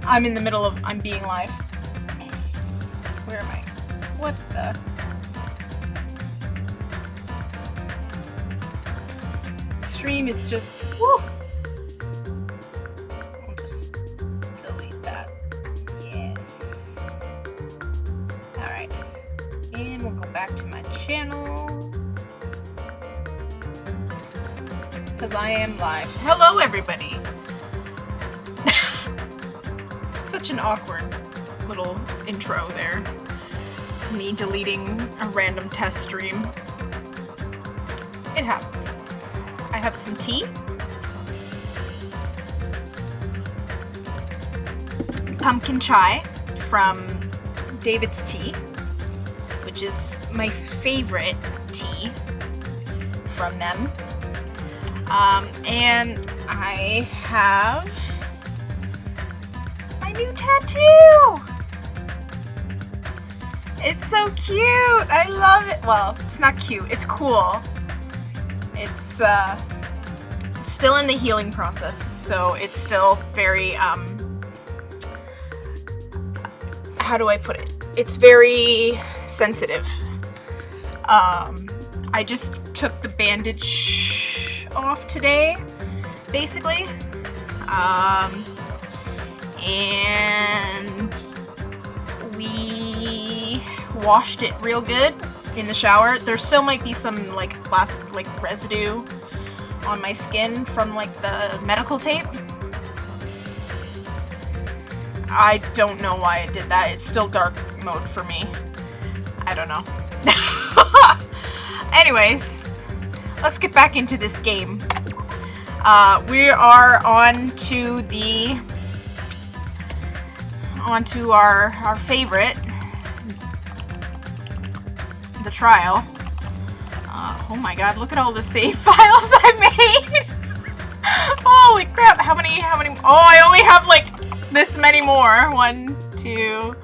I'm in the middle of, I'm being live. Where am I? What the? Stream is just, woo! I'll just delete that. Yes. Alright. And we'll go back to my channel. Because I am live. Hello, everybody! Such an awkward little intro there. Me deleting a random test stream. It happens. I have some tea. Pumpkin chai from David's Tea, which is my favorite tea from them. And I have my new tattoo! It's so cute! I love it! Well, it's not cute, it's cool. It's still in the healing process, so it's still very, how do I put it? It's very sensitive. I just took the bandage off today, basically. And we washed it real good in the shower. There still might be some like plastic, like residue on my skin from like the medical tape. I don't know why I did that. It's still dark mode for me. I don't know. Anyways, let's get back into this game. We are onto our favorite, the trial. Oh my god, look at all the save files I made! Holy crap, how many, oh, I only have like this many more. 1, 2,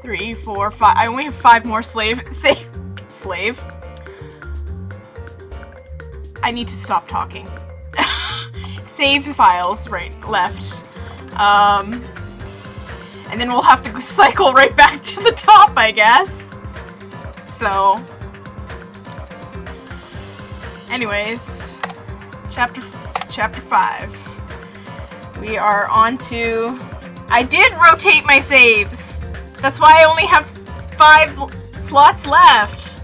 3, 4, 5, I only have 5 more slave. I need to stop talking. Save files, left. And then we'll have to cycle right back to the top, I guess. So, anyways, chapter 5. We are on to. I did rotate my saves. That's why I only have 5 slots left.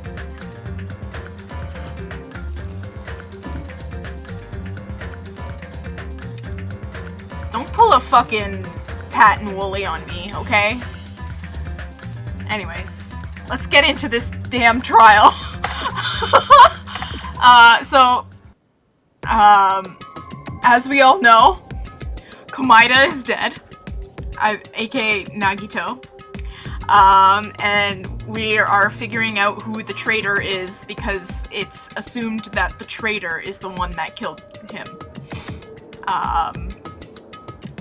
Don't pull a fucking Pat and Wooly on me, okay? Anyways, let's get into this damn trial. As we all know, Komaeda is dead, aka Nagito. And we are figuring out who the traitor is because it's assumed that the traitor is the one that killed him.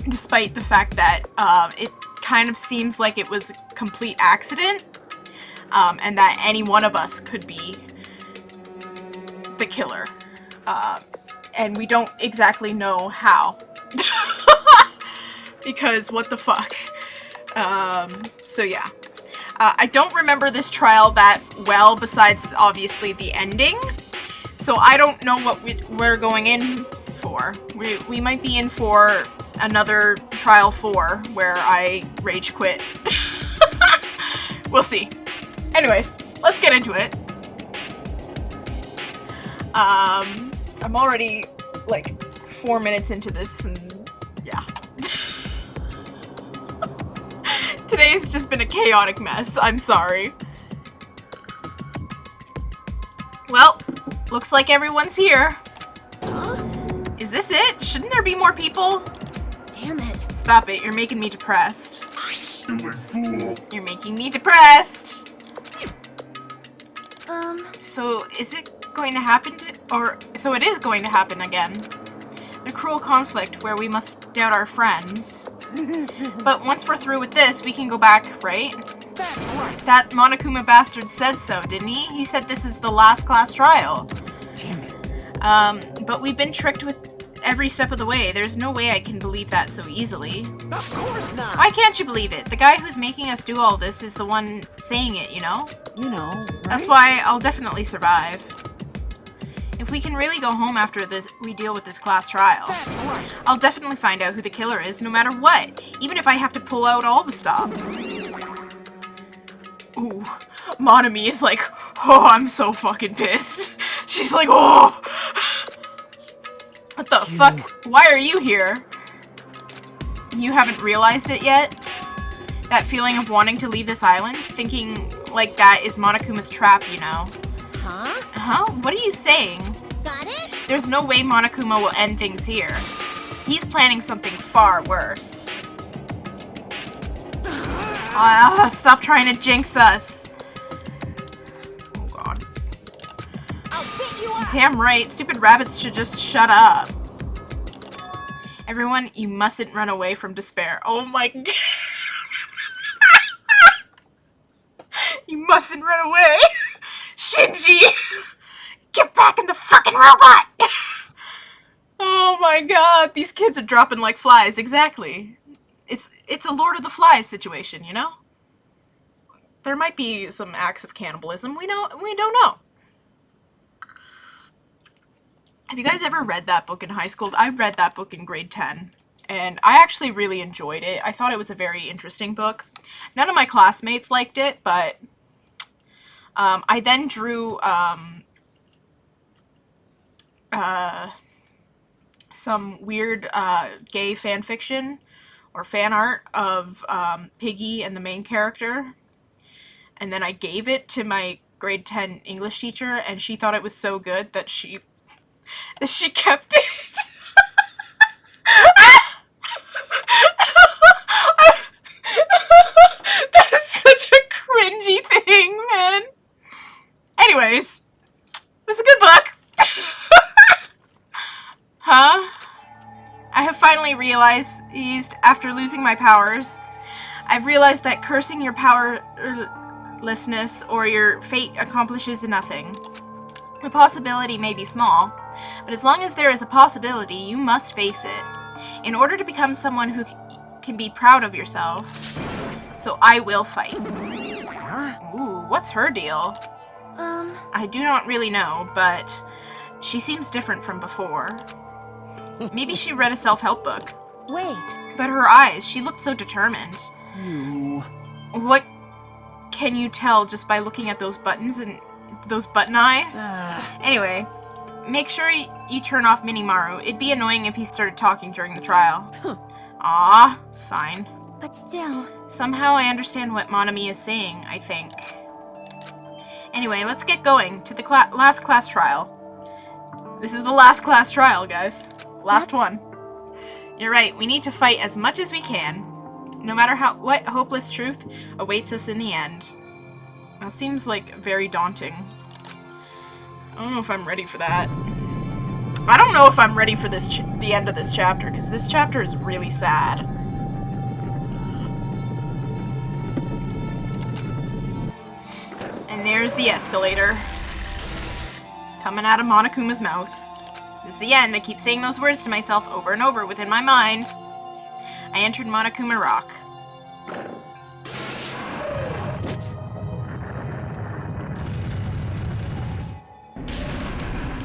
Despite the fact that it kind of seems like it was a complete accident, and that any one of us could be the killer. And we don't exactly know how. Because what the fuck. So yeah. I don't remember this trial that well, besides obviously the ending. So I don't know what we're going in for. We might be in for another trial 4 where I rage quit. We'll see. Anyways, let's get into it. I'm already like 4 minutes into this and yeah. Today's just been a chaotic mess. I'm sorry. Well, looks like everyone's here. Huh? Is this it? Shouldn't there be more people? Damn it. Stop it. You're making me depressed. Silly fool. You're making me depressed. So is it going to happen so it is going to happen again. A cruel conflict where we must doubt our friends. But once we're through with this, we can go back, right? That's right. That Monokuma bastard said so, didn't he? He said this is the last class trial. Damn it. But we've been tricked every step of the way. There's no way I can believe that so easily. Of course not. Why can't you believe it? The guy who's making us do all this is the one saying it, you know? You know, right? That's why I'll definitely survive. If we can really go home after this, we deal with this class trial. That's right. I'll definitely find out who the killer is, no matter what. Even if I have to pull out all the stops. Ooh. Monami is like, oh, I'm so fucking pissed. She's like, oh. What the fuck? Why are you here? You haven't realized it yet? That feeling of wanting to leave this island? Thinking like that is Monokuma's trap, you know. Huh? Huh? What are you saying? Got it? There's no way Monokuma will end things here. He's planning something far worse. Stop trying to jinx us. Oh god. I'll beat you up. Damn right, stupid rabbits should just shut up. Everyone, you mustn't run away from despair. Oh my god. You mustn't run away. Shinji! Get back in the fucking robot! Oh my god, these kids are dropping like flies, exactly. It's a Lord of the Flies situation, you know? There might be some acts of cannibalism, we don't know. Have you guys ever read that book in high school? I read that book in grade 10, and I actually really enjoyed it. I thought it was a very interesting book. None of my classmates liked it, but I then drew some weird gay fan fiction or fan art of Piggy and the main character, and then I gave it to my grade 10 English teacher, and she thought it was so good that she kept it. That is such a cringy thing, man. Anyways, it was a good book. Huh? I have finally realized, after losing my powers, I've realized that cursing your powerlessness or your fate accomplishes nothing. The possibility may be small, but as long as there is a possibility, you must face it. In order to become someone who can be proud of yourself. So I will fight. Huh? Ooh, what's her deal? I do not really know, but she seems different from before. Maybe she read a self-help book. Wait. But her eyes, she looked so determined. You... What can you tell just by looking at those buttons and those button eyes? Anyway, make sure you turn off Minimaru. It'd be annoying if he started talking during the trial. Ah, fine. But still. Somehow I understand what Monami is saying, I think. Anyway, let's get going to the last class trial. This is the last class trial, guys. Last one. You're right, we need to fight as much as we can. No matter what hopeless truth awaits us in the end. That seems like very daunting. I don't know if I'm ready for that. I don't know if I'm ready for this the end of this chapter, because this chapter is really sad. And there's the escalator. Coming out of Monokuma's mouth. This is the end. I keep saying those words to myself over and over within my mind. I entered Monokuma Rock.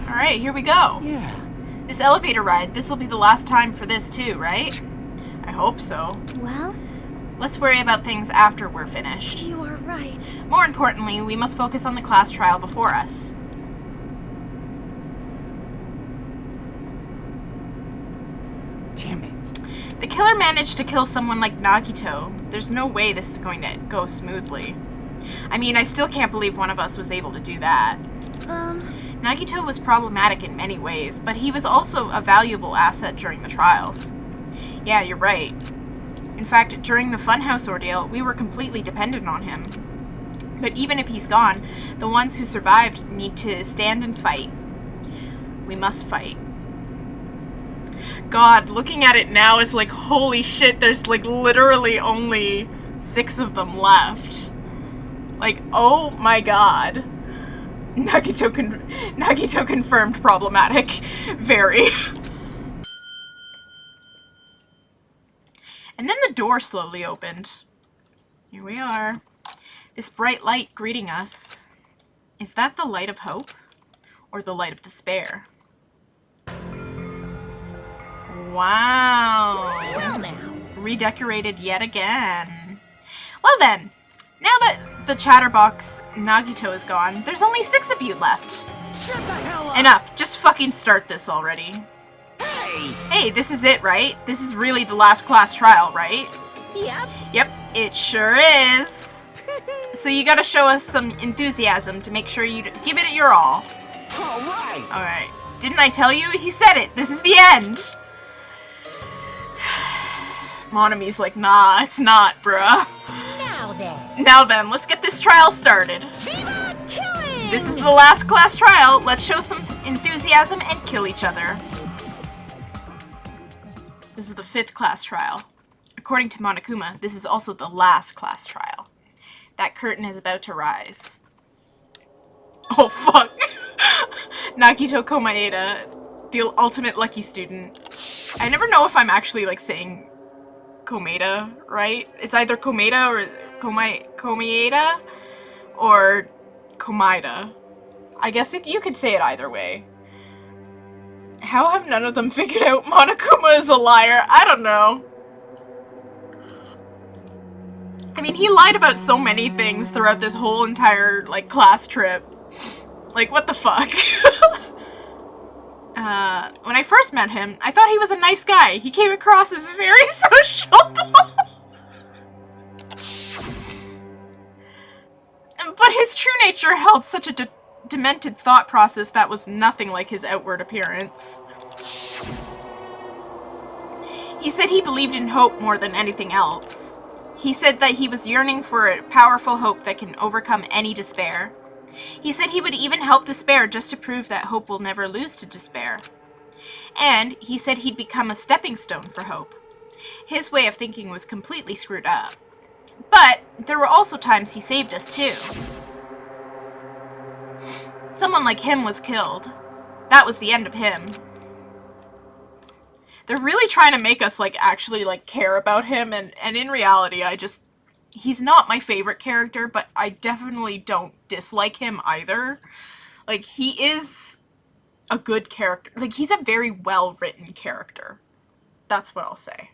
Alright, here we go. Yeah. This elevator ride, this will be the last time for this too, right? I hope so. Well, Let's worry about things after we're finished. you are right. More importantly, we must focus on the class trial before us. Damn it. The killer managed to kill someone like Nagito. There's no way this is going to go smoothly. I mean, I still can't believe one of us was able to do that. Nagito was problematic in many ways, but he was also a valuable asset during the trials. Yeah, you're right. In fact, during the Funhouse ordeal, we were completely dependent on him. But even if he's gone, the ones who survived need to stand and fight. We must fight. God, looking at it now, it's like, holy shit, there's like literally only 6 of them left. Like, oh my god. Nagito confirmed problematic. Very. And then the door slowly opened. Here we are. This bright light greeting us. Is that the light of hope? Or the light of despair? Wow. Well now. Redecorated yet again. Well then, now that the chatterbox Nagito is gone, there's only 6 of you left. Shut the hell up! Enough, just fucking start this already. Hey! Hey, this is it, right? This is really the last class trial, right? Yep. Yep, it sure is. So you gotta show us some enthusiasm to make sure you give it your all. Alright! Alright. Didn't I tell you? He said it. This is the end. Monami's like, nah, it's not, bruh. Now then. Now then, let's get this trial started. Viva killing! This is the last class trial. Let's show some enthusiasm and kill each other. This is the 5th class trial. According to Monokuma, this is also the last class trial. That curtain is about to rise. Oh, fuck. Nagito Komaeda, the ultimate lucky student. I never know if I'm actually, like, saying Komaeda, right? It's either Komaeda or Komaeda or Komaeda. I guess you could say it either way. How have none of them figured out Monokuma is a liar? I don't know. I mean, he lied about so many things throughout this whole entire, like, class trip. Like, what the fuck? When I first met him, I thought he was a nice guy. He came across as very sociable. But his true nature held such a demented thought process that was nothing like his outward appearance. He said he believed in hope more than anything else. He said that he was yearning for a powerful hope that can overcome any despair. He said he would even help despair just to prove that hope will never lose to despair. And he said he'd become a stepping stone for hope. His way of thinking was completely screwed up. But there were also times he saved us too. Someone like him was killed. That was the end of him. They're really trying to make us, like, actually, like, care about him, and in reality, he's not my favorite character, but I definitely don't dislike him either. Like, he is a good character. Like, he's a very well-written character. That's what I'll say.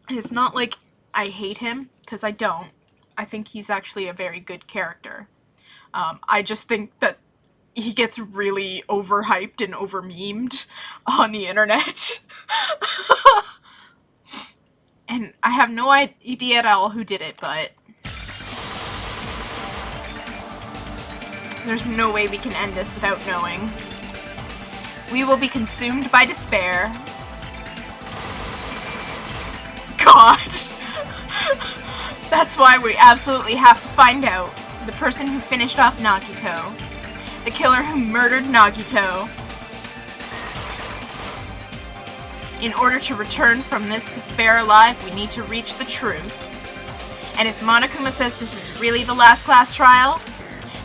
It's not like I hate him, because I don't. I think he's actually a very good character. I just think that he gets really overhyped and over-memed on the internet. And I have no idea at all who did it, but there's no way we can end this without knowing. We will be consumed by despair. God. That's why we absolutely have to find out. The person who finished off Nagito. The killer who murdered Nagito. In order to return from this despair alive, we need to reach the truth. And if Monokuma says this is really the last class trial,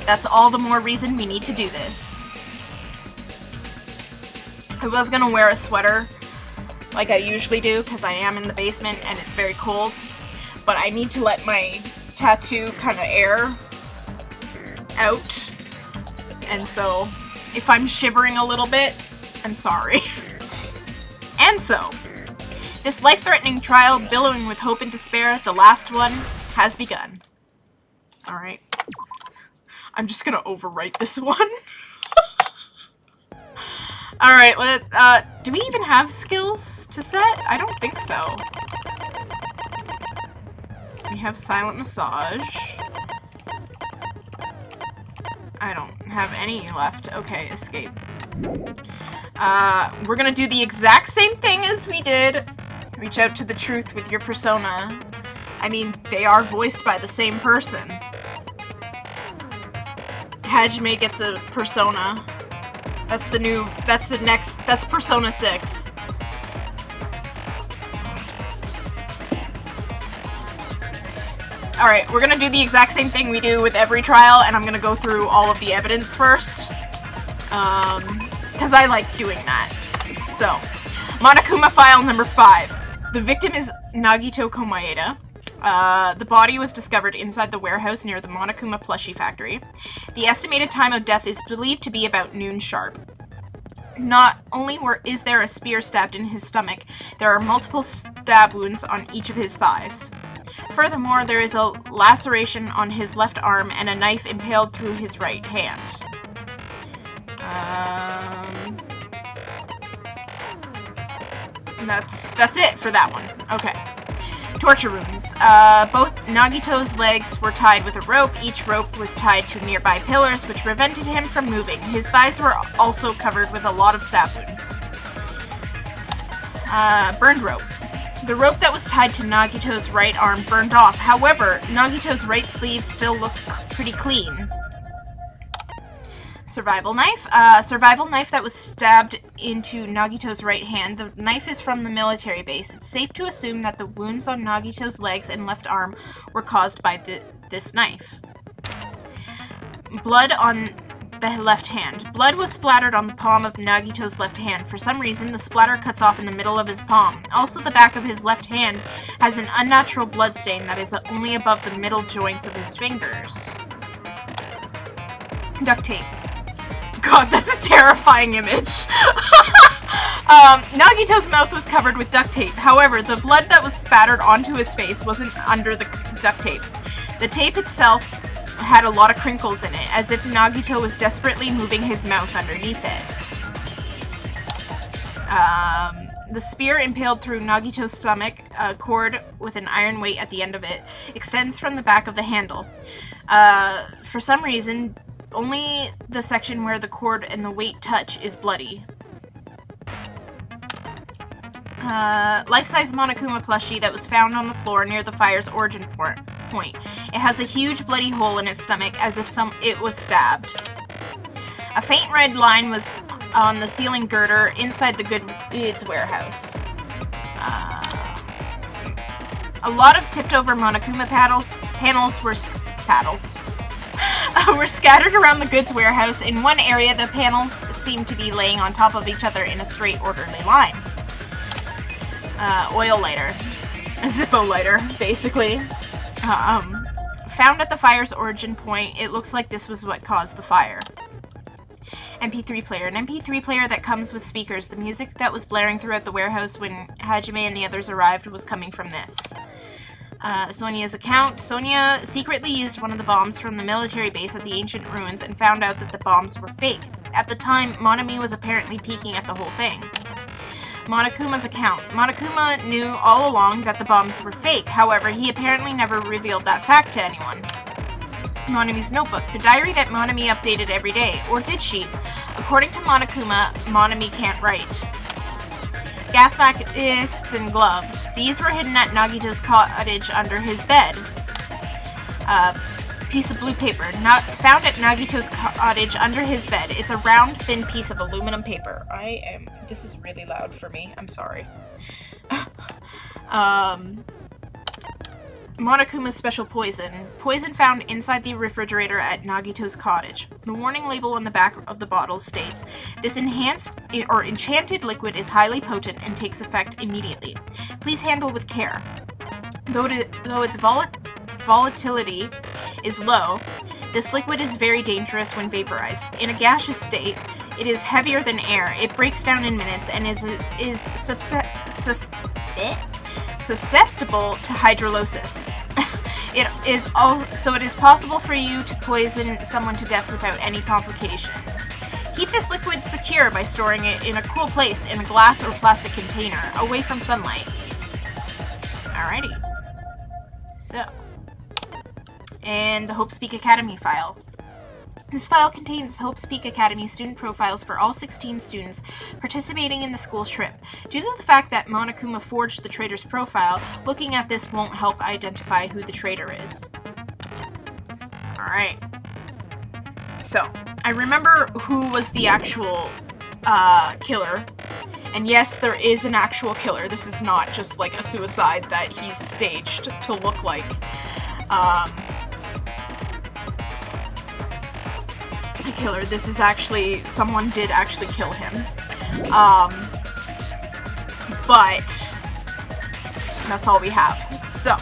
that's all the more reason we need to do this. I was gonna wear a sweater, like I usually do, because I am in the basement and it's very cold. But I need to let my tattoo kind of air out. And so, if I'm shivering a little bit, I'm sorry. And so, this life-threatening trial, billowing with hope and despair, the last one, has begun. Alright. I'm just gonna overwrite this one. Alright, do we even have skills to set? I don't think so. We have silent massage. I don't have any left. Okay, escape. We're gonna do the exact same thing as we did. Reach out to the truth with your persona. I mean, they are voiced by the same person. Hajime gets a persona. That's Persona 6. Alright, we're gonna do the exact same thing we do with every trial, and I'm gonna go through all of the evidence first. Because I like doing that. So, Monokuma file number 5. The victim is Nagito Komaeda. The body was discovered inside the warehouse near the Monokuma plushie factory. The estimated time of death is believed to be about noon sharp. Not only is there a spear stabbed in his stomach, there are multiple stab wounds on each of his thighs. Furthermore, there is a laceration on his left arm and a knife impaled through his right hand. That's it for that one. Okay. Torture wounds. Both Nagito's legs were tied with a rope. Each rope was tied to nearby pillars, which prevented him from moving. His thighs were also covered with a lot of stab wounds. Burned rope. The rope that was tied to Nagito's right arm burned off. However, Nagito's right sleeve still looked pretty clean. Survival knife. Survival knife that was stabbed into Nagito's right hand. The knife is from the military base. It's safe to assume that the wounds on Nagito's legs and left arm were caused by this knife. Blood on the left hand. Blood was splattered on the palm of Nagito's left hand. For some reason, the splatter cuts off in the middle of his palm. Also, the back of his left hand has an unnatural blood stain that is only above the middle joints of his fingers. Duct tape. God, that's a terrifying image. Nagito's mouth was covered with duct tape. However, the blood that was spattered onto his face wasn't under the duct tape. The tape itself had a lot of crinkles in it, as if Nagito was desperately moving his mouth underneath it. The spear impaled through Nagito's stomach, a cord with an iron weight at the end of it, extends from the back of the handle. For some reason, only the section where the cord and the weight touch is bloody. Life-size Monokuma plushie that was found on the floor near the fire's origin point. It has a huge bloody hole in its stomach, as if it was stabbed. A faint red line was on the ceiling girder inside the goods warehouse. A lot of tipped-over Monokuma panels were scattered around the goods warehouse. In one area, the panels seemed to be laying on top of each other in a straight, orderly line. Oil lighter. A Zippo lighter, basically. Found at the fire's origin point, it looks like this was what caused the fire. MP3 player. An MP3 player that comes with speakers. The music that was blaring throughout the warehouse when Hajime and the others arrived was coming from this. Sonia's account. Sonia secretly used one of the bombs from the military base at the ancient ruins and found out that the bombs were fake. At the time, Monami was apparently peeking at the whole thing. Monokuma's account. Monokuma knew all along that the bombs were fake. However, he apparently never revealed that fact to anyone. Monami's notebook. The diary that Monami updated every day. Or did she? According to Monokuma, Monami can't write. Gas masks and gloves. These were hidden at Nagito's cottage under his bed. Piece of blue paper. Found at Nagito's cottage under his bed. It's a round, thin piece of aluminum paper. This is really loud for me. I'm sorry. Monokuma's special poison. Poison found inside the refrigerator at Nagito's cottage. The warning label on the back of the bottle states, this enhanced or enchanted liquid is highly potent and takes effect immediately. Please handle with care. Though its volatility is low, this liquid is very dangerous when vaporized. In a gaseous state, it is heavier than air. It breaks down in minutes and is susceptible to hydrolysis. It is possible for you to poison someone to death without any complications. Keep this liquid secure by storing it in a cool place in a glass or plastic container, away from sunlight. Alrighty. So. And the Hope Speak Academy file. This file contains Hope Speak Academy student profiles for all 16 students participating in the school trip. Due to the fact that Monokuma forged the traitor's profile, looking at this won't help identify who the traitor is. Alright. So, I remember who was the actual killer. And yes, there is an actual killer. This is not just like a suicide that he's staged to look like. A killer. This is actually, someone did actually kill him. but that's all we have. So.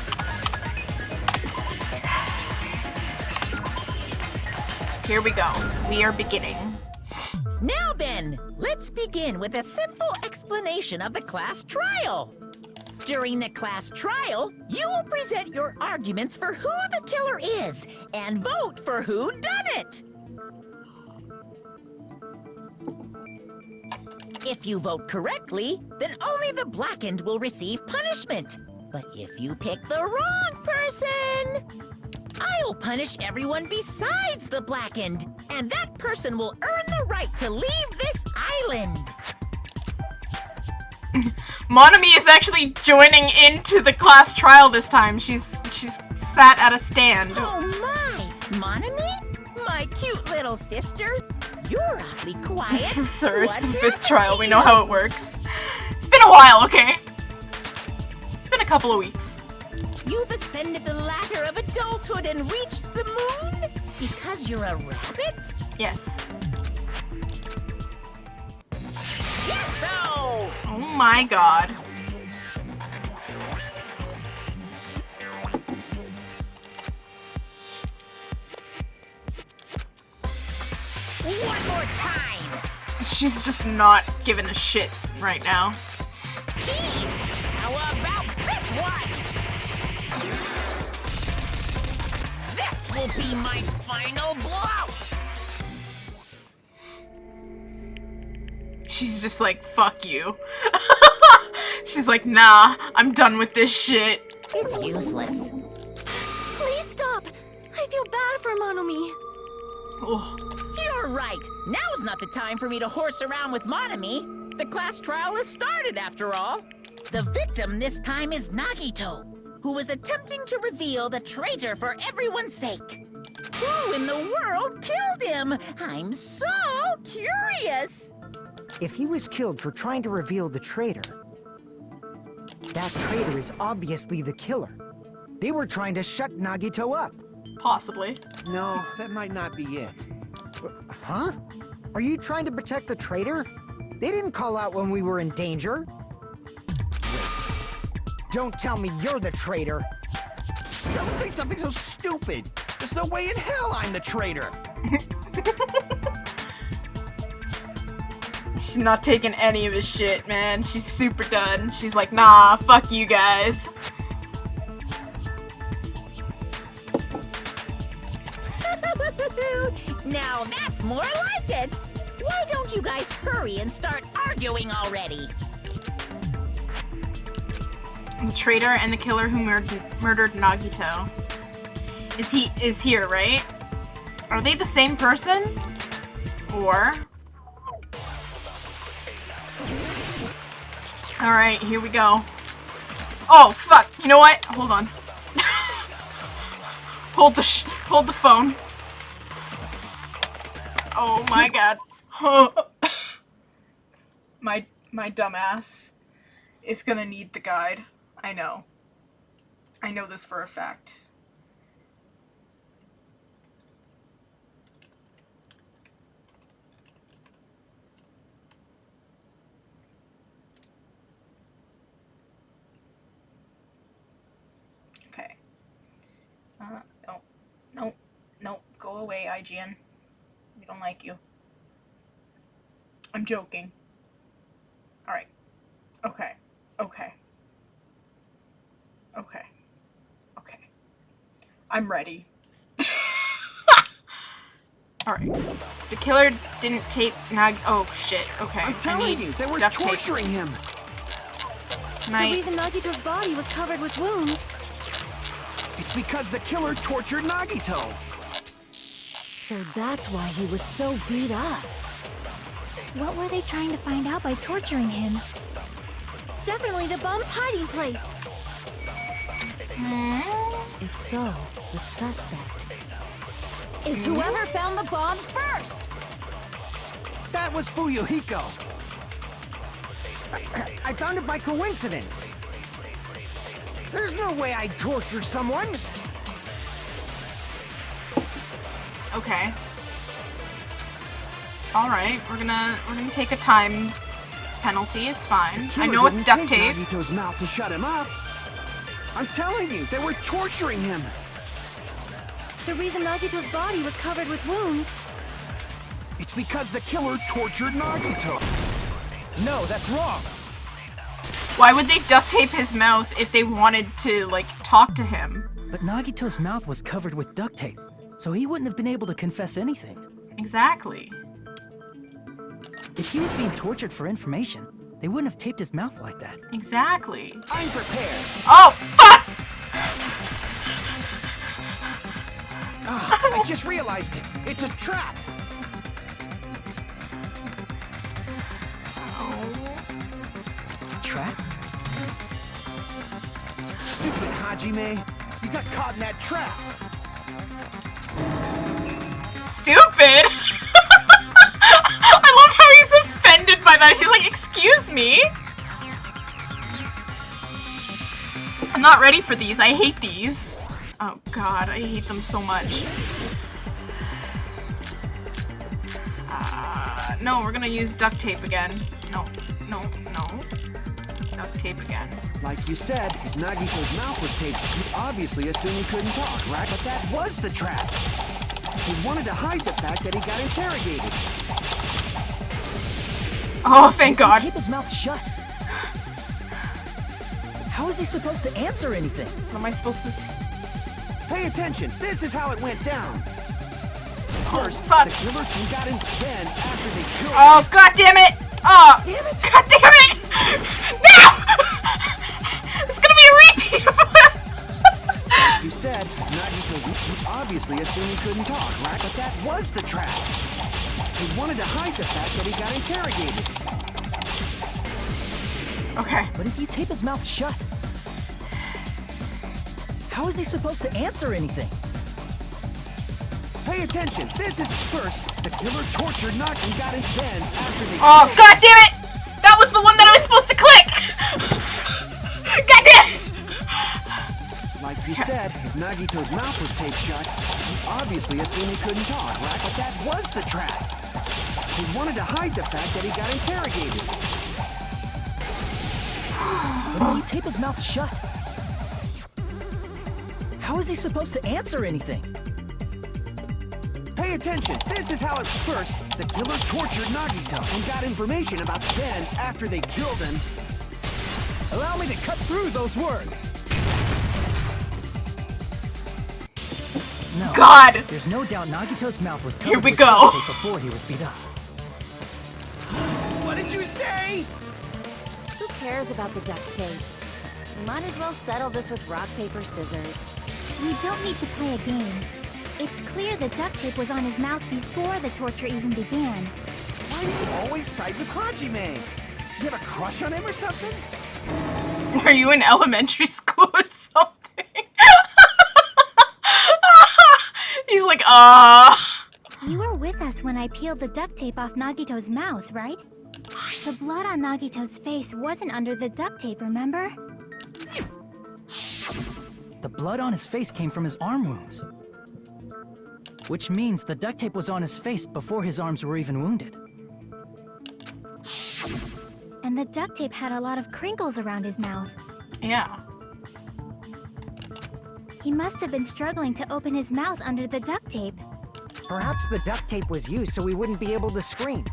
Here we go. We are beginning. Now then, let's begin with a simple explanation of the class trial. During the class trial, you will present your arguments for who the killer is and vote for who done it. If you vote correctly, then only the blackened will receive punishment. But if you pick the wrong person, I'll punish everyone besides the blackened, and that person will earn the right to leave this island. Monami is actually joining into the class trial this time. She's sat at a stand. Oh my! Monami? My cute little sister? You're awfully quiet. Sir, it's the What's 5th happened trial. to We know you? how it works. It's been a while, okay? It's been a couple of weeks. You've ascended the ladder of adulthood and reached the moon? Because you're a rabbit? Yes. Chesto! Oh my god. One more time! She's just not giving a shit right now. Jeez! How about this one? This will be my final blow! She's just like, fuck you. She's like, nah, I'm done with this shit. It's useless. Please stop! I feel bad for Monomi. Oh. You're right. Now's not the time for me to horse around with Monami. The class trial has started, after all. The victim this time is Nagito, who is attempting to reveal the traitor for everyone's sake. Who in the world killed him? I'm so curious. If he was killed for trying to reveal the traitor, that traitor is obviously the killer. They were trying to shut Nagito up. Possibly. No, that might not be it. Huh? Are you trying to protect the traitor? They didn't call out when we were in danger. Wait. Don't tell me you're the traitor. Don't say something so stupid. There's no way in hell I'm the traitor. She's not taking any of his shit, man. She's super done. She's like, nah, fuck you guys. Now that's more like it. Why don't you guys hurry and start arguing already? The traitor and the killer who murdered Nagito. Is here, right? Are they the same person? Or... Alright, here we go. Oh, fuck. You know what? Hold on. hold the phone. Oh my god. my dumbass is gonna need the guide. I know. I know this for a fact. Okay. No. Go away, IGN. We don't like you. I'm joking. Alright. Okay. I'm ready. Alright. The killer didn't tape oh shit. Okay. I'm telling you, they were duct tape. torturing him. Can The I... reason Nagito's body was covered with wounds. It's because the killer tortured Nagito. So that's why he was so beat up. What were they trying to find out by torturing him? Definitely the bomb's hiding place. If so, the suspect is whoever found the bomb first. That was Fuyuhiko. I found it by coincidence. There's no way I'd torture someone. Okay. Alright, we're gonna take a time penalty. It's fine. I Killer know it's didn't duct take tape. Nagito's mouth to shut him up. I'm telling you, they were torturing him. The reason Nagito's body was covered with wounds. It's because the killer tortured Nagito. No, that's wrong. Why would they duct tape his mouth if they wanted to, like, talk to him? But Nagito's mouth was covered with duct tape, so he wouldn't have been able to confess anything. Exactly. If he was being tortured for information, they wouldn't have taped his mouth like that. Exactly. I'm prepared. Oh, fuck! I just realized it. It's a trap. Trap? Stupid Hajime. You got caught in that trap. Stupid! I love how he's offended by that. He's like, excuse me? I'm not ready for these. I hate these. Oh god, I hate them so much. No, we're gonna use duct tape again. No. Duct tape again. Like you said, if Nagito's mouth was taped, you'd obviously assume he couldn't talk, right? But that was the trap. He wanted to hide the fact that he got interrogated. Oh, thank If you god. tape his mouth shut, how is he supposed to answer anything? What am I supposed to... Pay attention. This is how it went down. First, fuck. the killer got him. Then, after they killed him, Oh, god damn it! Oh, Damn it! god damn it! No! It's gonna be a repeat of it! like you said, Nagito's you obviously assumed he couldn't talk, right? But that was the trap. He wanted to hide the fact that he got interrogated. Okay. But if you tape his mouth shut, how is he supposed to answer anything? Pay attention. This is first. The killer tortured Nagi and got him. Then, after they Oh, killed god damn it! That was the one that I was supposed to click! God damn it! like you said, if Nagito's mouth was taped shut, you obviously assumed he couldn't talk, right? But that was the trap. He wanted to hide the fact that he got interrogated. But if you tape his mouth shut, how is he supposed to answer anything? Pay attention. This is how it first. The killer tortured Nagito and got information about then after they killed him. Allow me to cut through those words. No. God! There's no doubt Nagito's mouth was covered Here we with go. duct tape before he was beat up. What did you say? Who cares about the duct tape? We might as well settle this with rock, paper, scissors. We don't need to play a game. It's clear the duct tape was on his mouth before the torture even began. Why do you always side with Hajime? Do you have a crush on him or something? Are you in elementary school or something? He's like, You were with us when I peeled the duct tape off Nagito's mouth, right? The blood on Nagito's face wasn't under the duct tape, remember? The blood on his face came from his arm wounds. Which means the duct tape was on his face before his arms were even wounded. And the duct tape had a lot of crinkles around his mouth. yeah. He must have been struggling to open his mouth under the duct tape. Perhaps the duct tape was used so we wouldn't be able to scream.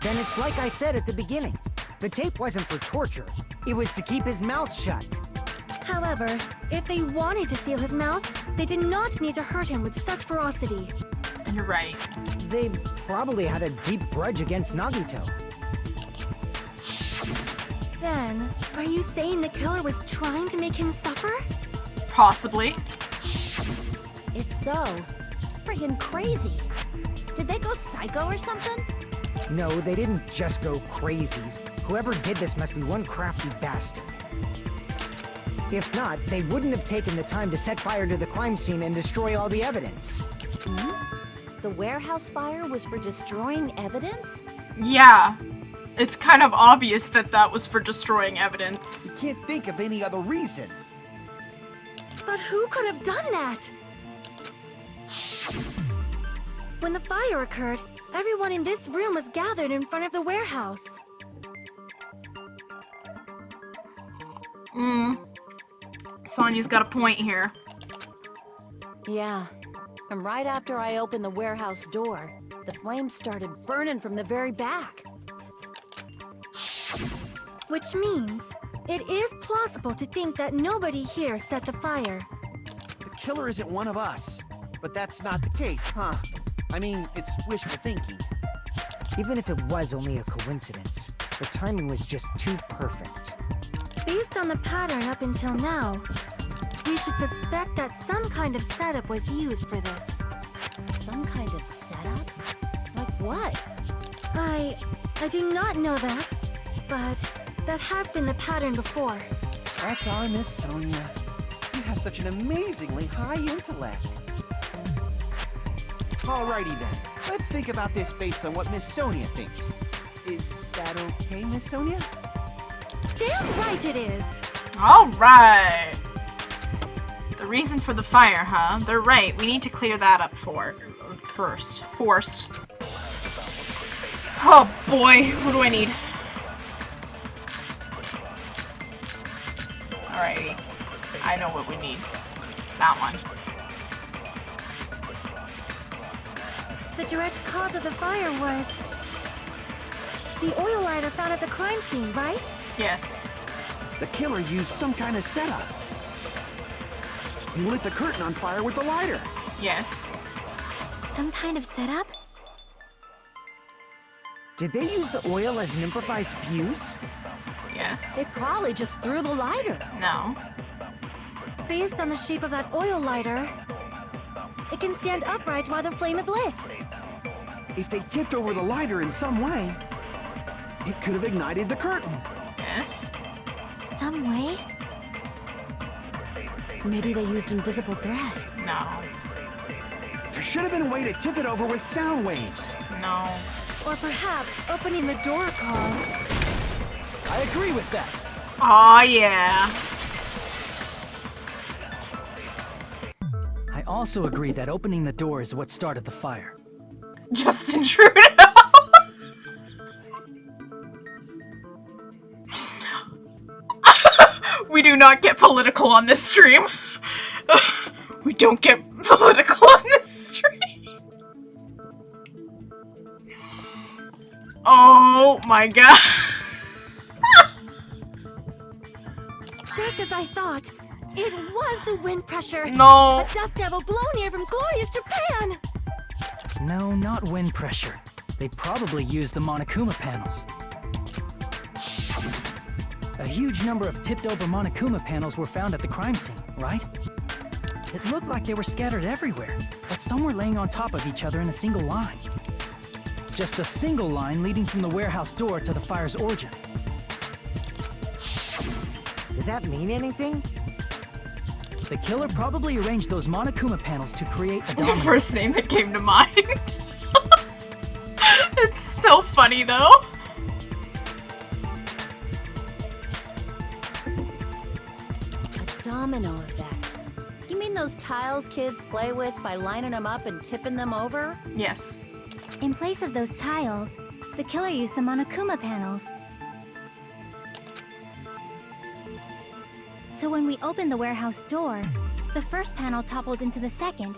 Then it's like I said at the beginning. The tape wasn't for torture. It was to keep his mouth shut. However, if they wanted to seal his mouth, they did not need to hurt him with such ferocity. You're right. They probably had a deep grudge against Nagito. Then, are you saying the killer was trying to make him suffer? Possibly. If so, it's friggin' crazy. Did they go psycho or something? No, they didn't just go crazy. Whoever did this must be one crafty bastard. If not, they wouldn't have taken the time to set fire to the crime scene and destroy all the evidence. The warehouse fire was for destroying evidence? Yeah. It's kind of obvious that that was for destroying evidence. You can't think of any other reason. But who could have done that? When the fire occurred, everyone in this room was gathered in front of the warehouse. Sonya's got a point here. Yeah. And right after I opened the warehouse door, the flames started burning from the very back. Which means it is plausible to think that nobody here set the fire. The killer isn't one of us. But that's not the case, huh? I mean, it's wishful thinking. Even if it was only a coincidence, the timing was just too perfect. Based on the pattern up until now, we should suspect that some kind of setup was used for this. Some kind of setup? Like what? I do not know that, but that has been the pattern before. That's our Miss Sonia. You have such an amazingly high intellect. Alrighty then. Let's think about this based on what Miss Sonia thinks. Is that okay, Miss Sonia? Damn right it is! Alright. The reason for the fire, huh? They're right. We need to clear that up first. Oh boy, what do I need? Alrighty. I know what we need. That one. The direct cause of the fire was the oil lighter found at the crime scene, right? Yes. The killer used some kind of setup. He lit the curtain on fire with the lighter. Yes. Some kind of setup? Did they use the oil as an improvised fuse? Yes. They probably just threw the lighter. No. Based on the shape of that oil lighter, it can stand upright while the flame is lit. If they tipped over the lighter in some way, it could have ignited the curtain. Yes. Some way? Maybe they used invisible thread. No. There should have been a way to tip it over with sound waves. No. Or perhaps opening the door caused. I agree with that. Aw, yeah. I also agree that opening the door is what started the fire. Justin Trudeau. We do not get political on this stream. We don't get political on this stream. Oh my god. Just as I thought, it was the wind pressure. No. A dust devil blown here from glorious Japan. No, not wind pressure. They probably used the Monokuma panels. A huge number of tipped-over Monokuma panels were found at the crime scene, right? It looked like they were scattered everywhere, but some were laying on top of each other in a single line. Just a single line leading from the warehouse door to the fire's origin. Does that mean anything? The killer probably arranged those Monokuma panels to create a The domino. first name that came to mind. It's still funny though. A domino effect. You mean those tiles kids play with by lining them up and tipping them over? Yes. In place of those tiles, the killer used the Monokuma panels. So when we opened the warehouse door, the first panel toppled into the second.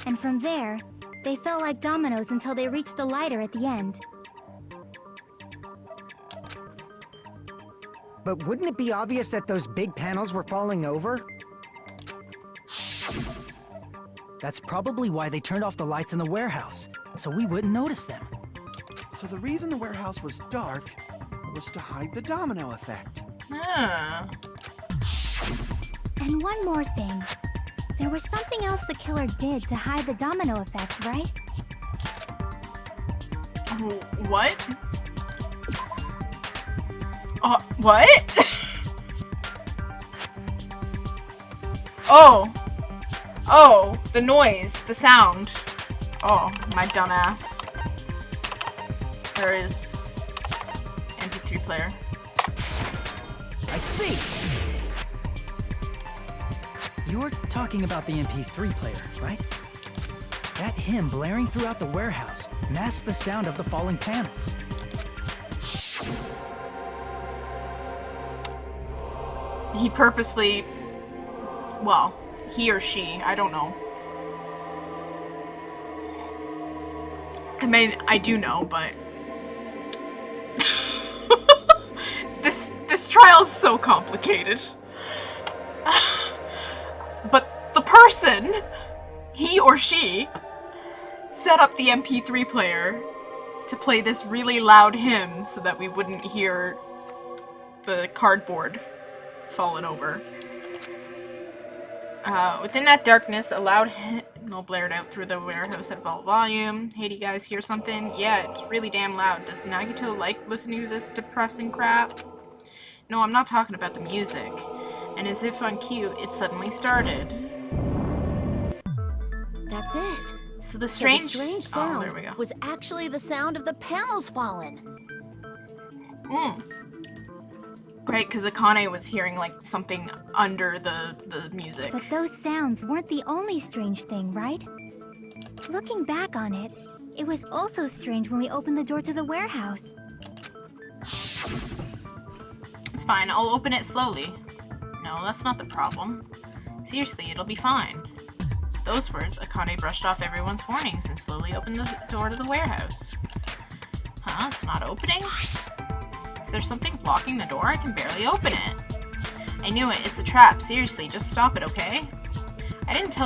And from there, they fell like dominoes until they reached the lighter at the end. But wouldn't it be obvious that those big panels were falling over? That's probably why they turned off the lights in the warehouse, so we wouldn't notice them. So the reason the warehouse was dark was to hide the domino effect. Ah. And one more thing. There was something else the killer did to hide the domino effect, right? What? What? Oh. Oh, the noise, the sound. Oh, my dumbass. There is MP3 player. I see! You're talking about the MP3 player, right? That hymn blaring throughout the warehouse masked the sound of the falling panels. He purposely... Well, he or she, I don't know. I mean, I do know, but... This trial is so complicated. But the person, he or she, set up the MP3 player to play this really loud hymn so that we wouldn't hear the cardboard falling over. Within that darkness, a loud hymnal blared out through the warehouse at full volume. Hey, do you guys hear something? Yeah, it's really damn loud. Does Nagito like listening to this depressing crap? No, I'm not talking about the music. And as if on cue, it suddenly started. That's it. So the strange, sound oh, there we go. was actually the sound of the panels falling. Right, because Akane was hearing, like, something under the music. But those sounds weren't the only strange thing, right? Looking back on it, it was also strange when we opened the door to the warehouse. It's fine, I'll open it slowly. No, that's not the problem. Seriously, it'll be fine. With those words, Akane brushed off everyone's warnings and slowly opened the door to the warehouse. Huh? It's not opening? Is there something blocking the door? I can barely open it. I knew it. It's a trap. Seriously, just stop it, okay? Didn't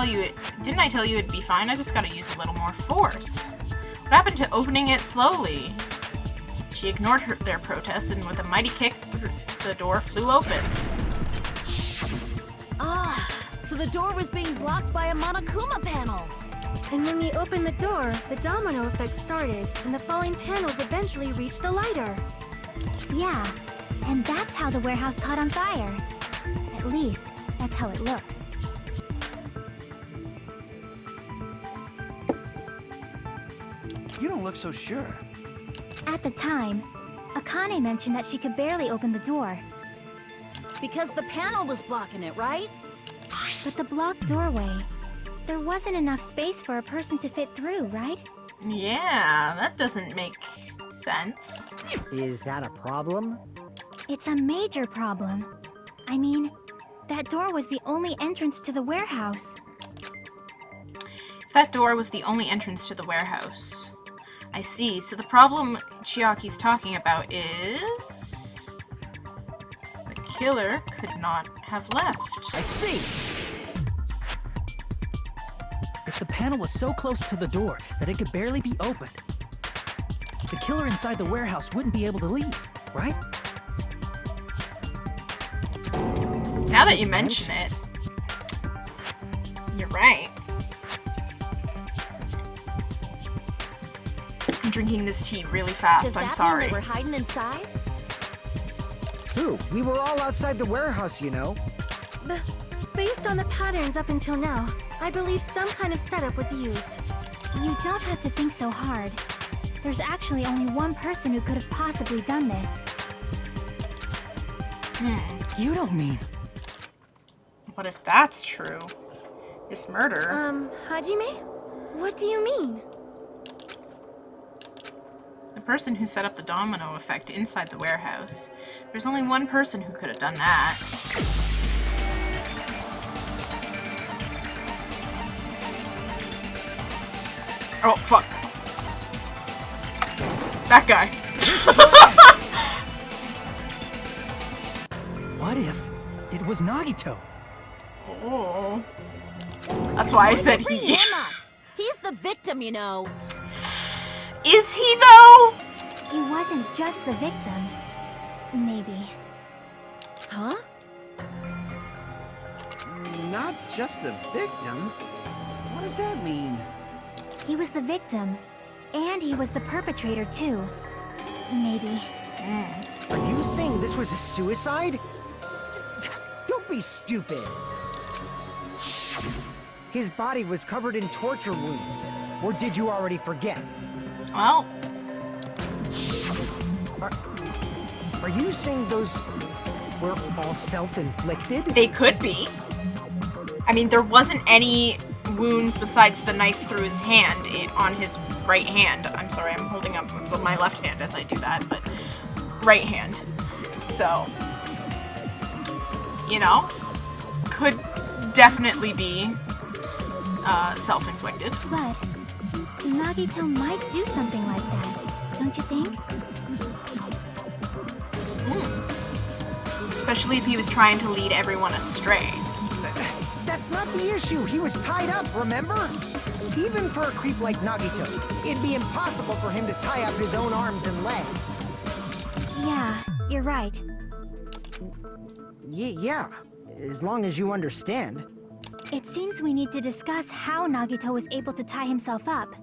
I tell you it'd be fine? I just gotta use a little more force. What happened to opening it slowly? She ignored their protest and with a mighty kick, the door flew open. Ah, so the door was being blocked by a Monokuma panel. And when we opened the door, the domino effect started, and the falling panels eventually reached the lighter. Yeah, and that's how the warehouse caught on fire. At least, that's how it looks. You don't look so sure. At the time, Akane mentioned that she could barely open the door. Because the panel was blocking it, right? But the blocked doorway, there wasn't enough space for a person to fit through, right? Yeah, that doesn't make sense. Is that a problem? It's a major problem. I mean, that door was the only entrance to the warehouse. If that door was the only entrance to the warehouse. I see. So the problem Chiaki's talking about is... the killer could not have left. I see! If the panel was so close to the door that it could barely be opened, the killer inside the warehouse wouldn't be able to leave, right? Now that you mention it, you're right. I'm drinking this tea really fast, I'm sorry. Does that mean they were hiding inside? Who? We were all outside the warehouse, you know. Based on the patterns up until now, I believe some kind of setup was used. You don't have to think so hard. There's actually only one person who could have possibly done this. You don't mean... What if that's true? This murder... Hajime? What do you mean? The person who set up the domino effect inside the warehouse. There's only one person who could have done that. Oh, fuck. That guy. What if it was Nagito? Oh. That's why I said Bring he. him up. He's the victim, you know. Is he though? He wasn't just the victim. Maybe. Huh? Not just the victim? What does that mean? He was the victim, and he was the perpetrator too. Maybe. Are you saying this was a suicide? Don't be stupid. His body was covered in torture wounds. Or did you already forget? Well, Are you saying those were all self-inflicted? they could be. I mean, there wasn't any wounds besides the knife through his hand on his right hand. I'm sorry, I'm holding up with my left hand as I do that, but right hand. So, you know? Could definitely be self-inflicted. But Nagito might do something like that, don't you think? Especially if he was trying to lead everyone astray. That's not the issue. He was tied up, remember? Even for a creep like Nagito, it'd be impossible for him to tie up his own arms and legs. Yeah, you're right. Yeah, as long as you understand. It seems we need to discuss how Nagito was able to tie himself up.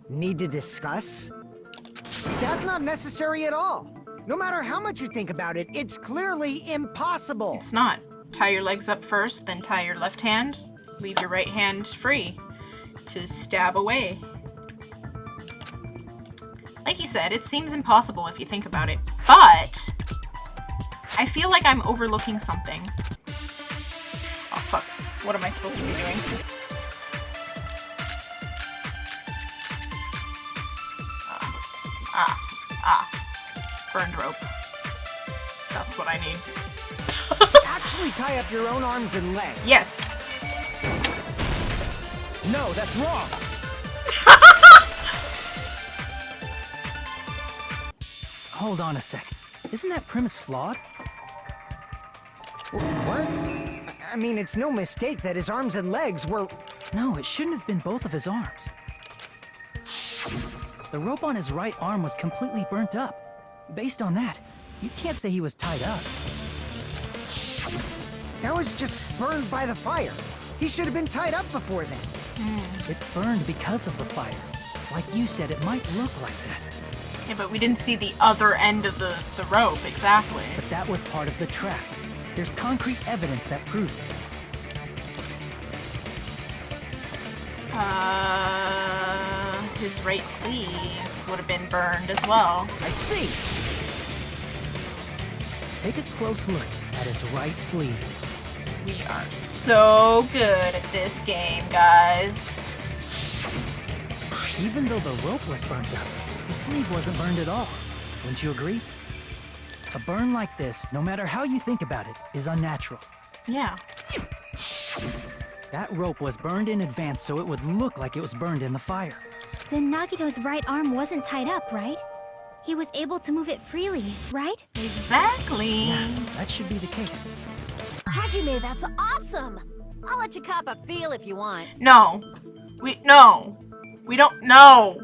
Need to discuss? That's not necessary at all. No matter how much you think about it, it's clearly impossible. It's not. Tie your legs up first, then tie your left hand. Leave your right hand free to stab away. Like he said, it seems impossible if you think about it. But I feel like I'm overlooking something. Oh fuck. What am I supposed to be doing? Burned rope. That's what I need. Actually tie up your own arms and legs. Yes. No, that's wrong. Hold on a sec. Isn't that premise flawed? What? I mean, it's no mistake that his arms and legs were... No, it shouldn't have been both of his arms. The rope on his right arm was completely burnt up. Based on that, you can't say he was tied up. That was just burned by the fire. He should have been tied up before then. It burned because of the fire. Like you said, it might look like that. Yeah, but we didn't see the other end of the rope, exactly. But that was part of the trap. There's concrete evidence that proves it. His right sleeve would have been burned as well. I see. Take a close look at his right sleeve. We are so good at this game, guys. Even though the rope was burnt up, the sleeve wasn't burned at all. Wouldn't you agree? A burn like this, no matter how you think about it, is unnatural. Yeah. That rope was burned in advance so it would look like it was burned in the fire. Then Nagito's right arm wasn't tied up, right? He was able to move it freely, right? Exactly. Yeah, that should be the case. Hajime, that's awesome! I'll let you cop a feel if you want. No. We don't know.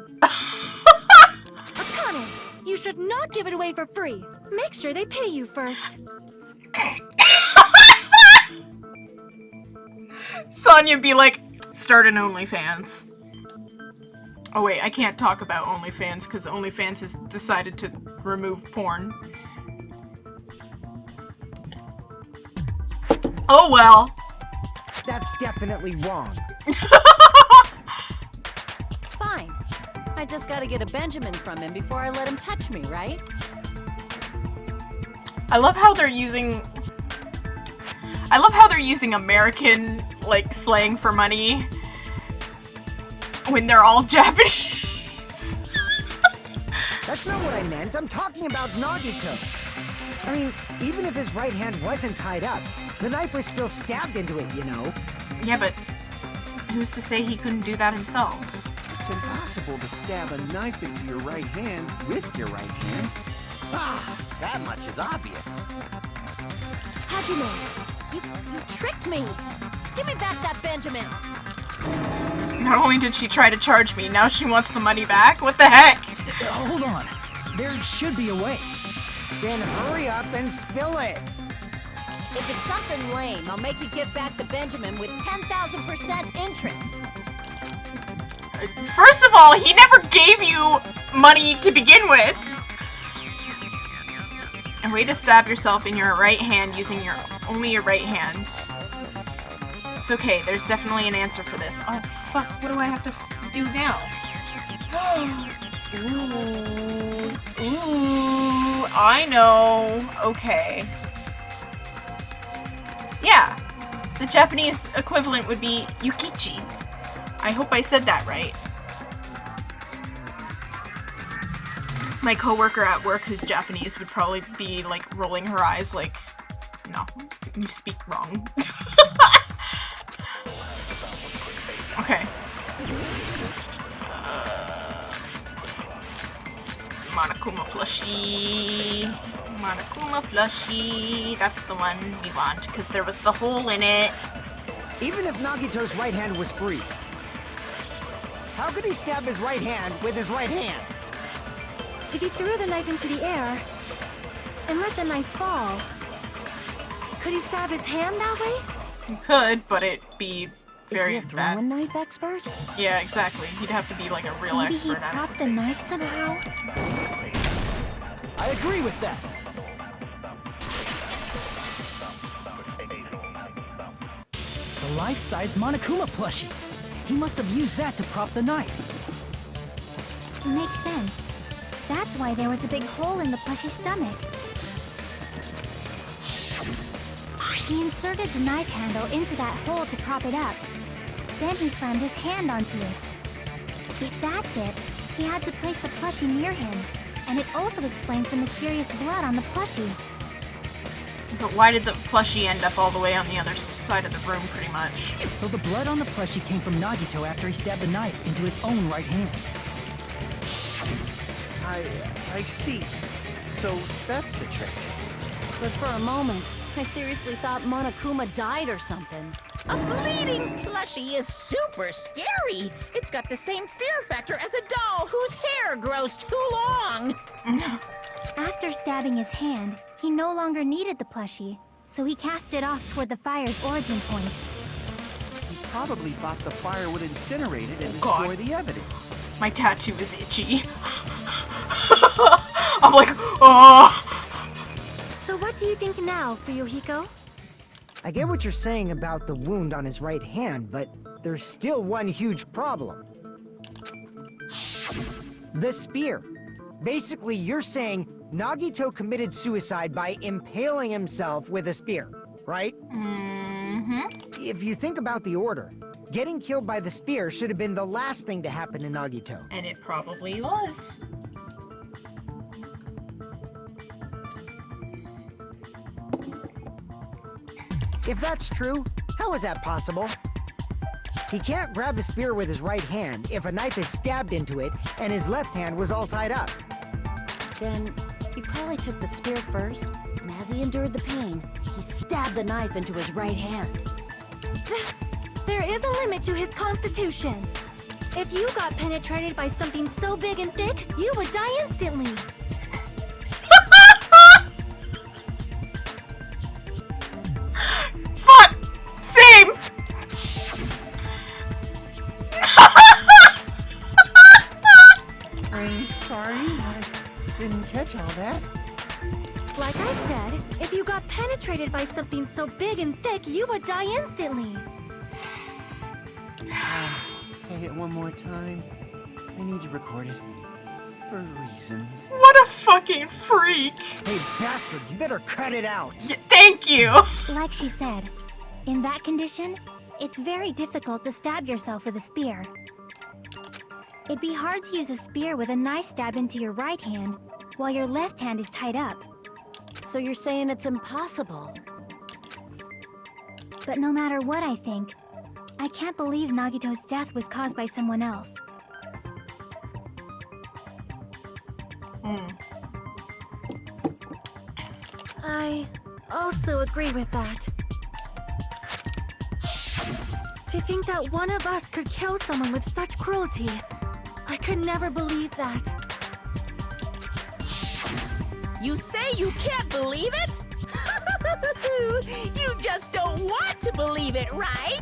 Akane, you should not give it away for free. Make sure they pay you first. Sonya be like, start an OnlyFans. Oh wait, I can't talk about OnlyFans because OnlyFans has decided to remove porn. Oh well. That's definitely wrong. Fine. I just gotta get a Benjamin from him before I let him touch me, right? I love how they're using American, like, slang for money when they're all Japanese. That's not what I meant. I'm talking about Nagito. I mean, even if his right hand wasn't tied up, the knife was still stabbed into it, you know? Yeah, but who's to say he couldn't do that himself? It's impossible to stab a knife into your right hand with your right hand. Ah, that much is obvious. Hajime, you tricked me! Give me back that Benjamin! Not only did she try to charge me, now she wants the money back? What the heck? Hold on. There should be a way. Then hurry up and spill it. If it's something lame, I'll make you give back the Benjamin with 10,000% interest. First of all, he never gave you money to begin with. And way to stab yourself in your right hand using only your right hand. It's okay, there's definitely an answer for this. Oh fuck, what do I have to do now? Ooh, I know. Okay. Yeah, the Japanese equivalent would be yukichi. I hope I said that right. My coworker at work who's Japanese would probably be like rolling her eyes like, No, you speak wrong. Okay. Monokuma plushie. Monokuma plushie. That's the one we want, because there was the hole in it. Even if Nagito's right hand was free, how could he stab his right hand with his right hand? If he threw the knife into the air and let the knife fall, could he stab his hand that way? You could, but it'd be very Is he a bad. throwing knife expert? Yeah, exactly. He'd have to be like a real Maybe he expert at it. propped the knife somehow? I agree with that. The life-size Monokuma plushie. He must have used that to prop the knife. Makes sense. That's why there was a big hole in the plushie's stomach. He inserted the knife handle into that hole to prop it up. Then he slammed his hand onto it. If that's it, he had to place the plushie near him. And it also explains the mysterious blood on the plushie. But why did the plushie end up all the way on the other side of the room, pretty much? So the blood on the plushie came from Nagito after he stabbed the knife into his own right hand. I see. So that's the trick. But for a moment, I seriously thought Monokuma died or something. A bleeding plushie is super scary. It's got the same fear factor as a doll whose hair grows too long. After stabbing his hand, he no longer needed the plushie, so he cast it off toward the fire's origin point. He probably thought the fire would incinerate it and God. destroy the evidence. My tattoo is itchy. I'm like, oh. So what do you think now, Fuyuhiko? I get what you're saying about the wound on his right hand, but there's still one huge problem. The spear. Basically, you're saying Nagito committed suicide by impaling himself with a spear, right? Mm-hmm. If you think about the order, getting killed by the spear should have been the last thing to happen to Nagito. And it probably was. If that's true, how is that possible? He can't grab a spear with his right hand if a knife is stabbed into it and his left hand was all tied up. Then he probably took the spear first, and as he endured the pain, he stabbed the knife into his right hand. There is a limit to his constitution. If you got penetrated by something so big and thick, you would die instantly. Fuck! Same! I'm sorry, I didn't catch all that. Like I said, if you got penetrated by something so big and thick, you would die instantly. Say it one more time. I need to record it. For reasons. What a fucking freak! Hey, bastard, you better cut it out. Thank you! Like she said, in that condition, it's very difficult to stab yourself with a spear. It'd be hard to use a spear with a knife stabbed into your right hand while your left hand is tied up. So you're saying it's impossible? But no matter what I think, I can't believe Nagito's death was caused by someone else. I also agree with that. To think that one of us could kill someone with such cruelty, I could never believe that. You say you can't believe it? You just don't want to believe it, right?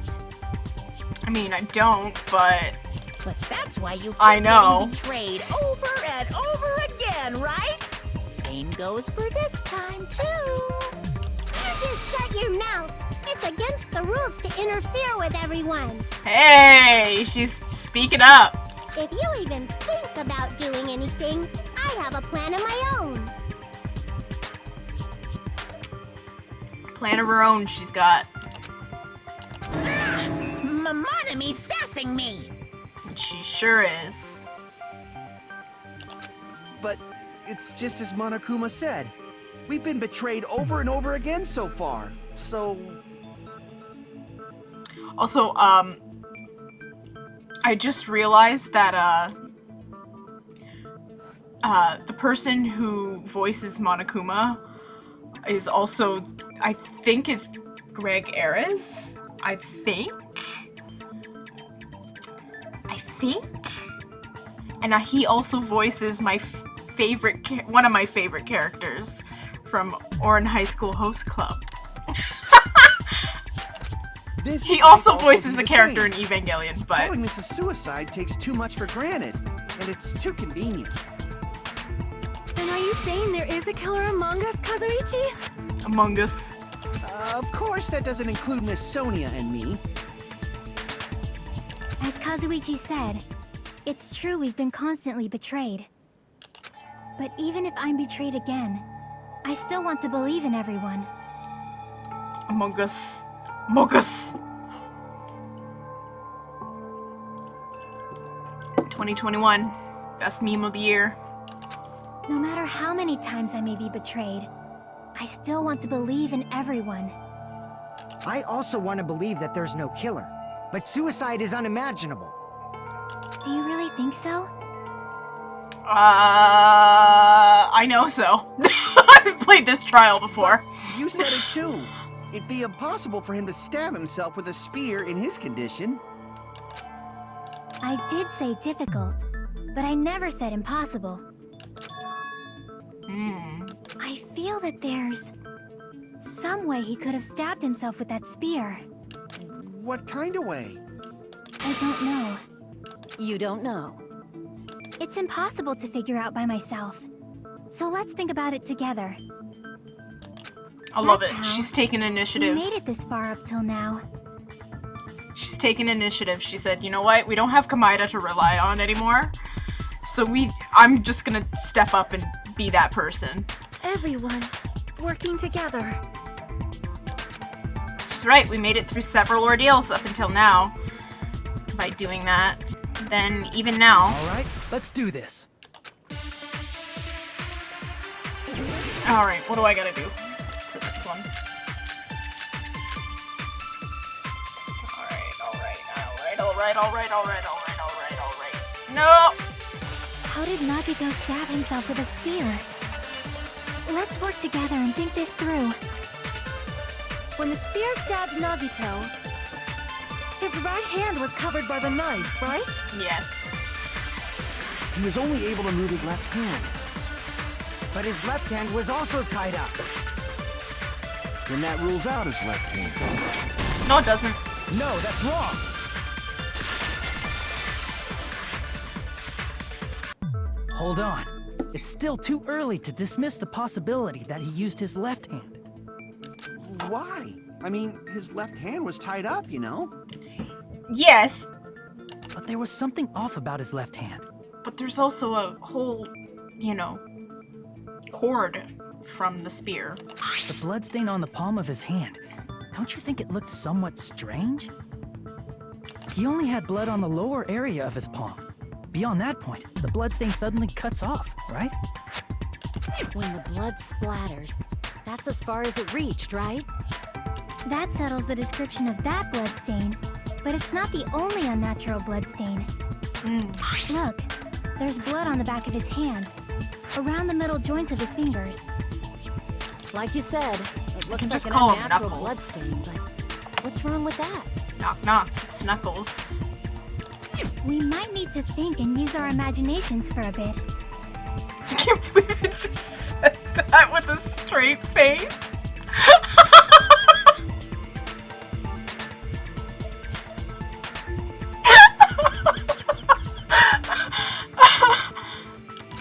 I mean, I don't, but... But that's why you I keep know. getting betrayed over and over again, right? Same goes for this time, too. You just shut your mouth. It's against the rules to interfere with everyone. Hey, she's speaking up. If you even think about doing anything, I have a plan of my own. Plan of her own she's got. Monome's sassing me. She sure is. But it's just as Monokuma said. We've been betrayed over and over again so far. So... Also, I just realized that, the person who voices Monokuma is also, I think it's Greg Ayres? I think? And he also voices my one of my favorite characters from Ouran High School Host Club. He also voices a character in Evangelion, but... Calling this a suicide takes too much for granted, and it's too convenient. And are you saying there is a killer among us, Kazuichi? Among Us. Of course, that doesn't include Miss Sonia and me. As Kazuichi said, it's true we've been constantly betrayed. But even if I'm betrayed again, I still want to believe in everyone. Among Us. Among Us! 2021. Best meme of the year. No matter how many times I may be betrayed, I still want to believe in everyone. I also want to believe that there's no killer, but suicide is unimaginable. Do you really think so? I know so. I've played this trial before. You said it too. It'd be impossible for him to stab himself with a spear in his condition. I did say difficult, but I never said impossible. I feel that there's some way he could have stabbed himself with that spear. What kind of way? I don't know. You don't know. It's impossible to figure out by myself. So let's think about it together. I love That's it. how She's taken We initiative. made it this far up till now. She's taken initiative. She said, you know what? We don't have Komaeda to rely on anymore. So I'm just gonna step up and be that person. Everyone working together. She's right. We made it through several ordeals up until now. By doing that. Then even now. Alright, let's do this. Alright, what do I gotta do for this one? Alright. No! How did Nagito stab himself with a spear? Let's work together and think this through. When the spear stabbed Nagito, his right hand was covered by the knife, right? Yes. He was only able to move his left hand. But his left hand was also tied up. Then that rules out his left hand. No, it doesn't. No, that's wrong. Hold on. It's still too early to dismiss the possibility that he used his left hand. Why? I mean, his left hand was tied up, you know? Yes, But there was something off about his left hand. but there's also a whole, cord from the spear. The bloodstain on the palm of his hand. Don't you think it looked somewhat strange? He only had blood on the lower area of his palm. Beyond that point, the bloodstain suddenly cuts off, right? When the blood splattered, that's as far as it reached, right? That settles the description of that bloodstain, but it's not the only unnatural bloodstain. Look, there's blood on the back of his hand, around the middle joints of his fingers. Like you said, it looks can like just an call 'em unnatural Knuckles. bloodstain, but what's wrong with that? Knock, knock. It's Knuckles. We might need to think and use our imaginations for a bit. I can't believe it just said that with a straight face.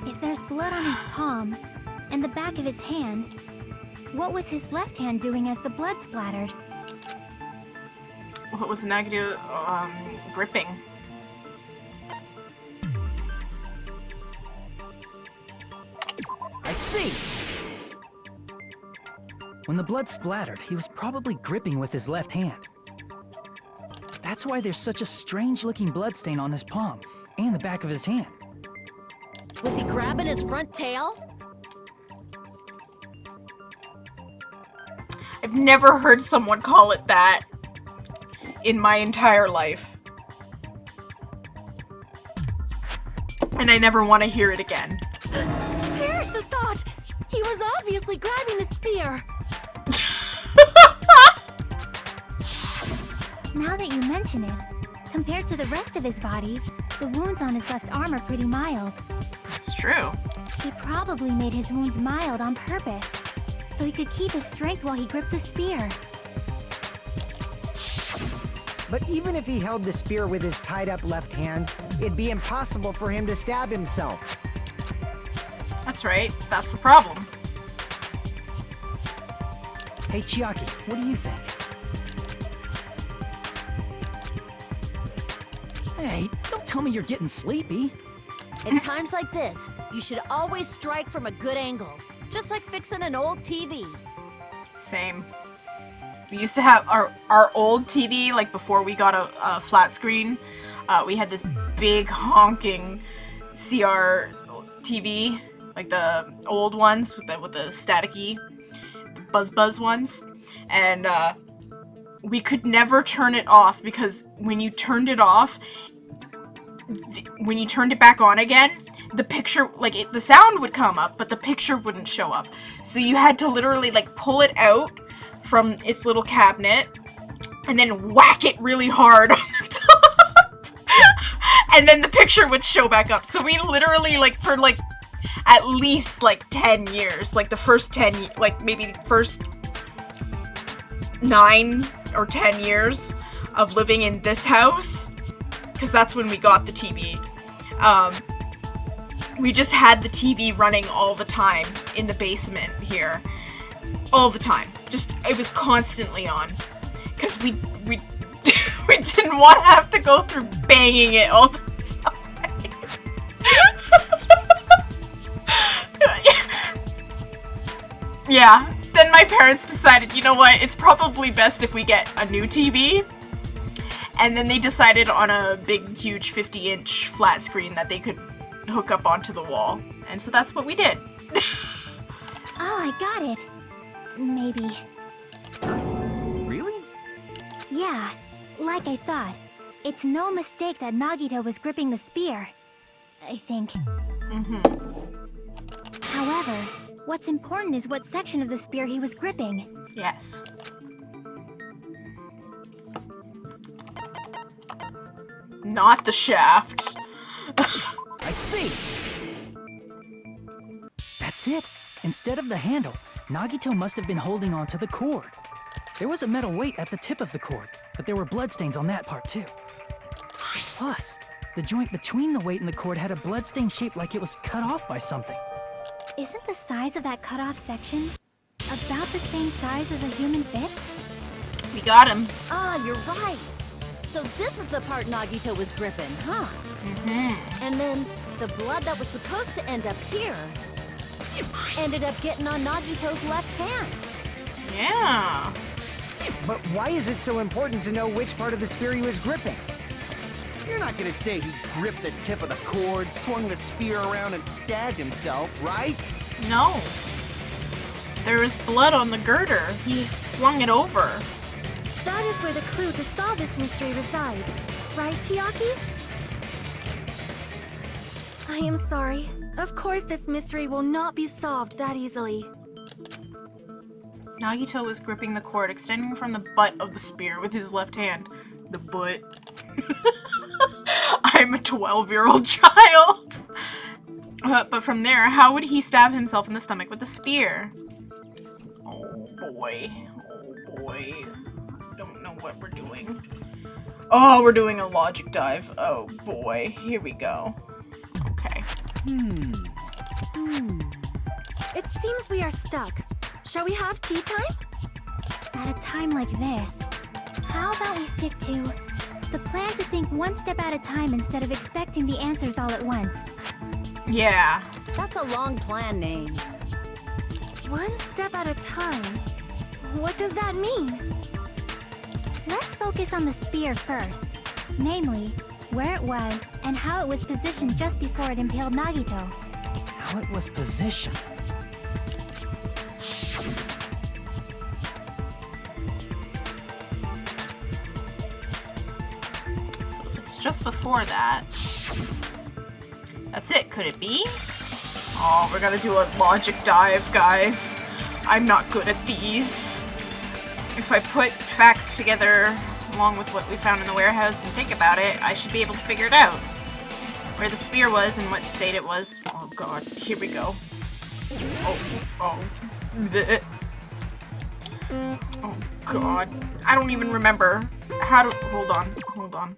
If there's blood on his palm and the back of his hand, what was his left hand doing as the blood splattered? What was Nagito, gripping? I see! When the blood splattered, he was probably gripping with his left hand. That's why there's such a strange-looking bloodstain on his palm and the back of his hand. Was he grabbing his front tail? I've never heard someone call it that in my entire life. And I never want to hear it again. Perish the thought! He was obviously grabbing the spear. Now that you mention it, compared to the rest of his body, the wounds on his left arm are pretty mild. It's true. He probably made his wounds mild on purpose, so he could keep his strength while he gripped the spear. But even if he held the spear with his tied-up left hand, it'd be impossible for him to stab himself. That's right. That's the problem. Hey, Chiaki, what do you think? Hey, don't tell me you're getting sleepy. In times like this, you should always strike from a good angle. Just like fixing an old TV. Same. We used to have our old TV, like before we got a flat screen, we had this big honking CR TV, like the old ones with the staticky, the buzz ones, and we could never turn it off because when you turned it off, when you turned it back on again, the picture, like the sound would come up, but the picture wouldn't show up. So you had to literally like pull it out from its little cabinet and then whack it really hard on the top. And then the picture would show back up. So we literally, like, for like at least like 10 years, like the first 10, like maybe the first 9 or 10 years of living in this house, because that's when we got the TV. We just had the TV running all the time in the basement here. All the time. Just, it was constantly on. Because we we didn't want to have to go through banging it all the time. Yeah. Then my parents decided, you know what, it's probably best if we get a new TV. And then they decided on a big, huge 50-inch flat screen that they could hook up onto the wall. And so that's what we did. Oh, I got it. Maybe. Really? Yeah, like I thought. It's no mistake that Nagito was gripping the spear. I think. However, what's important is what section of the spear he was gripping. Yes. Not the shaft. I see! That's it! Instead of the handle, Nagito must have been holding on to the cord. There was a metal weight at the tip of the cord, but there were bloodstains on that part too. Plus, the joint between the weight and the cord had a bloodstain shaped like it was cut off by something. Isn't the size of that cut-off section about the same size as a human fist? We got him. Ah, you're right. So this is the part Nagito was gripping, huh? And then the blood that was supposed to end up here ended up getting on Nagito's left hand. Yeah. But why is it so important to know which part of the spear he was gripping? You're not gonna say he gripped the tip of the cord, swung the spear around, and stabbed himself, right? No. There was blood on the girder. He flung it over. That is where the clue to solve this mystery resides. Right, Chiaki? I am sorry. Of course this mystery will not be solved that easily. Nagito was gripping the cord, extending from the butt of the spear with his left hand. The butt. I'm a 12-year-old child. But from there, how would he stab himself in the stomach with a spear? Oh boy. Oh boy. Don't know what we're doing. Oh, we're doing a logic dive. Oh boy. Here we go. Okay. It seems we are stuck. Shall we have tea time? At a time like this, how about we stick to the plan to think one step at a time instead of expecting the answers all at once? Yeah. That's a long plan name. One step at a time? What does that mean? Let's focus on the spear first. Namely, where it was and how it was positioned just before it impaled Nagito. How it was positioned. just before that. That's it. Could it be? Oh, we're gonna do a logic dive, guys. I'm not good at these. If I put facts together along with what we found in the warehouse and think about it, I should be able to figure it out. Where the spear was and what state it was. Oh god, here we go. Oh god. I don't even remember how to- hold on.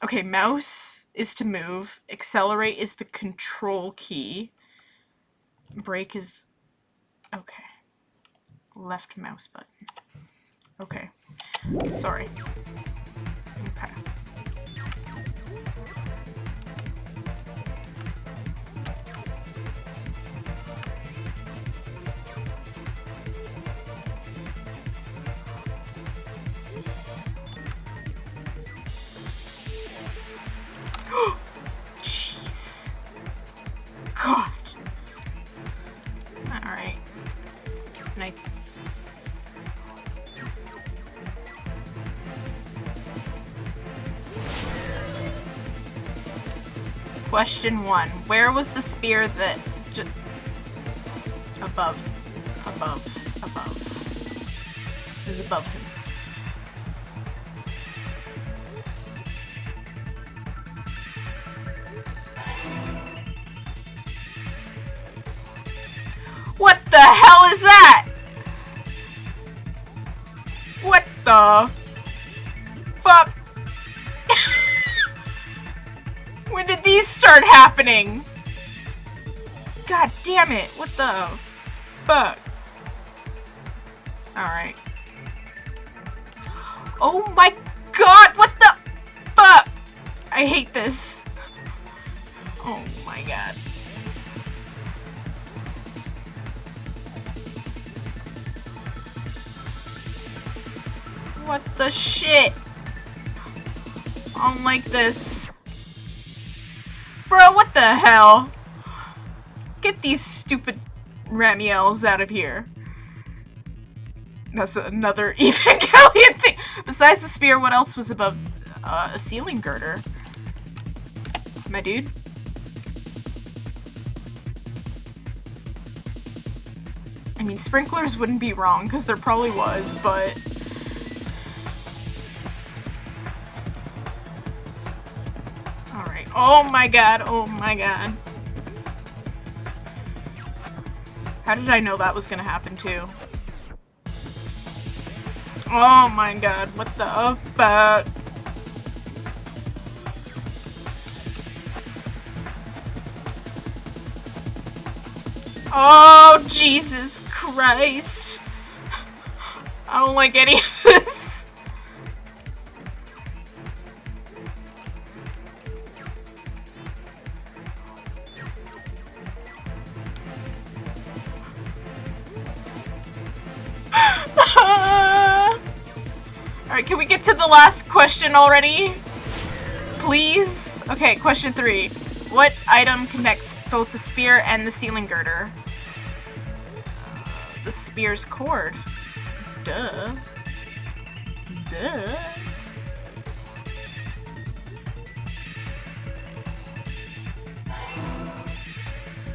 Okay, mouse is to move. Accelerate is the control key. Brake is... okay. Left mouse button. Okay. Sorry. Okay. Jeez. God. Alright. Knife. Question 1. Where was the spear that above. It was above him. What the hell is that? What the fuck? When did these start happening? God damn it. What the fuck? Alright. Oh my god, what the fuck? I hate this. Oh my god. What the shit? I don't like this. Bro, what the hell? Get these stupid Ramiels out of here. That's another Evangelion thing. Besides the spear, what else was above a ceiling girder? My dude? I mean, sprinklers wouldn't be wrong, because there probably was, but... alright. Oh my god, oh my god. How did I know that was gonna happen, too? Oh my god, what the fuck? Oh, Jesus Christ. I don't like any of this. Alright, can we get to the last question already? Please? Okay, question 3. What item connects both the spear and the ceiling girder? The spear's cord. Duh. Duh.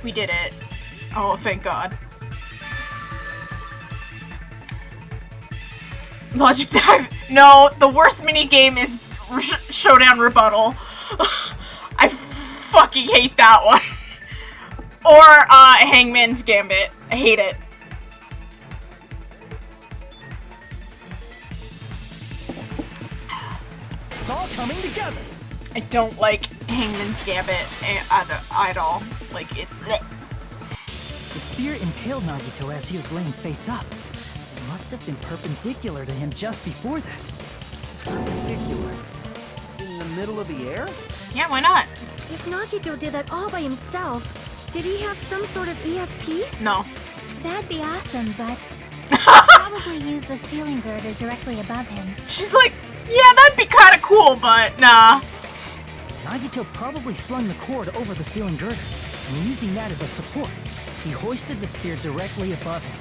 We did it. Oh, thank God. Logic dive. No, the worst minigame is Showdown Rebuttal. I fucking hate that one. Or, Hangman's Gambit. I hate it. It's all coming together. I don't like Hangman's Gambit at all. Like, it... bleh. The spear impaled Nagito as he was laying face up. It must have been perpendicular to him just before that. Perpendicular? In the middle of the air? Yeah, why not? If Nagito did that all by himself, did he have some sort of ESP? No. That'd be awesome, but probably use the ceiling girder directly above him. She's like, yeah, that'd be kind of cool, but nah. Nagito probably slung the cord over the ceiling girder, and using that as a support, he hoisted the spear directly above him.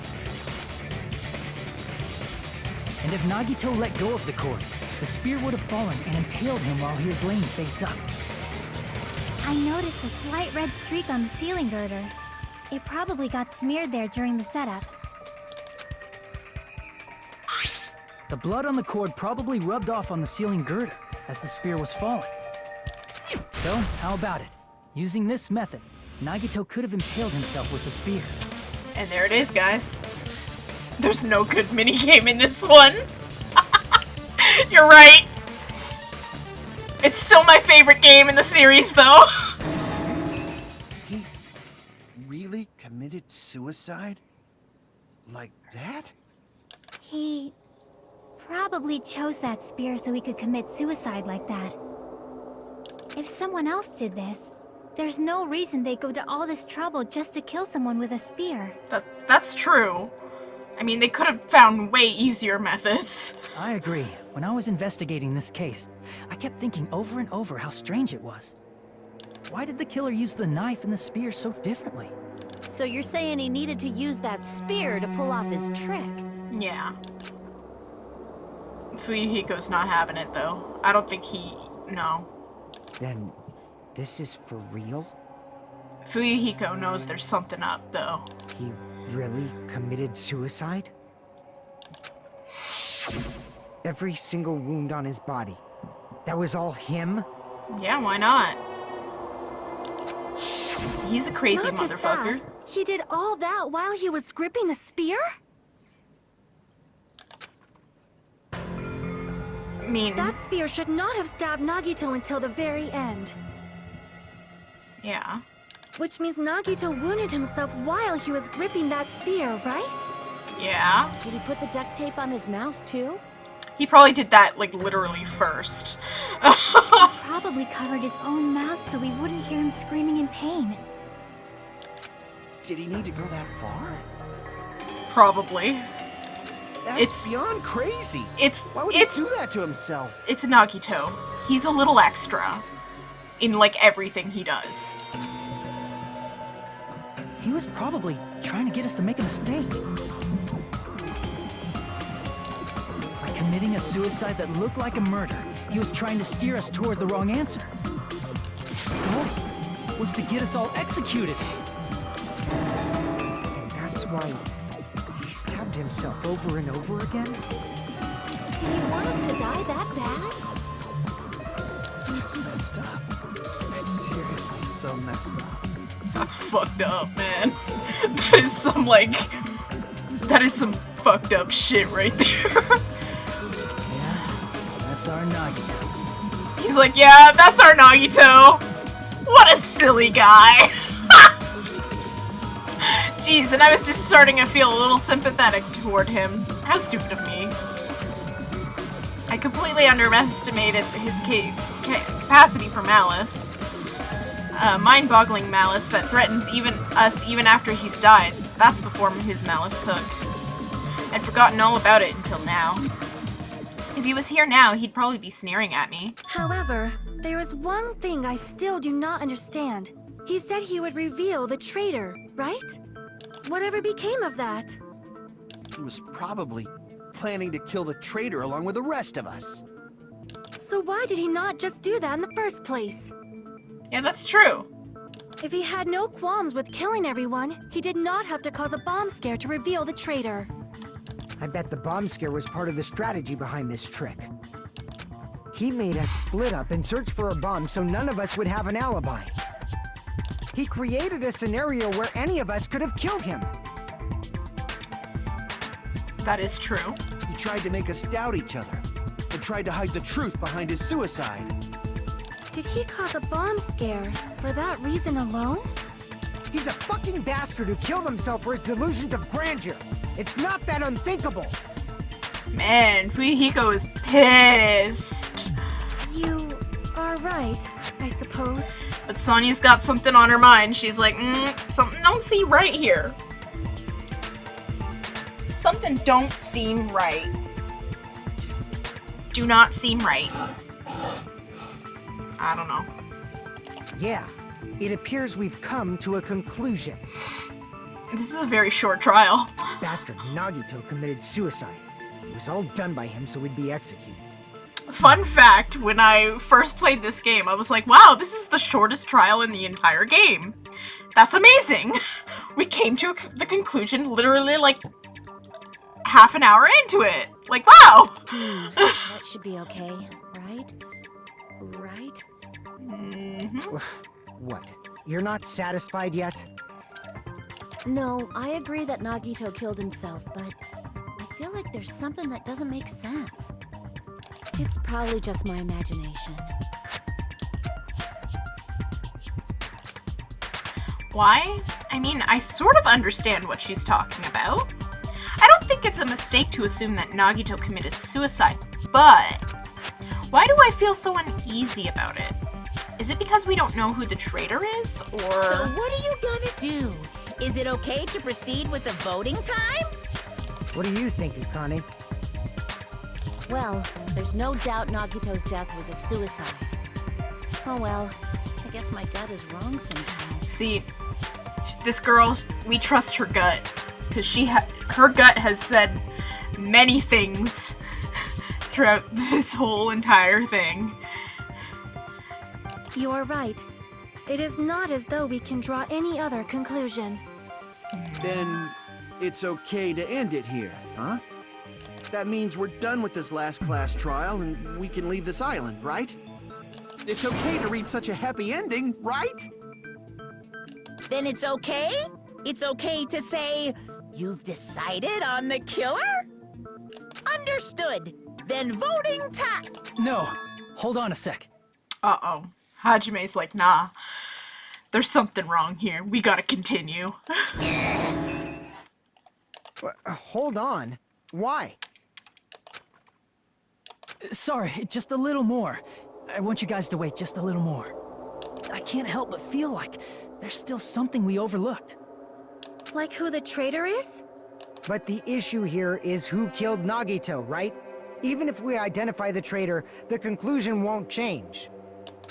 And if Nagito let go of the cord, the spear would have fallen and impaled him while he was laying face up. I noticed a slight red streak on the ceiling girder. It probably got smeared there during the setup. The blood on the cord probably rubbed off on the ceiling girder as the spear was falling. So, how about it? Using this method, Nagito could have impaled himself with the spear. And there it is, guys. There's no good minigame in this one. You're right. It's still my favorite game in the series, though. Are you serious? He really committed suicide? Like that? He probably chose that spear so he could commit suicide like that. If someone else did this, there's no reason they'd go to all this trouble just to kill someone with a spear. That's true. I mean, they could have found way easier methods. I agree. When I was investigating this case, I kept thinking over and over how strange it was. Why did the killer use the knife and the spear so differently? So you're saying he needed to use that spear to pull off his trick? Yeah. Fuyuhiko's not having it, though. I don't think no. Then, this is for real? Fuyuhiko knows there's something up, though. He really committed suicide? Every single wound on his body. That was all him? Yeah, why not? He's a crazy Not just motherfucker. that, he did all that while he was gripping the spear? I mean, That spear should not have stabbed Nagito until the very end. yeah. Which means Nagito wounded himself while he was gripping that spear, right? Yeah. Did he put the duct tape on his mouth, too? He probably did that, like, literally first. Probably covered his own mouth so we wouldn't hear him screaming in pain. Did he need to go that far? Probably. That's It's- beyond crazy. Why would it's he do that to himself? It's Nagito. He's a little extra in, like, everything he does. He was probably trying to get us to make a mistake. By committing a suicide that looked like a murder, he was trying to steer us toward the wrong answer. His goal was to get us all executed. And that's why he stabbed himself over and over again? Did he want us to die that bad? That's messed up. That's seriously so messed up. That's fucked up, man. That is some fucked up shit right there. Yeah, that's our Nagito. He's like, yeah, that's our Nagito. What a silly guy. Jeez, and I was just starting to feel a little sympathetic toward him. How stupid of me. I completely underestimated his capacity for malice. Mind-boggling malice that threatens us even after he's died. That's the form his malice took. I'd forgotten all about it until now. If he was here now, he'd probably be sneering at me. However, there is one thing I still do not understand. He said he would reveal the traitor, right? Whatever became of that? He was probably planning to kill the traitor along with the rest of us. So why did he not just do that in the first place? Yeah, that's true. If he had no qualms with killing everyone, he did not have to cause a bomb scare to reveal the traitor. I bet the bomb scare was part of the strategy behind this trick. He made us split up and search for a bomb so none of us would have an alibi. He created a scenario where any of us could have killed him. That is true. He tried to make us doubt each other and tried to hide the truth behind his suicide. Did he cause a bomb scare for that reason alone? He's a fucking bastard who killed himself for his delusions of grandeur. It's not that unthinkable. Man, Fuyuhiko is pissed. You are right, I suppose. But Sonya's got something on her mind. She's like, something don't seem right here. Something don't seem right. Just do not seem right. I don't know. Yeah, it appears we've come to a conclusion. This is a very short trial. Bastard Nagito committed suicide. It was all done by him so he'd be executed. Fun fact, when I first played this game, I was like, wow, this is the shortest trial in the entire game. That's amazing. We came to the conclusion literally like half an hour into it. Like, wow. That should be okay, right? Right? Mm-hmm. What? You're not satisfied yet? No, I agree that Nagito killed himself, but I feel like there's something that doesn't make sense. It's probably just my imagination. Why? I mean, I sort of understand what she's talking about. I don't think it's a mistake to assume that Nagito committed suicide, but why do I feel so uneasy about it? Is it because we don't know who the traitor is, or... So what are you gonna do? Is it okay to proceed with the voting time? What do you think, Akane? Well, there's no doubt Nagito's death was a suicide. Oh well, I guess my gut is wrong sometimes. See, this girl, we trust her gut, because her gut has said many things throughout this whole entire thing. You are right. It is not as though we can draw any other conclusion. Then it's okay to end it here, huh? That means we're done with this last class trial and we can leave this island, right? It's okay to reach such a happy ending, right? Then it's okay? It's okay to say, you've decided on the killer? Understood. Then voting time. No, hold on a sec. Uh-oh. Hajime's like, nah. There's something wrong here. We gotta continue. Hold on. Why? Sorry, just a little more. I want you guys to wait just a little more. I can't help but feel like there's still something we overlooked. Like who the traitor is? But the issue here is who killed Nagito, right? Even if we identify the traitor, the conclusion won't change.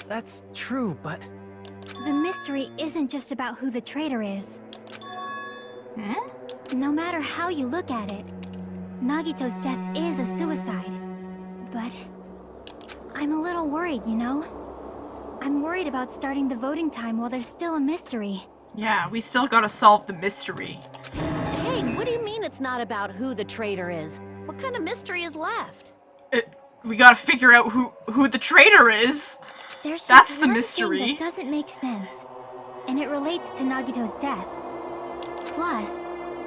That's true, but... The mystery isn't just about who the traitor is. No matter how you look at it, Nagito's death is a suicide. But I'm a little worried, you know? I'm worried about starting the voting time while there's still a mystery. Yeah, we still gotta solve the mystery. Hey, what do you mean it's not about who the traitor is? What kind of mystery is left? We gotta figure out who the traitor is. There's That's just the one mystery. thing that doesn't make sense, and it relates to Nagito's death. Plus,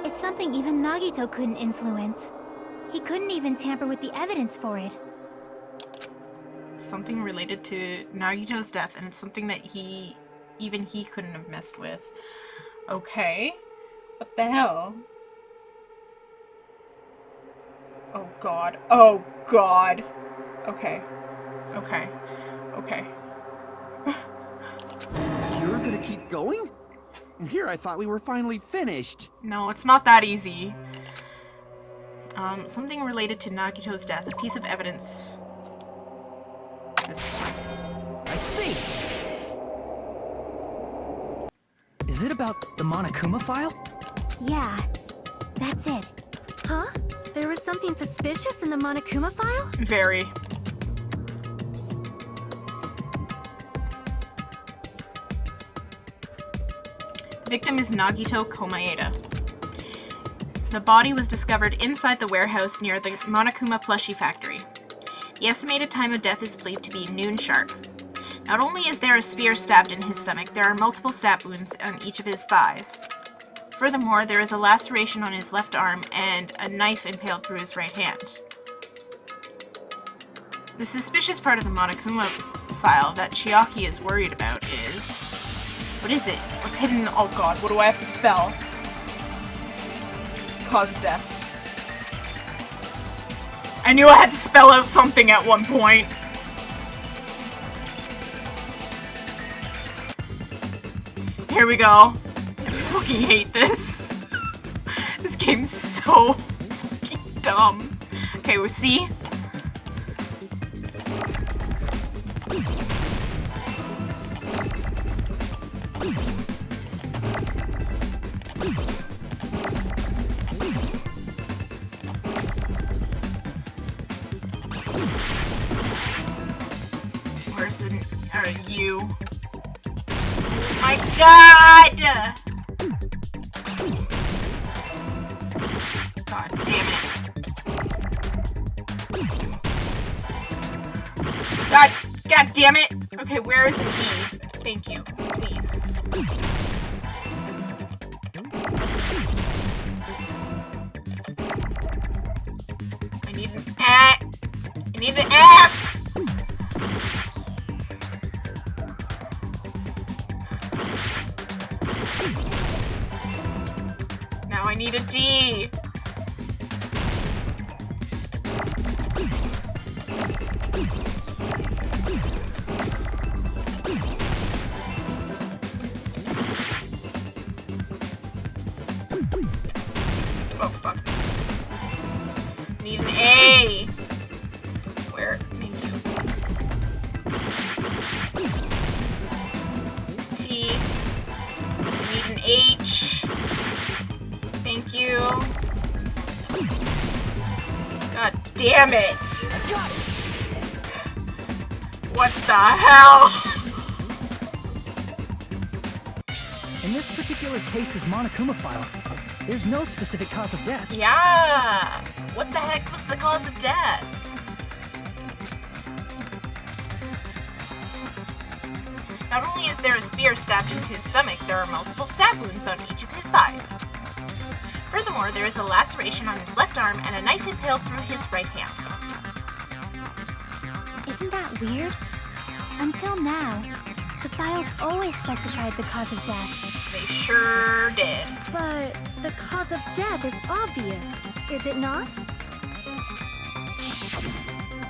it's something even Nagito couldn't influence. He couldn't even tamper with the evidence for it. Something related to Nagito's death, and it's something that even he couldn't have messed with. Okay. What the hell? Oh god. Oh god. Okay. Okay. Okay. You're gonna keep going? Here I thought we were finally finished. No, it's not that easy. Something related to Nagito's death. A piece of evidence. This way. I see! Is it about the Monokuma file? Yeah, that's it. Huh? There was something suspicious in the Monokuma file? Very. The victim is Nagito Komaeda. The body was discovered inside the warehouse near the Monokuma plushie factory. The estimated time of death is believed to be noon sharp. Not only is there a spear stabbed in his stomach, there are multiple stab wounds on each of his thighs. Furthermore, there is a laceration on his left arm and a knife impaled through his right hand. The suspicious part of the Monokuma file that Chiaki is worried about is... What is it? What's hidden in... Oh god, what do I have to spell? Cause of death. I knew I had to spell out something at one point. Here we go. I fucking hate this. This game's so fucking dumb. Okay, we'll see. you. My God! God damn it. God damn it! Okay, where is an E? Thank you, please. I need an A. I need an F! Now I need a D. Oh, fuck. Need an A. Where? Thank you. T. Need an H. Thank you. God damn it. What the hell? In this particular case's Monokuma file, there's no specific cause of death. Yeah. What the heck was the cause of death? Not only is there a spear stabbed into his stomach, there are multiple stab wounds on each of his thighs. Furthermore, there is a laceration on his left arm and a knife impaled through his right hand. Isn't that weird? Until now, the files always specified the cause of death. They sure did. But the cause of death is obvious, is it not?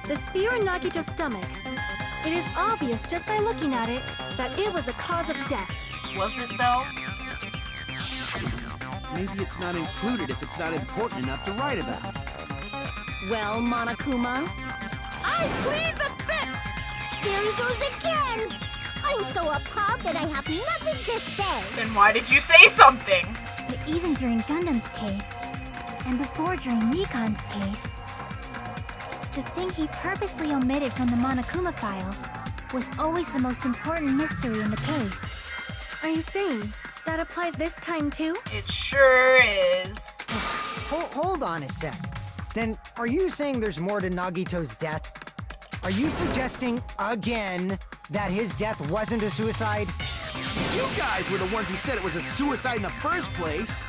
The spear in Nagito's stomach. It is obvious just by looking at it that it was the cause of death. Was it though? Maybe it's not included if it's not important enough to write about. Well, Monokuma, I plead the fifth! There he goes again! I'm so appalled that I have nothing to say. Then why did you say something? But even during Gundam's case, and before during Nikon's case, the thing he purposely omitted from the Monokuma file was always the most important mystery in the case. are you saying that applies this time too? It sure is. Hold on a sec. Then, are you saying there's more to Nagito's death? Are you suggesting, again, that his death wasn't a suicide? You guys were the ones who said it was a suicide in the first place.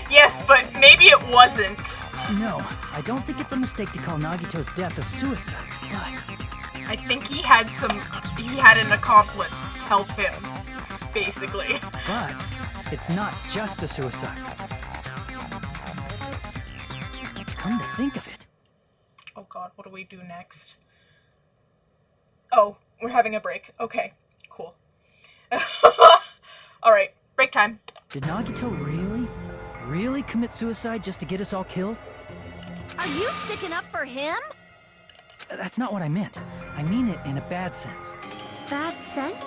Yes, but maybe it wasn't. No, I don't think it's a mistake to call Nagito's death a suicide, but I think he had an accomplice help him, basically. But it's not just a suicide. Come to think of it. Oh god, what do we do next? Oh, we're having a break. Okay, cool. Alright, break time. Did Nagito really commit suicide just to get us all killed? Are you sticking up for him? That's not what I meant. I mean it in a bad sense. Bad sense?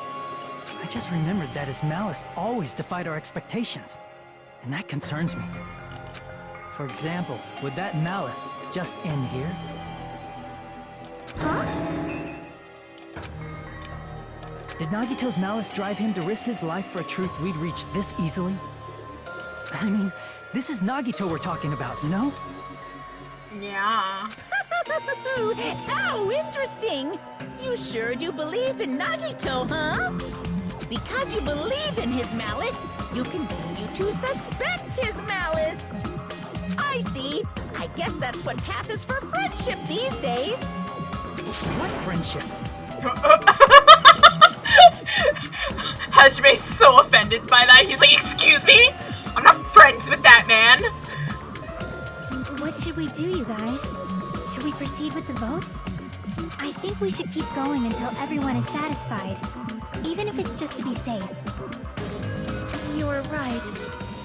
I just remembered that his malice always defied our expectations. And that concerns me. For example, would that malice just end here? Huh? Did Nagito's malice drive him to risk his life for a truth we'd reach this easily? I mean, this is Nagito we're talking about, you know? Yeah. How interesting! You sure do believe in Nagito, huh? Because you believe in his malice, you continue to suspect his malice. I see. I guess that's what passes for friendship these days. What friendship? Hajime's so offended by that. He's like, excuse me? I'm not friends with that man. What should we do, you guys? Should we proceed with the vote? I think we should keep going until everyone is satisfied, even if it's just to be safe. You're right.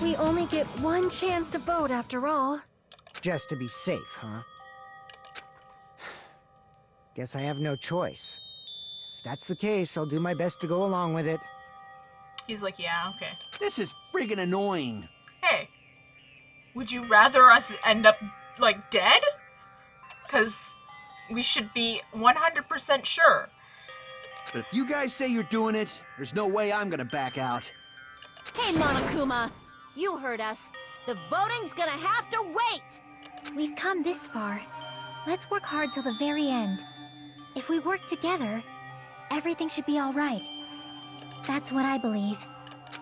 We only get one chance to vote after all. Just to be safe, huh? Guess I have no choice. If that's the case, I'll do my best to go along with it. He's like, yeah, okay. This is friggin' annoying. Hey, would you rather us end up, like, dead? Because we should be 100% sure. But if you guys say you're doing it, there's no way I'm gonna back out. Hey, Monokuma! You heard us. The voting's gonna have to wait! We've come this far. Let's work hard till the very end. If we work together, everything should be alright. That's what I believe.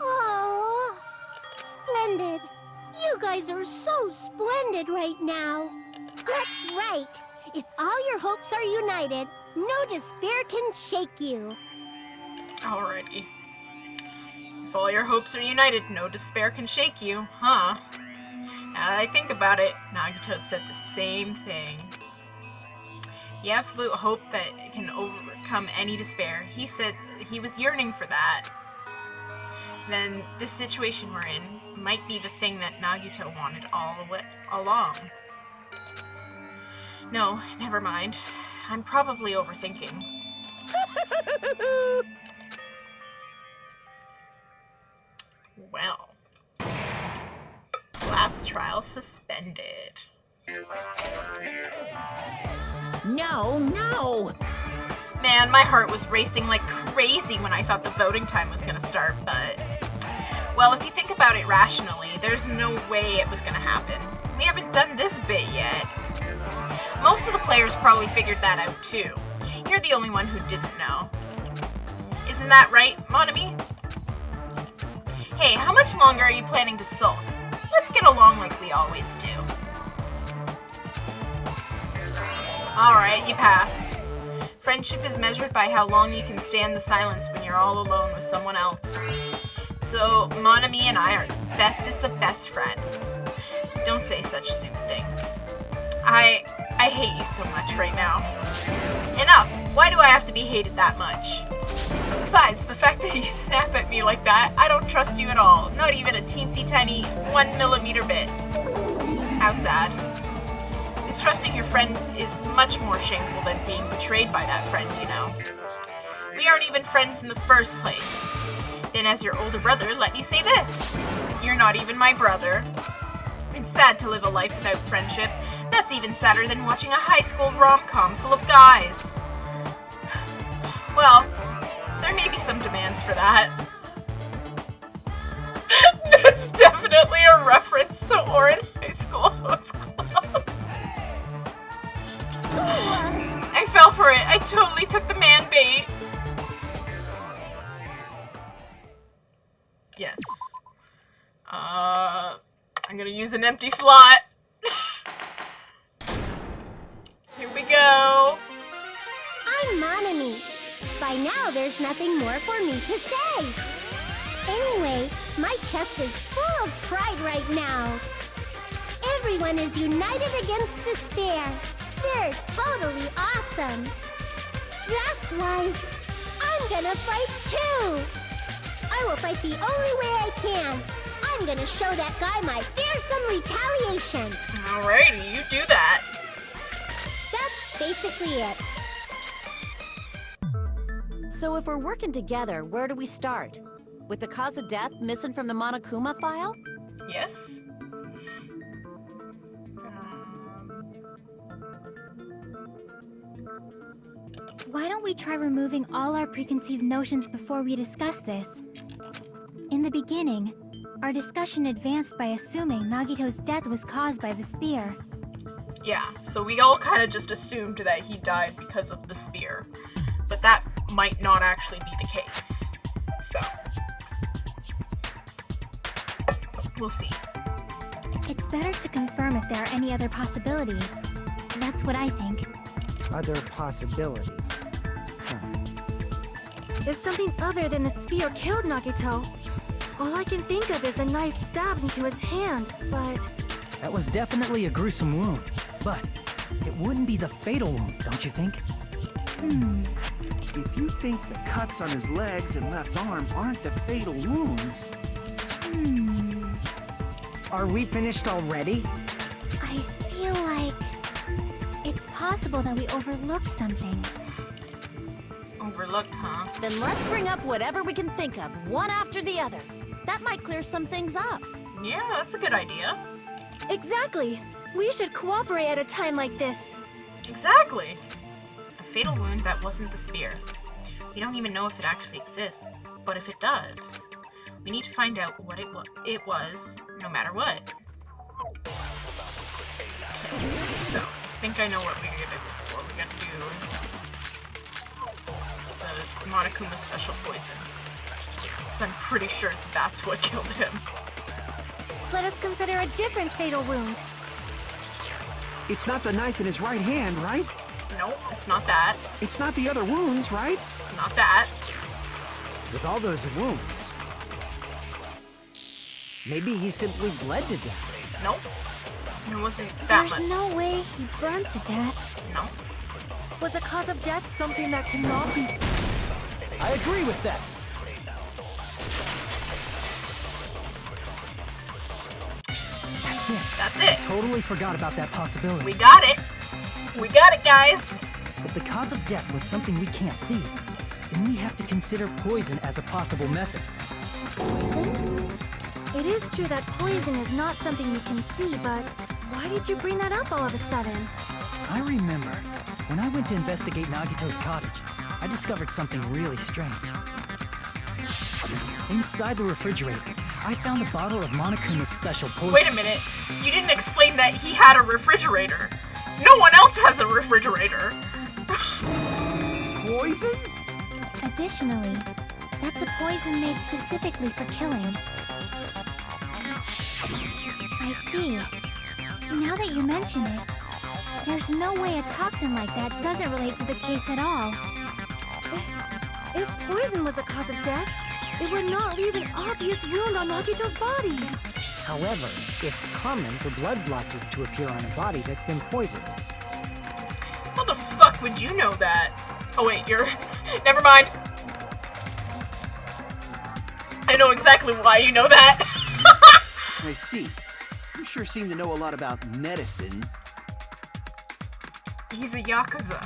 Oh, splendid. You guys are so splendid right now. That's right. If all your hopes are united, no despair can shake you. Alrighty. If all your hopes are united, no despair can shake you, huh? Now that I think about it, Nagito said the same thing. The absolute hope that can overcome any despair. He said he was yearning for that. Then this situation we're in might be the thing that Nagito wanted all along. No, never mind. I'm probably overthinking. Well. Last trial suspended. No, no! Man, my heart was racing like crazy when I thought the voting time was gonna start, but... Well, if you think about it rationally, there's no way it was gonna happen. We haven't done this bit yet. Most of the players probably figured that out too. You're the only one who didn't know. Isn't that right, Monami? Hey, how much longer are you planning to sulk? Let's get along like we always do. Alright, you passed. Friendship is measured by how long you can stand the silence when you're all alone with someone else. So, Monami and I are bestest of best friends. Don't say such stupid things. I hate you so much right now. Enough! Why do I have to be hated that much? Besides, the fact that you snap at me like that, I don't trust you at all. Not even a teensy tiny 1mm bit. How sad. Distrusting your friend is much more shameful than being betrayed by that friend, you know. We aren't even friends in the first place. Then as your older brother, let me say this. You're not even my brother. It's sad to live a life without friendship. That's even sadder than watching a high school rom-com full of guys. Well, there may be some demands for that. That's definitely a reference to Orin High School Host Club. I fell for it. I totally took the man bait. Yes. I'm gonna use an empty slot. Here we go. I'm Monami. By now, there's nothing more for me to say. Anyway, my chest is full of pride right now. Everyone is united against despair. They're totally awesome. That's why I'm gonna fight too. I will fight the only way I can. I'm gonna show that guy my fearsome retaliation. Alrighty, you do that. That's basically it. So if we're working together, where do we start? With the cause of death missing from the Monokuma file? Yes. Why don't we try removing all our preconceived notions before we discuss this? In the beginning, our discussion advanced by assuming Nagito's death was caused by the spear. Yeah, so we all kind of just assumed that he died because of the spear. But that might not actually be the case. So, we'll see. It's better to confirm if there are any other possibilities. That's what I think. Other possibilities. Huh. If something other than the spear killed Nagito, all I can think of is the knife stabbed into his hand, but... That was definitely a gruesome wound, but it wouldn't be the fatal wound, don't you think? If you think the cuts on his legs and left arm aren't the fatal wounds... Are we finished already? I feel like... it's possible that we overlooked something. Overlooked, huh? Then let's bring up whatever we can think of, one after the other. That might clear some things up. Yeah, that's a good idea. Exactly! We should cooperate at a time like this. Exactly. A fatal wound that wasn't the spear. We don't even know if it actually exists, but if it does, we need to find out what it was, no matter what. Okay, so I think I know what we're gonna do. The Monokuma special poison. Because I'm pretty sure that's what killed him. Let us consider a different fatal wound. It's not the knife in his right hand, right? Nope, it's not that. It's not the other wounds, right? It's not that. With all those wounds, maybe he simply bled to death. Nope. It wasn't that There's much. no way he burned to death. No. Was the cause of death something that cannot be... I agree with that. That's it. That's it. Totally forgot about that possibility. We got it. We got it, guys. If the cause of death was something we can't see, then we have to consider poison as a possible method. Poison? It is true that poison is not something you can see, but why did you bring that up all of a sudden? I remember, when I went to investigate Nagito's cottage, I discovered something really strange. Inside the refrigerator, I found a bottle of Monokuma's special poison. Wait a minute. You didn't explain that he had a refrigerator. No one else has a refrigerator. Poison? Additionally, that's a poison made specifically for killing. I see. Now that you mention it, there's no way a toxin like that doesn't relate to the case at all. If poison was the cause of death, it would not leave an obvious wound on Nagito's body. However, it's common for blood blotches to appear on a body that's been poisoned. How the fuck would you know that? Oh wait, you're... Never mind. I know exactly why you know that. I see. You sure seem to know a lot about medicine. He's a Yakuza.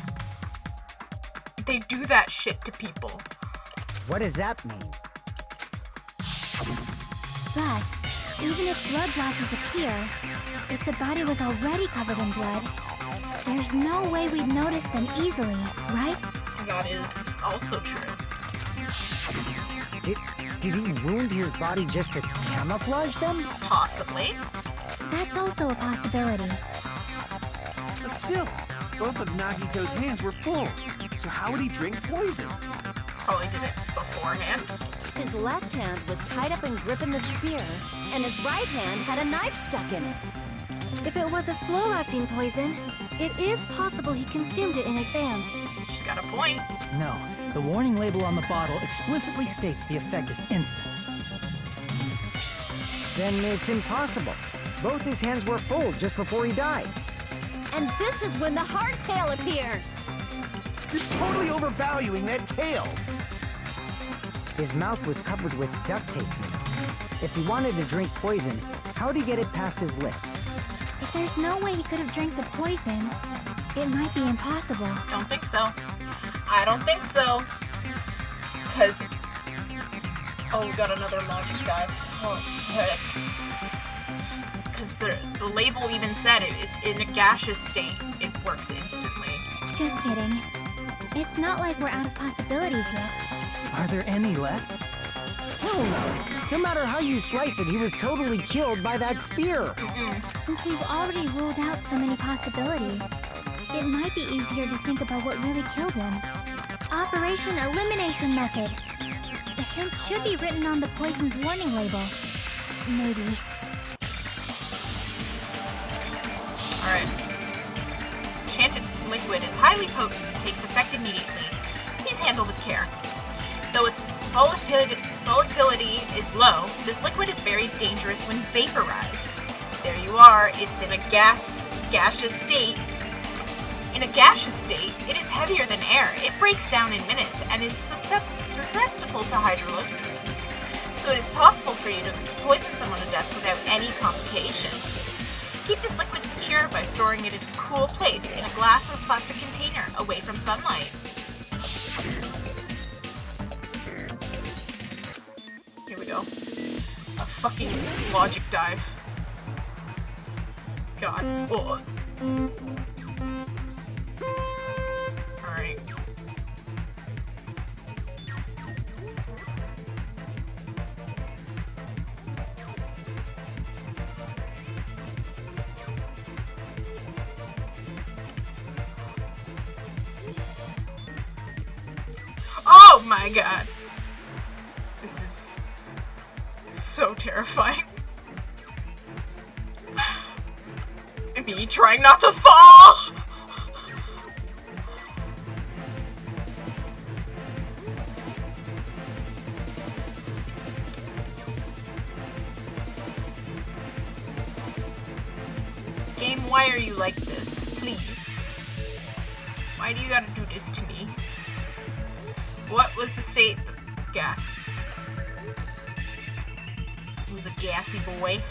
They do that shit to people. What does that mean? But even if blood blotches appear, if the body was already covered in blood, there's no way we'd notice them easily, right? That is also true. Did he wound his body just to camouflage them? Possibly. That's also a possibility. But still, both of Nagito's hands were full. So how would he drink poison? Probably did it beforehand. His left hand was tied up and gripping the spear, and his right hand had a knife stuck in it. If it was a slow-acting poison, it is possible he consumed it in advance. She's got a point. No, the warning label on the bottle explicitly states the effect is instant. Then it's impossible. Both his hands were full just before he died. And this is when the hardtail appears. You're totally overvaluing that tail. His mouth was covered with duct tape, you know. If he wanted to drink poison, how'd he get it past his lips? If there's no way he could have drank the poison, it might be impossible. Don't think so. I don't think so. Because... Oh, we got another logic guy. Oh, heck. Because the label even said it in a gaseous state, it works instantly. Just kidding. It's not like we're out of possibilities yet. Are there any left? Hell no. No matter how you slice it, he was totally killed by that spear. Since we've already ruled out so many possibilities, it might be easier to think about what really killed him. Operation Elimination Method. The hint should be written on the poison's warning label. Maybe. Alright. Enchanted liquid is highly potent and takes effect immediately. Please handle with care. Though its volatility is low, this liquid is very dangerous when vaporized. There you are, it's in a gaseous state. In a gaseous state, it is heavier than air. It breaks down in minutes and is susceptible to hydrolysis. So it is possible for you to poison someone to death without any complications. Keep this liquid secure by storing it in a cool place in a glass or plastic container away from sunlight. Here we go. A fucking logic dive. God. Oh. Alright. my god. This is so terrifying. Me trying not to fall! Game, why are you like this? Please. Why do you gotta do this to me? What was the state? Gasp. He was a gassy boy.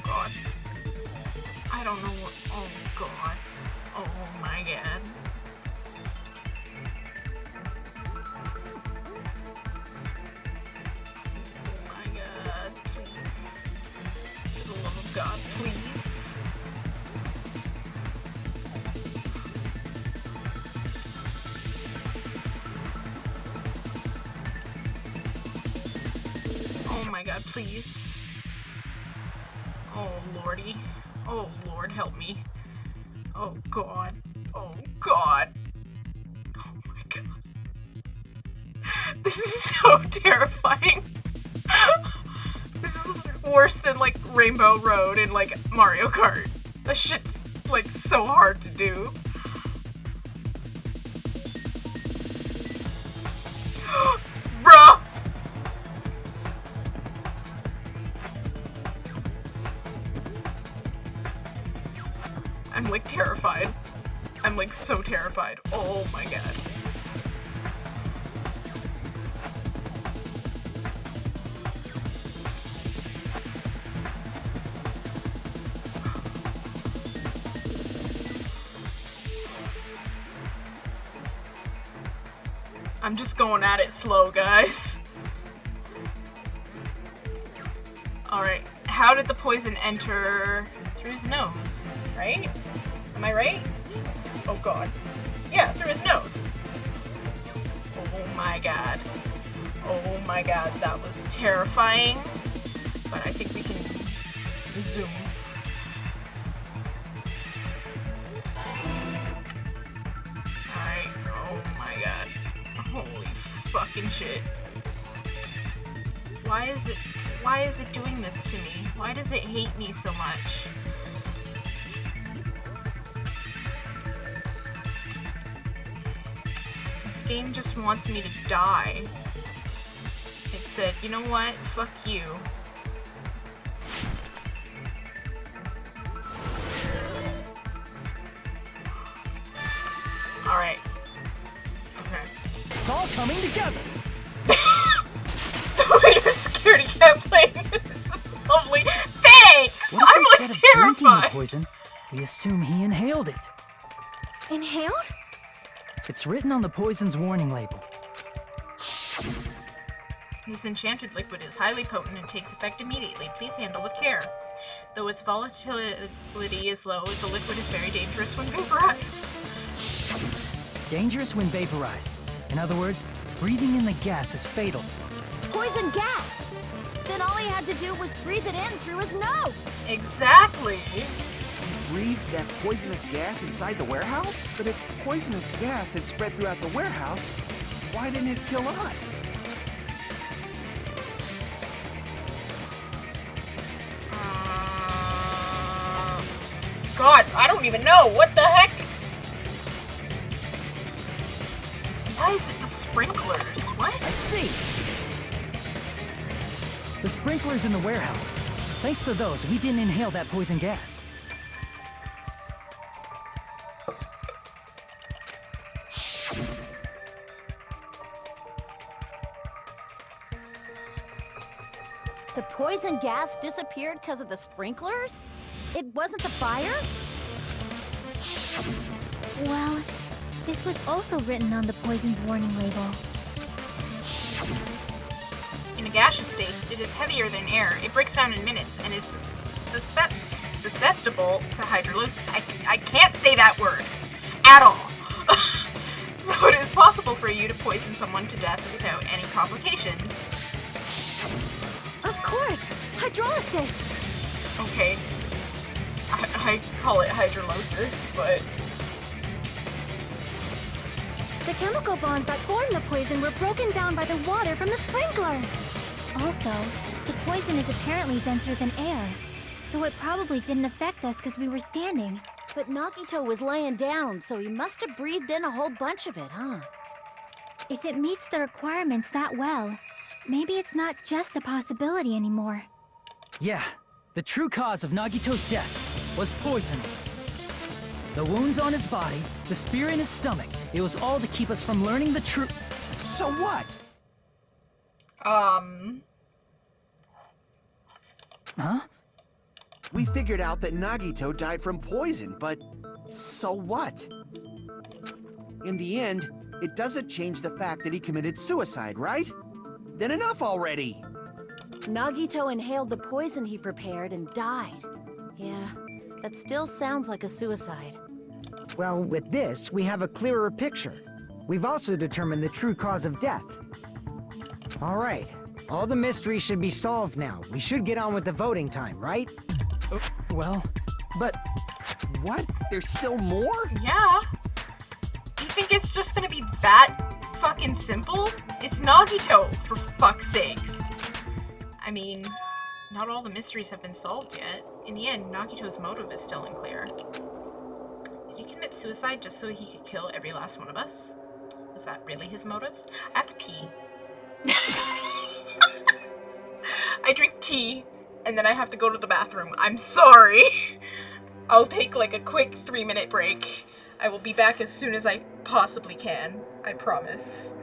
God. I don't know what. Oh god. Oh my god. Oh my god, please. For the love of God, please. Oh my god, please. Oh lordy. Oh lord, help me. Oh god. Oh god. Oh my god. This is so terrifying. This is worse than like Rainbow Road and like Mario Kart. That shit's like so hard to do. Bruh! I'm like terrified. I'm like so terrified. Oh my god. I'm just going at it slow, guys. Alright, how did the poison enter through his nose? Right? Am I right? Oh god. Yeah, through his nose. Oh my god. Oh my god, that was terrifying. But I think we can zoom. Alright, oh my god. Holy fucking shit. Why is it doing this to me? Why does it hate me so much? This game just wants me to die. It said, you know what? Fuck you. Alright. Okay. It's all coming together. You're scared he kept playing this. This is lovely. Thanks! What if I'm like instead of drinking the terrified. poison, we assume he inhaled it? Inhaled? It's written on the poison's warning label. This enchanted liquid is highly potent and takes effect immediately. Please handle with care. Though its volatility is low, the liquid is very dangerous when vaporized. Dangerous when vaporized. In other words, breathing in the gas is fatal. Poison gas! Then all he had to do was breathe it in through his nose! Exactly. Breathed that poisonous gas inside the warehouse? But if poisonous gas had spread throughout the warehouse, why didn't it kill us? God, I don't even know. What the heck? Why is it the sprinklers? What? I see. The sprinklers in the warehouse. Thanks to those, we didn't inhale that poison gas. The poison gas disappeared because of the sprinklers? It wasn't the fire? Well, this was also written on the poison's warning label. In a gaseous state, it is heavier than air. It breaks down in minutes and is susceptible to hydrolysis. I can't say that word at all. So it is possible for you to poison someone to death without any complications. course! Hydrolysis! Okay. I call it hydrolysis, but... The chemical bonds that formed the poison were broken down by the water from the sprinklers! Also, the poison is apparently denser than air, so it probably didn't affect us because we were standing. But Nagito was laying down, so he must have breathed in a whole bunch of it, huh? If it meets the requirements that well, maybe it's not just a possibility anymore. Yeah, the true cause of Nagito's death was poison. The wounds on his body, the spear in his stomach, it was all to keep us from learning the truth. So what? Huh? We figured out that Nagito died from poison, but so what? In the end, it doesn't change the fact that he committed suicide, right? Then enough already! Nagito inhaled the poison he prepared and died. Yeah, that still sounds like a suicide. Well, with this, we have a clearer picture. We've also determined the true cause of death. All right, all the mysteries should be solved now. We should get on with the voting time, right? Well, but... What? There's still more? Yeah. You think it's just gonna be that fucking simple? It's Nagito, for fuck's sakes. I mean, not all the mysteries have been solved yet. In the end, Nagito's motive is still unclear. Did he commit suicide just so he could kill every last one of us? Was that really his motive? I have to pee. I drink tea, and then I have to go to the bathroom. I'm sorry. I'll take like a quick 3-minute break. I will be back as soon as I possibly can. I promise.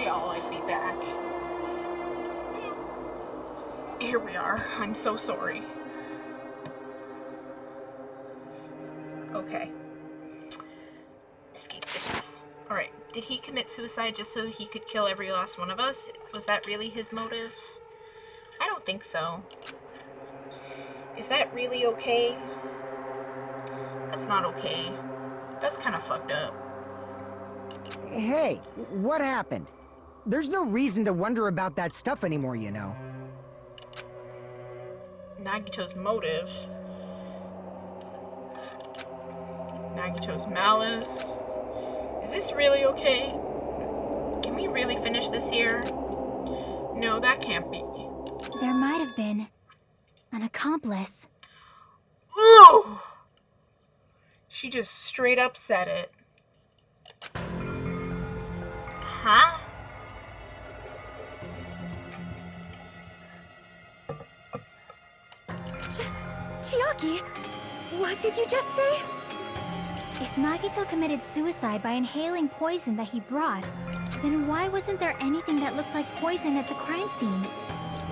Y'all, I'd be back. Here we are. I'm so sorry. Okay. Escape this. Alright. Did he commit suicide just so he could kill every last one of us? Was that really his motive? I don't think so. Is that really okay? That's not okay. That's kind of fucked up. Hey, what happened? There's no reason to wonder about that stuff anymore, you know. Nagito's motive. Nagito's malice. Is this really okay? Can we really finish this here? No, that can't be. There might have been an accomplice. Ooh! She just straight up said it. Huh? Chiaki, what did you just say? If Nagito committed suicide by inhaling poison that he brought, then why wasn't there anything that looked like poison at the crime scene?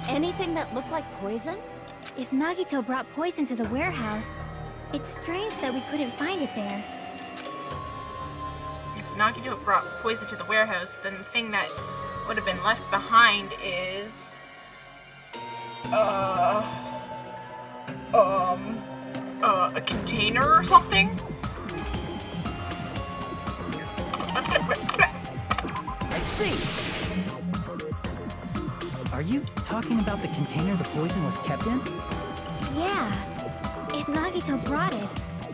Anything that looked like poison? If Nagito brought poison to the warehouse, it's strange that we couldn't find it there. If Nagito brought poison to the warehouse, then the thing that would have been left behind is... a container or something? I see! Are you talking about the container the poison was kept in? Yeah. If Nagito brought it,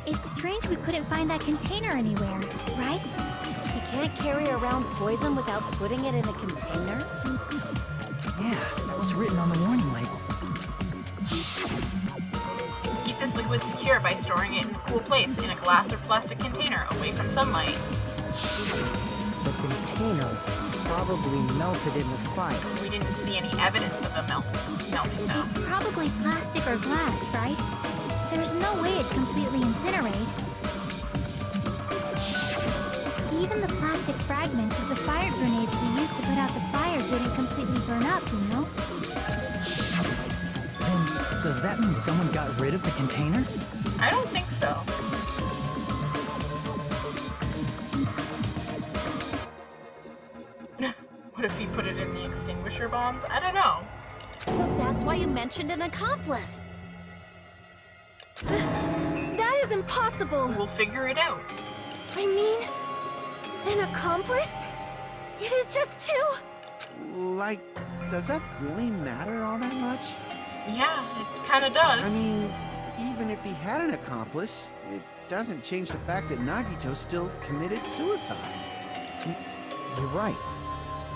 it's strange we couldn't find that container anywhere, right? You can't carry around poison without putting it in a container? Yeah, that was written on the warning label. Keep this liquid secure by storing it in a cool place in a glass or plastic container away from sunlight. The container probably melted in the fire. We didn't see any evidence of a melting though. It's probably plastic or glass, right? There's no way it'd completely incinerate. Even the plastic fragments of the fire grenades we used to put out the fire didn't completely burn up, you know? Then, does that mean someone got rid of the container? I don't think so. What if he put it in the extinguisher bombs? I don't know. So that's why you mentioned an accomplice. That is impossible. We'll figure it out. I mean, an accomplice? It is just two. Like, does that really matter all that much? Yeah, it kind of does. I mean, even if he had an accomplice, it doesn't change the fact that Nagito still committed suicide. You're right.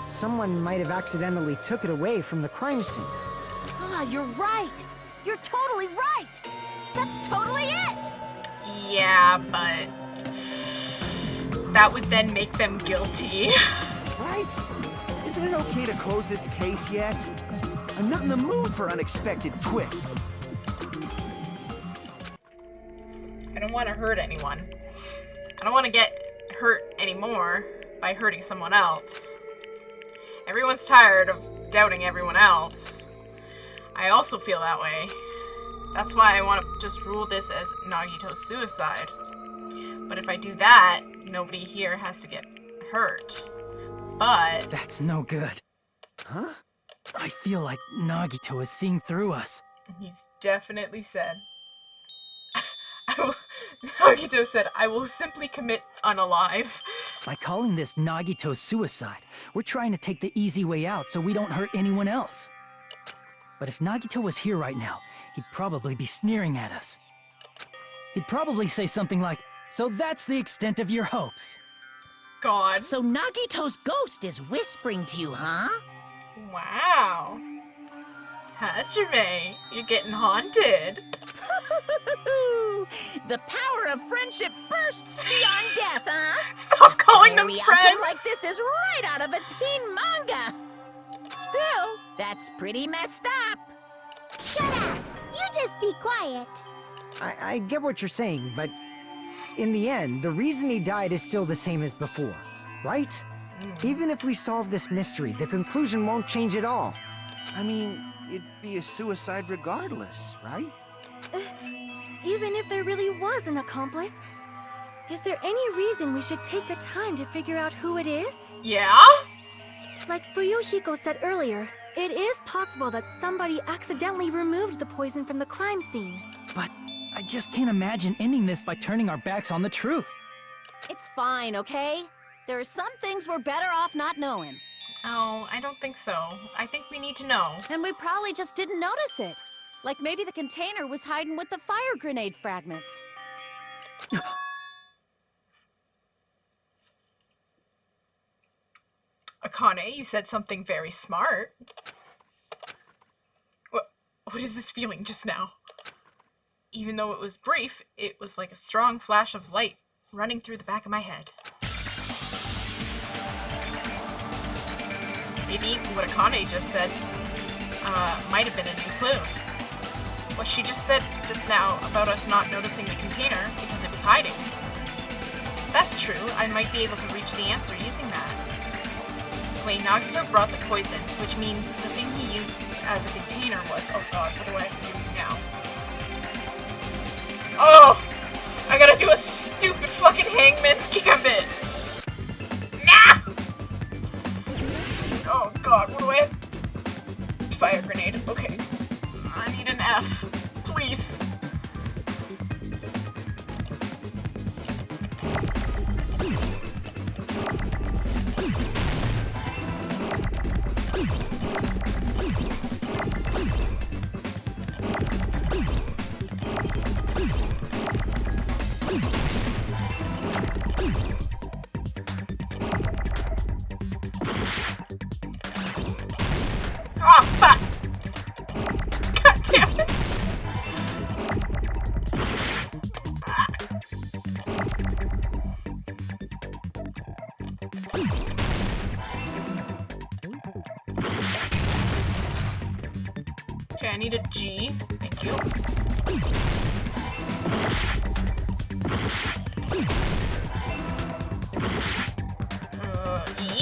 Someone might have accidentally took it away from the crime scene. Ah, you're right. You're totally right. That's totally it. Yeah, but that would then make them guilty. Right? Isn't it okay to close this case yet? I'm not in the mood for unexpected twists. I don't want to hurt anyone. I don't want to get hurt anymore by hurting someone else. Everyone's tired of doubting everyone else. I also feel that way. That's why I want to just rule this as Nagito's suicide. But if I do that, nobody here has to get hurt. But... That's no good. Huh? I feel like Nagito is seeing through us. He's definitely said... Nagito said, I will simply commit unalive. By calling this Nagito's suicide, we're trying to take the easy way out so we don't hurt anyone else. But if Nagito was here right now, he'd probably be sneering at us. He'd probably say something like, "So that's the extent of your hopes." God. So Nagito's ghost is whispering to you, huh? Wow. Hajime, you're getting haunted. The power of friendship bursts beyond death, huh? Stop calling them Carry on friends. like this is right out of a teen manga. Still, that's pretty messed up. Shut up! You just be quiet. I get what you're saying, but in the end, the reason he died is still the same as before, right? Even if we solve this mystery, the conclusion won't change at all. I mean, it'd be a suicide regardless, right? Even if there really was an accomplice, is there any reason we should take the time to figure out who it is? Yeah? Like Fuyuhiko said earlier, it is possible that somebody accidentally removed the poison from the crime scene. But I just can't imagine ending this by turning our backs on the truth. It's fine, okay? There are some things we're better off not knowing. Oh, I don't think so. I think we need to know. And we probably just didn't notice it. Like maybe the container was hiding with the fire grenade fragments. Akane, you said something very smart. What is this feeling just now? Even though it was brief, it was like a strong flash of light running through the back of my head. Maybe what Akane just said might have been a new clue. What she just said just now about us not noticing the container because it was hiding. That's true, I might be able to reach the answer using that. Wait, Nagito brought the poison, which means the thing he used as a container was... Oh god, what do I have to do now? Oh! I gotta do a stupid fucking hangman's gambit! Nah! Oh god, what do I have? Fire grenade, okay. I need an F. Please. Oh, fuck! God damn it! Okay, I need a G. Thank you. E?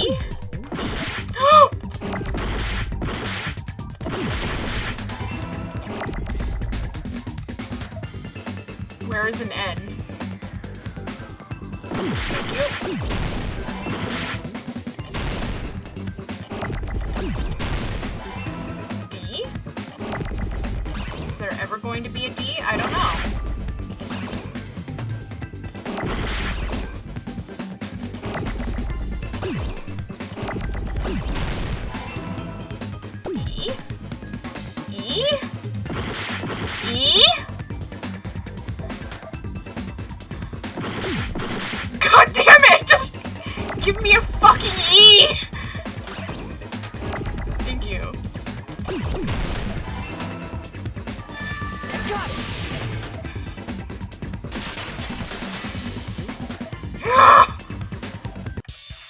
Where is an N? Thank you. D? Is there ever going to be a D? I don't know. E? E? E? God damn it! Just give me a fucking E! Thank you. Got it!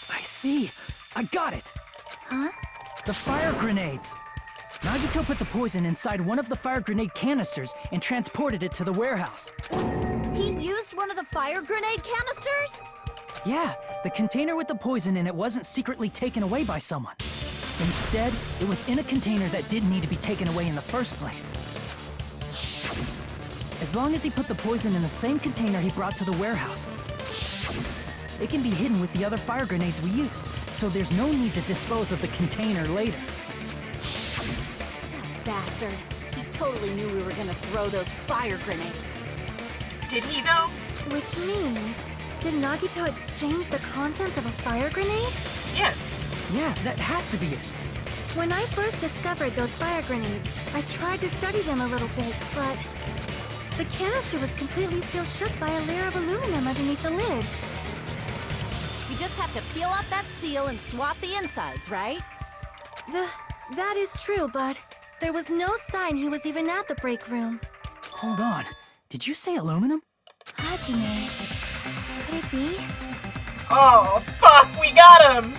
I see. I got it. Huh? The fire grenades. Nagito put the poison inside one of the fire grenade canisters and transported it to the warehouse. He used one of the fire grenade canisters? Yeah, the container with the poison in it wasn't secretly taken away by someone. Instead, it was in a container that didn't need to be taken away in the first place. As long as he put the poison in the same container he brought to the warehouse, it can be hidden with the other fire grenades we used, so there's no need to dispose of the container later. Bastard. He totally knew we were gonna throw those fire grenades. Did he though? Which means, did Nagito exchange the contents of a fire grenade? Yes. Yeah, that has to be it. When I first discovered those fire grenades, I tried to study them a little bit, but the canister was completely sealed shut by a layer of aluminum underneath the lid. You just have to peel off that seal and swap the insides, right? That is true, but there was no sign he was even at the break room. Hold on. Did you say aluminum? Hajime. Could it be? Oh, fuck, we got him!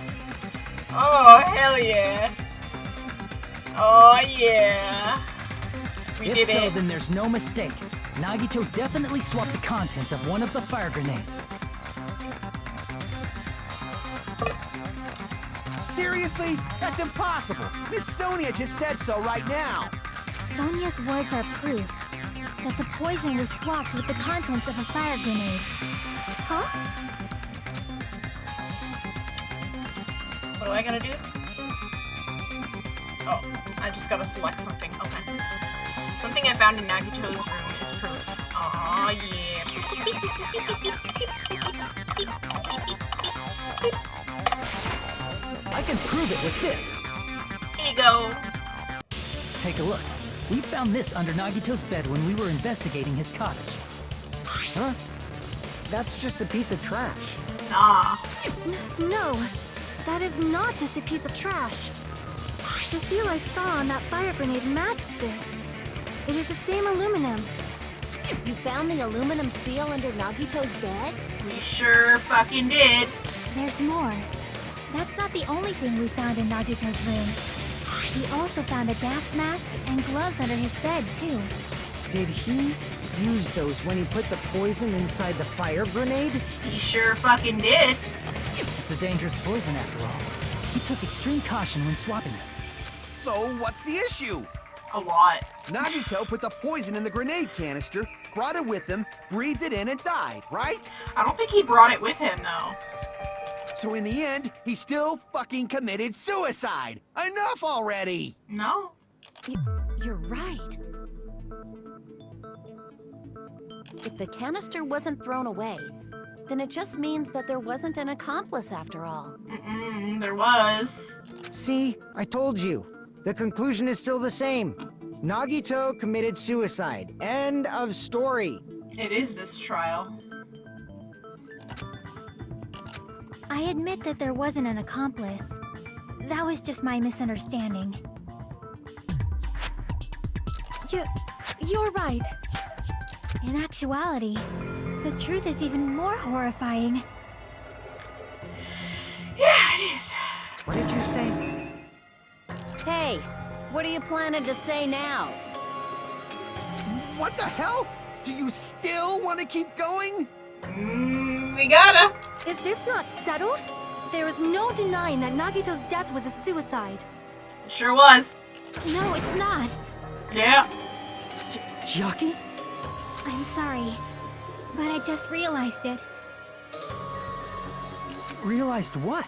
Oh, hell yeah. Oh, yeah. We If did so, it. then there's no mistake. Nagito definitely swapped the contents of one of the fire grenades. Seriously? That's impossible! Miss Sonia just said so right now! Sonia's words are proof that the poison was swapped with the contents of a fire grenade. Huh? What do I gotta do? Oh, I just gotta select something. Okay. Something I found in Nagito's room is proof. Aw, yeah. I can prove it with this. Here you go. Take a look. We found this under Nagito's bed when we were investigating his cottage. Huh? That's just a piece of trash. Nah. No, that is not just a piece of trash. The seal I saw on that fire grenade matched this. It is the same aluminum. You found the aluminum seal under Nagito's bed? We sure fucking did. There's more. That's not the only thing we found in Nagito's room. We also found a gas mask and gloves under his bed, too. Did he use those when he put the poison inside the fire grenade? He sure fucking did. It's a dangerous poison after all. He took extreme caution when swapping it. So what's the issue? A lot. Nagito put the poison in the grenade canister, brought it with him, breathed it in, and died, right? I don't think he brought it with him, though. So in the end, he still fucking committed suicide. Enough already! No. You're right. If the canister wasn't thrown away, then it just means that there wasn't an accomplice after all. There was. See, I told you. The conclusion is still the same. Nagito committed suicide. End of story. It is this trial. I admit that there wasn't an accomplice. That was just my misunderstanding. You're right. In actuality, the truth is even more horrifying. Yeah, it is. What did you say? Hey, what are you planning to say now? What the hell? Do you still want to keep going? We gotta. Is this not settled? There is no denying that Nagito's death was a suicide. It sure was. No, it's not. Yeah. Chiaki? I'm sorry, but I just realized it. Realized what?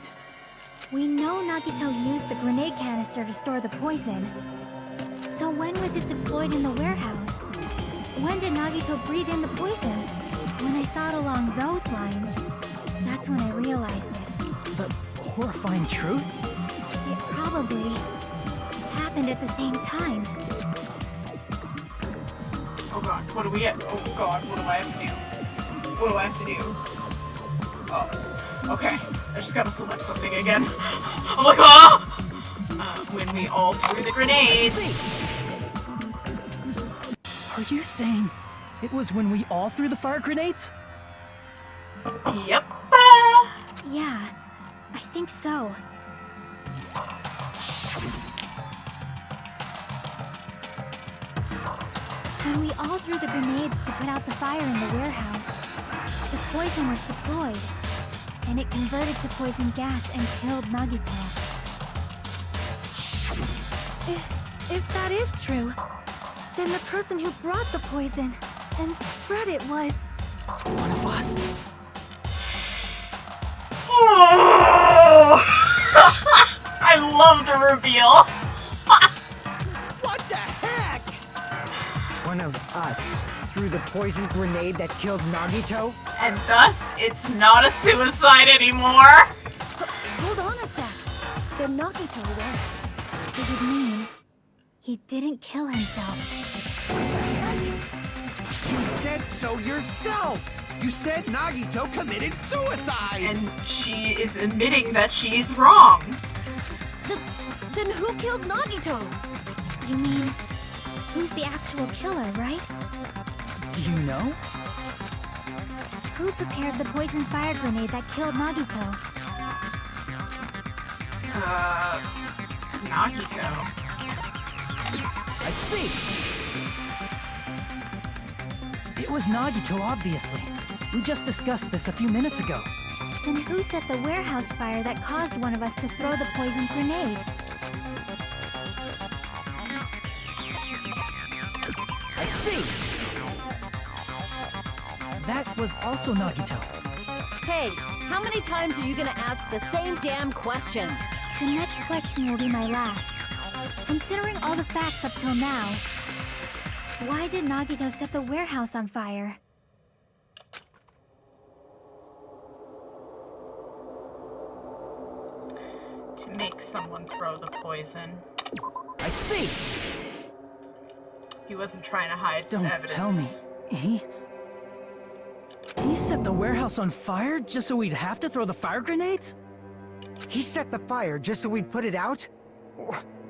We know Nagito used the grenade canister to store the poison. So when was it deployed in the warehouse? When did Nagito breathe in the poison? When I thought along those lines, that's when I realized it. The horrifying truth? It probably happened at the same time. Oh god, what do we have? Oh god, what do I have to do? What do I have to do? Oh, okay. I just gotta select something again. I'm like, oh! When we all threw the grenades. Are you saying it was when we all threw the fire grenades? Yep. Yeah, I think so. When we all threw the grenades to put out the fire in the warehouse, the poison was deployed, and it converted to poison gas and killed Nagito. If that is true, then the person who brought the poison and spread it was... One of us? Oh! I love the reveal. What the heck? One of us threw the poison grenade that killed Nagito? And thus, it's not a suicide anymore. Hold on a sec. The Nagito was... It would mean he didn't kill himself. You said so yourself! You said Nagito committed suicide! And she is admitting that she's wrong. Then who killed Nagito? You mean, who's the actual killer, right? Do you know? Who prepared the poison fire grenade that killed Nagito? Nagito. I see! It was Nagito, obviously. We just discussed this a few minutes ago. Then who set the warehouse fire that caused one of us to throw the poison grenade? I see! That was also Nagito. Hey, how many times are you gonna ask the same damn question? The next question will be my last. Considering all the facts up till now, why did Nagito set the warehouse on fire? To make someone throw the poison. I see! He wasn't trying to hide Don't evidence. tell me. He set the warehouse on fire just so we'd have to throw the fire grenades? He set the fire just so we'd put it out?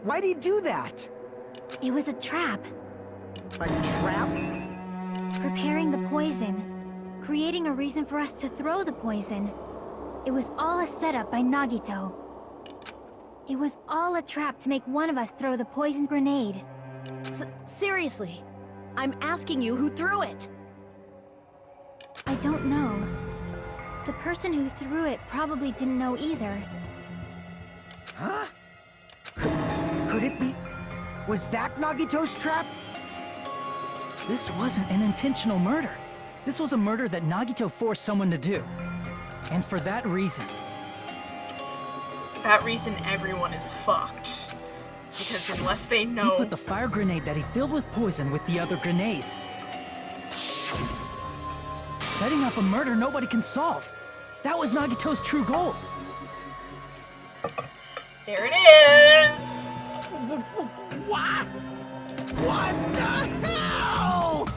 Why'd he do that? It was a trap. A trap? Preparing the poison. Creating a reason for us to throw the poison. It was all a setup by Nagito. It was all a trap to make one of us throw the poison grenade. Seriously, I'm asking you who threw it. I don't know. The person who threw it probably didn't know either. Huh? Could it be... Was that Nagito's trap? This wasn't an intentional murder. This was a murder that Nagito forced someone to do. And for that reason... That reason everyone is fucked. Because unless they know... He put the fire grenade that he filled with poison with the other grenades. Setting up a murder nobody can solve. That was Nagito's true goal. There it is! What? What the hell?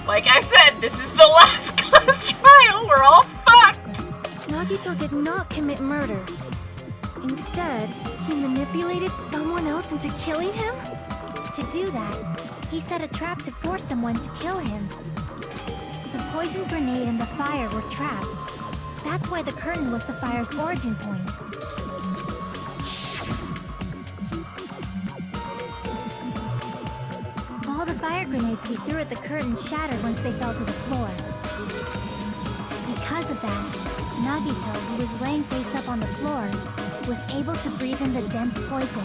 Like I said, this is the last class trial. We're all fucked. Nagito did not commit murder. Instead, he manipulated someone else into killing him? To do that, he set a trap to force someone to kill him. The poison grenade and the fire were traps. That's why the curtain was the fire's origin point. All the fire grenades we threw at the curtain shattered once they fell to the floor. Because of that, Nagito, who was laying face up on the floor, was able to breathe in the dense poison.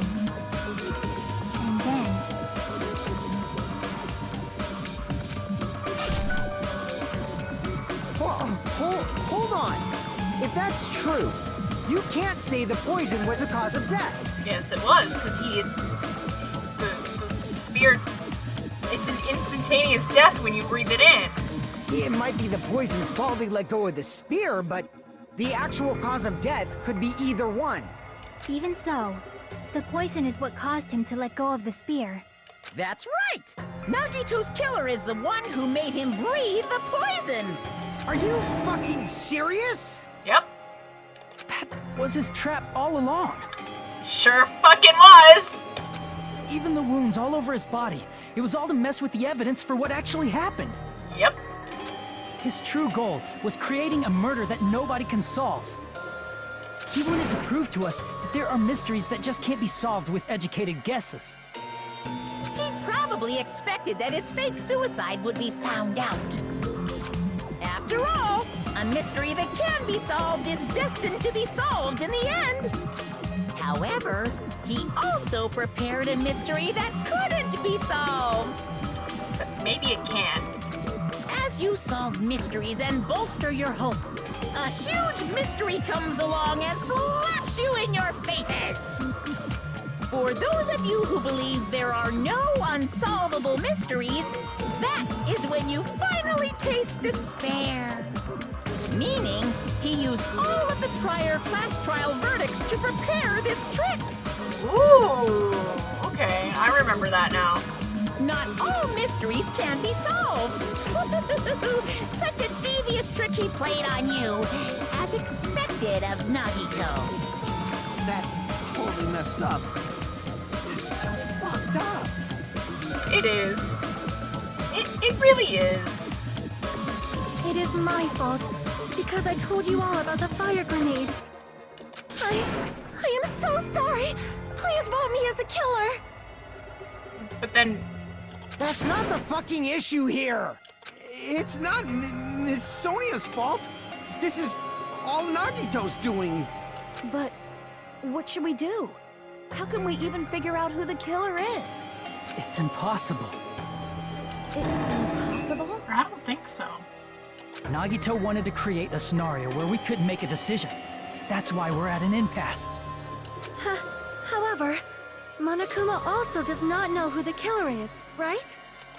And then... Hold on. If that's true, you can't say the poison was the cause of death. Yes, it was, because he had... The spear... It's an instantaneous death when you breathe it in. It might be the poison's fault he let go of the spear, but the actual cause of death could be either one. Even so, the poison is what caused him to let go of the spear. That's right! Nagito's killer is the one who made him breathe the poison! Are you fucking serious? Yep. That was his trap all along. Sure fucking was! Even the wounds all over his body, it was all to mess with the evidence for what actually happened. Yep. His true goal was creating a murder that nobody can solve. He wanted to prove to us that there are mysteries that just can't be solved with educated guesses. He probably expected that his fake suicide would be found out. After all, a mystery that can be solved is destined to be solved in the end. However, he also prepared a mystery that couldn't be solved. So maybe it can. As you solve mysteries and bolster your hope, a huge mystery comes along and slaps you in your faces. For those of you who believe there are no unsolvable mysteries, that is when you finally taste despair. Meaning, he used all of the prior class trial verdicts to prepare this trick. Ooh, okay, I remember that now. Not all mysteries can be solved. Such a devious trick he played on you, as expected of Nagito. That's totally messed up. It's so fucked up. It is. It really is. It is my fault, because I told you all about the fire grenades. I am so sorry. Please vote me as the killer. But then... That's not the fucking issue here. It's not Miss Sonia's fault. This is all Nagito's doing. But what should we do? How can we even figure out who the killer is? It's impossible. Impossible? I don't think so. Nagito wanted to create a scenario where we couldn't make a decision. That's why we're at an impasse. However, Monokuma also does not know who the killer is, right?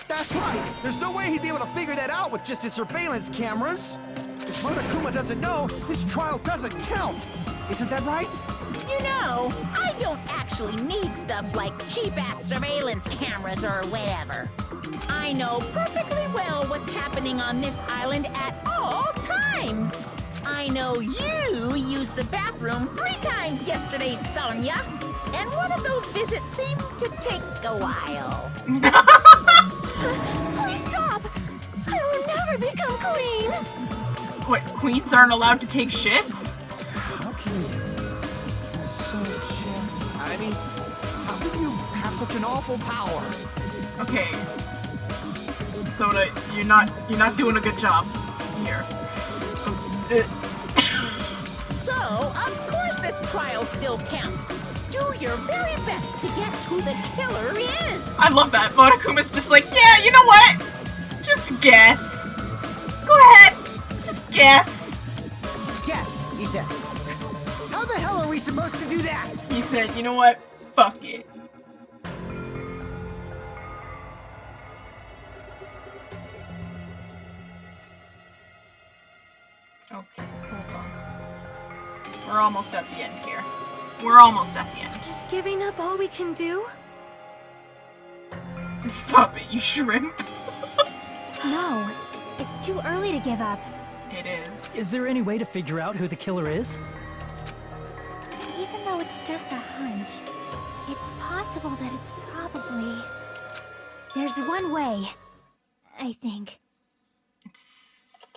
That's right. There's no way he'd be able to figure that out with just his surveillance cameras. If Monokuma doesn't know, this trial doesn't count. Isn't that right? You know, I don't actually need stuff like cheap-ass surveillance cameras or whatever. I know perfectly well what's happening on this island at all times. I know you used the bathroom 3 times yesterday, Sonia. And one of those visits seemed to take a while. Please stop! I will never become queen! What, queens aren't allowed to take shits? How can you? I mean, how can you have such an awful power? Okay. Soda, you're not doing a good job here. So, of course this trial still counts. Do your very best to guess who the killer is. I love that. Monokuma's just like, yeah, you know what? Just guess. Go ahead. Just guess. Yes, he says. How the hell are we supposed to do that? He said, you know what? Fuck it. Okay, hold on. We're almost at the end here. We're almost at the end. Is giving up all we can do? Stop it, you shrimp. No, it's too early to give up. It is. Is there any way to figure out who the killer is? Even though it's just a hunch, it's possible that it's probably... There's one way, I think.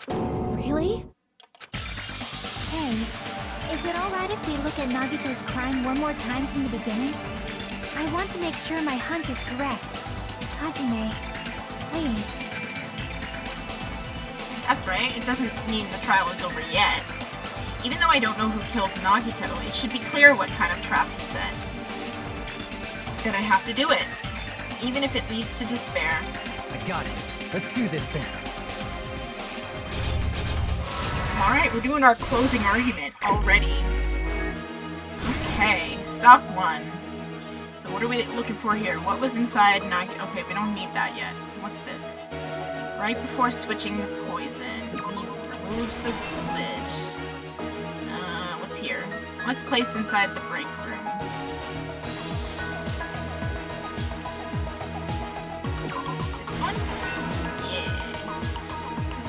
Really? Hey, is it alright if we look at Nagito's crime one more time from the beginning? I want to make sure my hunch is correct. Hajime, please. That's right, it doesn't mean the trial is over yet. Even though I don't know who killed Nagito, it should be clear what kind of trap he set. Then I have to do it, even if it leads to despair. I got it. Let's do this then. Alright, we're doing our closing argument already. Okay, stock 1. So what are we looking for here? What was inside Nagito? Okay, we don't need that yet. What's this? Right before switching the poison, he removes the lid. What's here? What's placed inside the break room? This one? Yeah.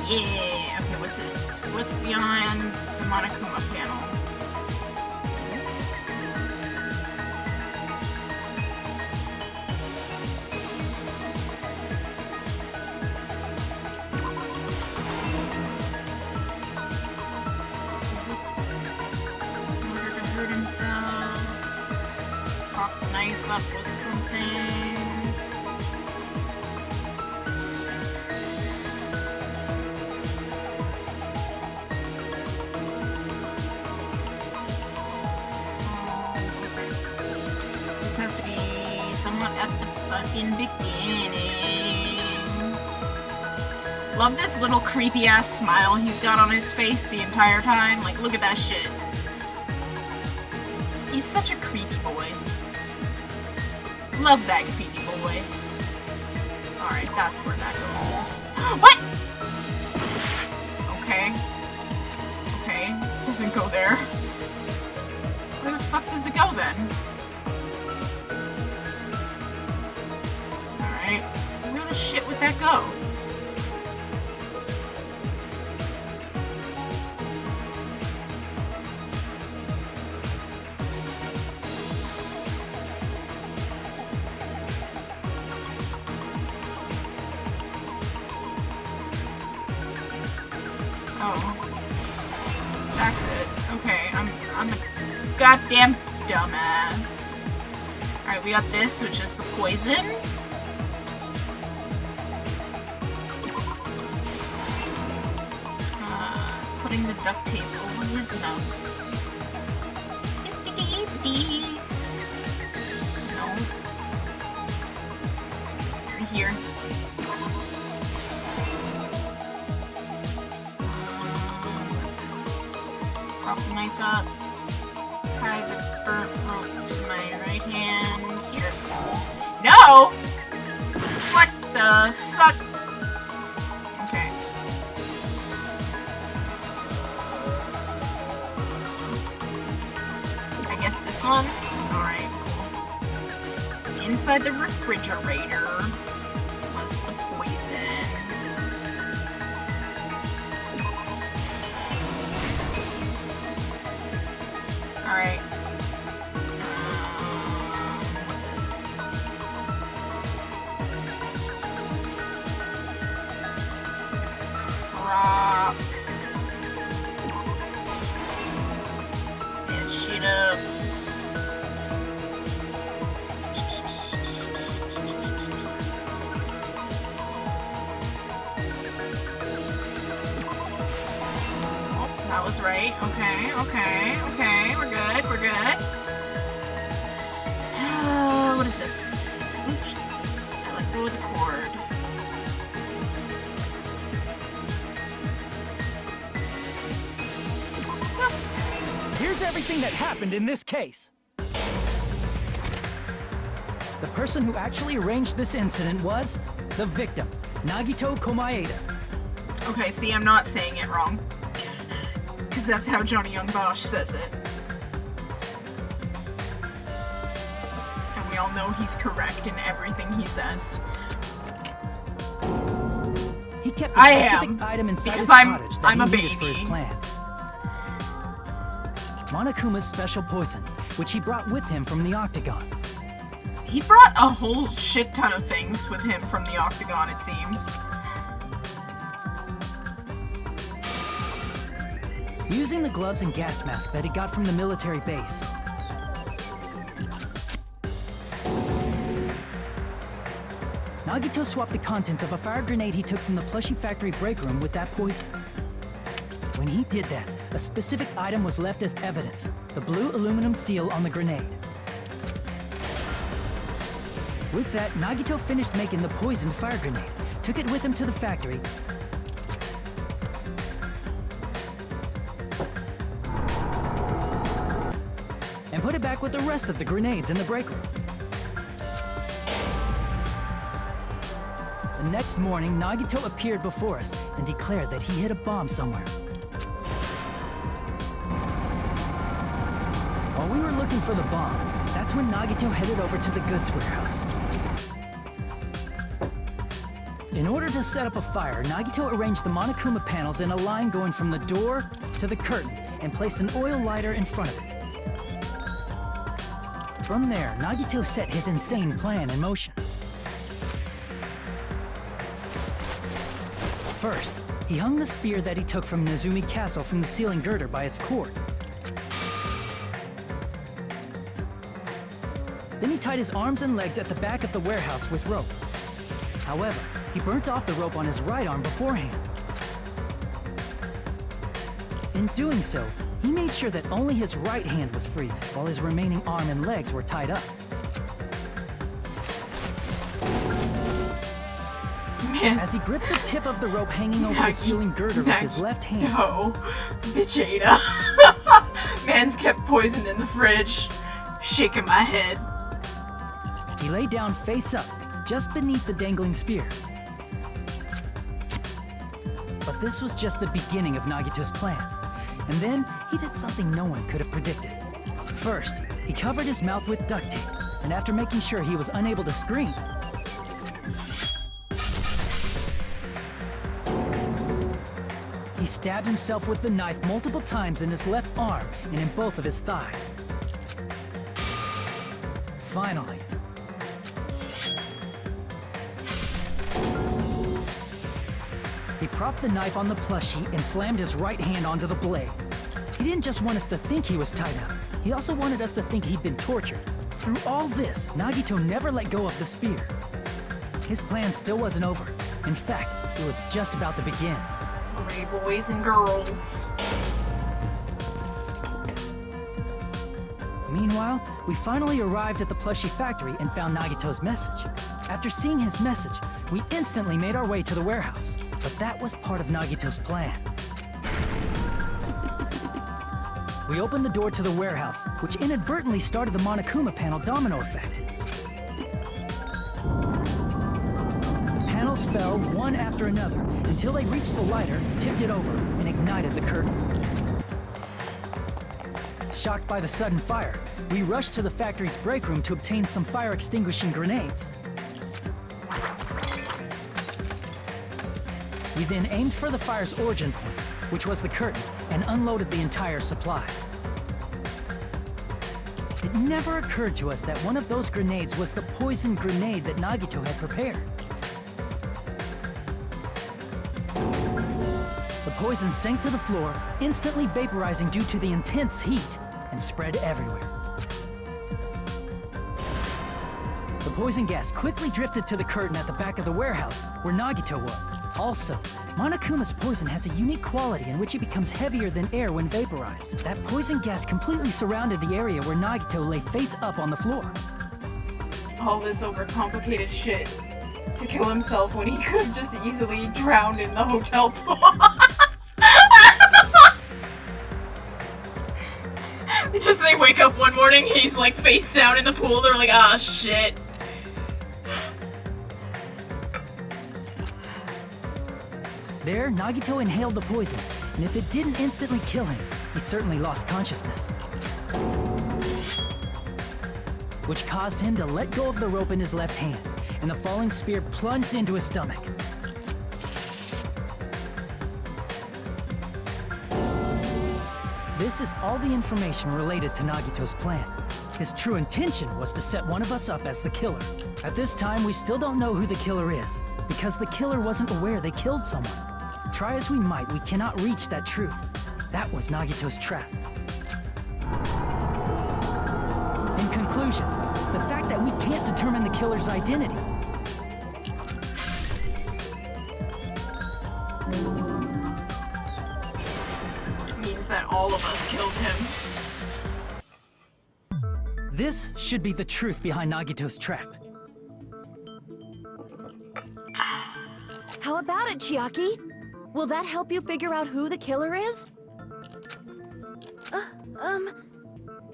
Yeah. Okay, what's this? What's behind the Monokuma panel? Up with something. So this has to be somewhat at the fucking beginning. Love this little creepy ass smile he's got on his face the entire time. Like, look at that shit. He's such a creepy boy. Love that creepy boy. Alright, that's where that goes. What?! Okay. Okay. Doesn't go there. Where the fuck does it go then? Alright. Where the shit would that go? That's it. Okay, I'm a goddamn dumbass. Alright, we got this, which is the poison. Putting the duct tape over his mouth. No. Right here. Prop the knife up, tie the burnt rope to my right hand, here. No! What the fuck? Okay. I guess this one? Alright, cool. Inside the refrigerator was the poison. Alright. What's this? this, right? Okay, okay, okay. We're good, we're good. What is this? Oops. I let go of the cord. Here's everything that happened in this case. The person who actually arranged this incident was the victim, Nagito Komaeda. Okay, see, I'm not saying it wrong. Because that's how Johnny Young Bosch says it. And we all know he's correct in everything he says. He kept a specific item inside his cottage that I'm he a needed for his baby. plan. Monokuma's special poison, which he brought with him from the Octagon. He brought a whole shit ton of things with him from the Octagon, it seems. Using the gloves and gas mask that he got from the military base, Nagito swapped the contents of a fire grenade he took from the plushie factory break room with that poison. When he did that, a specific item was left as evidence, the blue aluminum seal on the grenade. With that, Nagito finished making the poisoned fire grenade, took it with him to the factory, and put it back with the rest of the grenades in the break room. The next morning, Nagito appeared before us and declared that he hid a bomb somewhere. While we were looking for the bomb, that's when Nagito headed over to the goods warehouse. In order to set up a fire, Nagito arranged the Monokuma panels in a line going from the door to the curtain and placed an oil lighter in front of it. From there, Nagito set his insane plan in motion. First, he hung the spear that he took from Nezumi Castle from the ceiling girder by its cord. Then he tied his arms and legs at the back of the warehouse with rope. However, he burnt off the rope on his right arm beforehand. In doing so, he made sure that only his right hand was free, while his remaining arm and legs were tied up. Man. As he gripped the tip of the rope hanging over the ceiling girder with his left hand. No, Vegeta. Man's kept poison in the fridge. Shaking my head. He lay down face up, just beneath the dangling spear. But this was just the beginning of Nagito's plan. And then, he did something no one could have predicted. First, he covered his mouth with duct tape, and after making sure he was unable to scream, he stabbed himself with the knife multiple times in his left arm and in both of his thighs. Finally, he propped the knife on the plushie and slammed his right hand onto the blade. He didn't just want us to think he was tied up. He also wanted us to think he'd been tortured. Through all this, Nagito never let go of the spear. His plan still wasn't over. In fact, it was just about to begin. Gray boys and girls. Meanwhile, we finally arrived at the plushie factory and found Nagito's message. After seeing his message, we instantly made our way to the warehouse. But that was part of Nagito's plan. We opened the door to the warehouse, which inadvertently started the Monokuma panel domino effect. The panels fell one after another until they reached the lighter, tipped it over, and ignited the curtain. Shocked by the sudden fire, we rushed to the factory's break room to obtain some fire-extinguishing grenades. We then aimed for the fire's origin point, which was the curtain, and unloaded the entire supply. It never occurred to us that one of those grenades was the poison grenade that Nagito had prepared. The poison sank to the floor, instantly vaporizing due to the intense heat, and spread everywhere. The poison gas quickly drifted to the curtain at the back of the warehouse, where Nagito was. Also, Monokuma's poison has a unique quality in which it becomes heavier than air when vaporized. That poison gas completely surrounded the area where Nagito lay face up on the floor. All this overcomplicated shit to kill himself when he could have just easily drowned in the hotel pool. They wake up one morning, he's like face down in the pool, they're like, ah, shit. There, Nagito inhaled the poison, and if it didn't instantly kill him, he certainly lost consciousness. Which caused him to let go of the rope in his left hand, and the falling spear plunged into his stomach. This is all the information related to Nagito's plan. His true intention was to set one of us up as the killer. At this time, we still don't know who the killer is, because the killer wasn't aware they killed someone. Try as we might, we cannot reach that truth. That was Nagito's trap. In conclusion, the fact that we can't determine the killer's identity means that all of us killed him. This should be the truth behind Nagito's trap. How about it, Chiaki? Will that help you figure out who the killer is?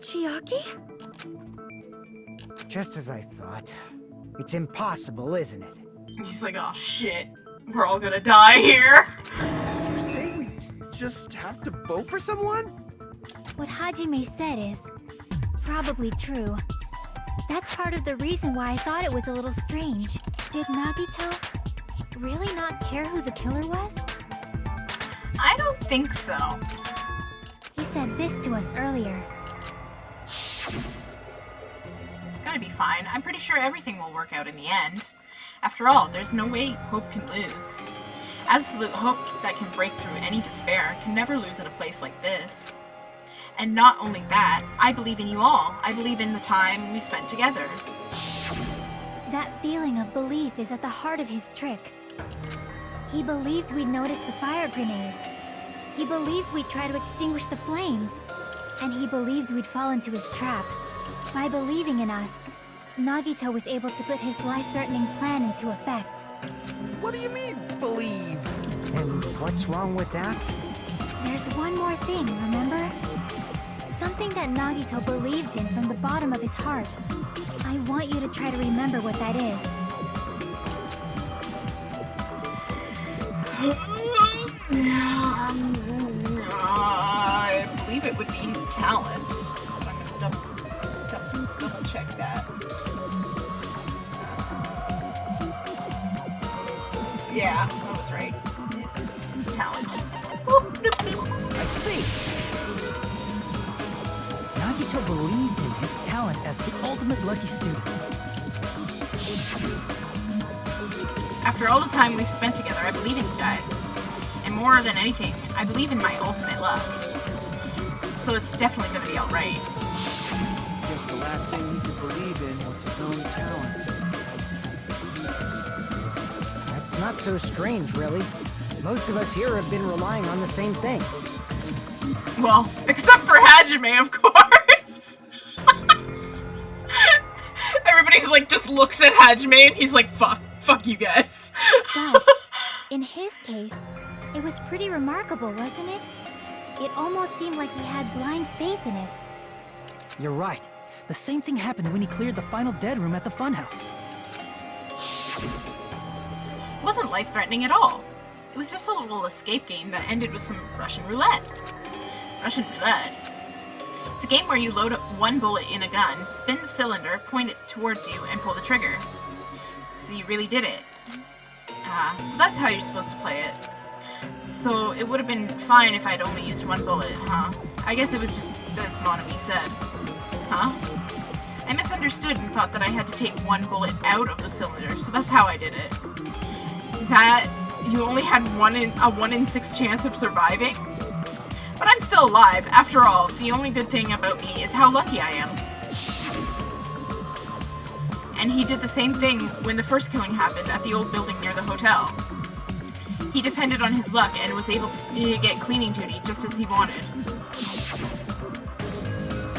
Chiaki? Just as I thought. It's impossible, isn't it? He's like, oh shit, we're all gonna die here. You say we just have to vote for someone? What Hajime said is probably true. That's part of the reason why I thought it was a little strange. Did Nagito really not care who the killer was? I don't think so. He said this to us earlier. It's gonna be fine. I'm pretty sure everything will work out in the end. After all, there's no way hope can lose. Absolute hope that can break through any despair can never lose in a place like this. And not only that, I believe in you all. I believe in the time we spent together. That feeling of belief is at the heart of his trick. He believed we'd notice the fire grenades. He believed we'd try to extinguish the flames. And he believed we'd fall into his trap. By believing in us, Nagito was able to put his life-threatening plan into effect. What do you mean, believe? And what's wrong with that? There's one more thing, remember? Something that Nagito believed in from the bottom of his heart. I want you to try to remember what that is. I believe it would be his talent. I'm gonna double check that. Yeah, that was right. It's his talent. I see! Nagito believed in his talent as the ultimate lucky student. After all the time we've spent together, I believe in you guys. And more than anything, I believe in my ultimate luck. So it's definitely gonna be alright. Guess the last thing he could believe in was his own talent. That's not so strange, really. Most of us here have been relying on the same thing. Well, except for Hajime, of course! Everybody's like, just looks at Hajime and he's like, fuck you guys. But, in his case, it was pretty remarkable, wasn't it? It almost seemed like he had blind faith in it. You're right. The same thing happened when he cleared the final dead room at the funhouse. It wasn't life-threatening at all. It was just a little escape game that ended with some Russian roulette. Russian roulette. It's a game where you load up one bullet in a gun, spin the cylinder, point it towards you, and pull the trigger. So you really did it. So that's how you're supposed to play it. So it would have been fine if I'd only used one bullet, huh? I guess it was just as Monami said. Huh? I misunderstood and thought that I had to take one bullet out of the cylinder, so that's how I did it. That you only had a 1 in 6 chance of surviving? But I'm still alive. After all, the only good thing about me is how lucky I am. And he did the same thing when the first killing happened at the old building near the hotel. He depended on his luck and was able to get cleaning duty just as he wanted.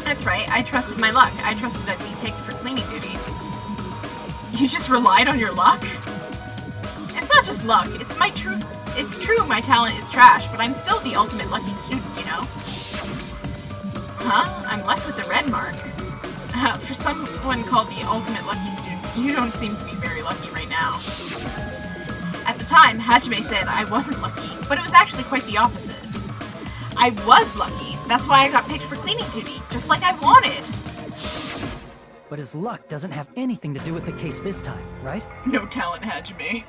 That's right, I trusted my luck. I trusted I'd be picked for cleaning duty. You just relied on your luck? It's not just luck, it's true my talent is trash, but I'm still the ultimate lucky student, you know? Huh? I'm left with the red mark. For someone called the ultimate lucky student, you don't seem to be very lucky right now. At the time, Hajime said I wasn't lucky, but it was actually quite the opposite. I was lucky. That's why I got picked for cleaning duty, just like I wanted. But his luck doesn't have anything to do with the case this time, right? No talent Hajime.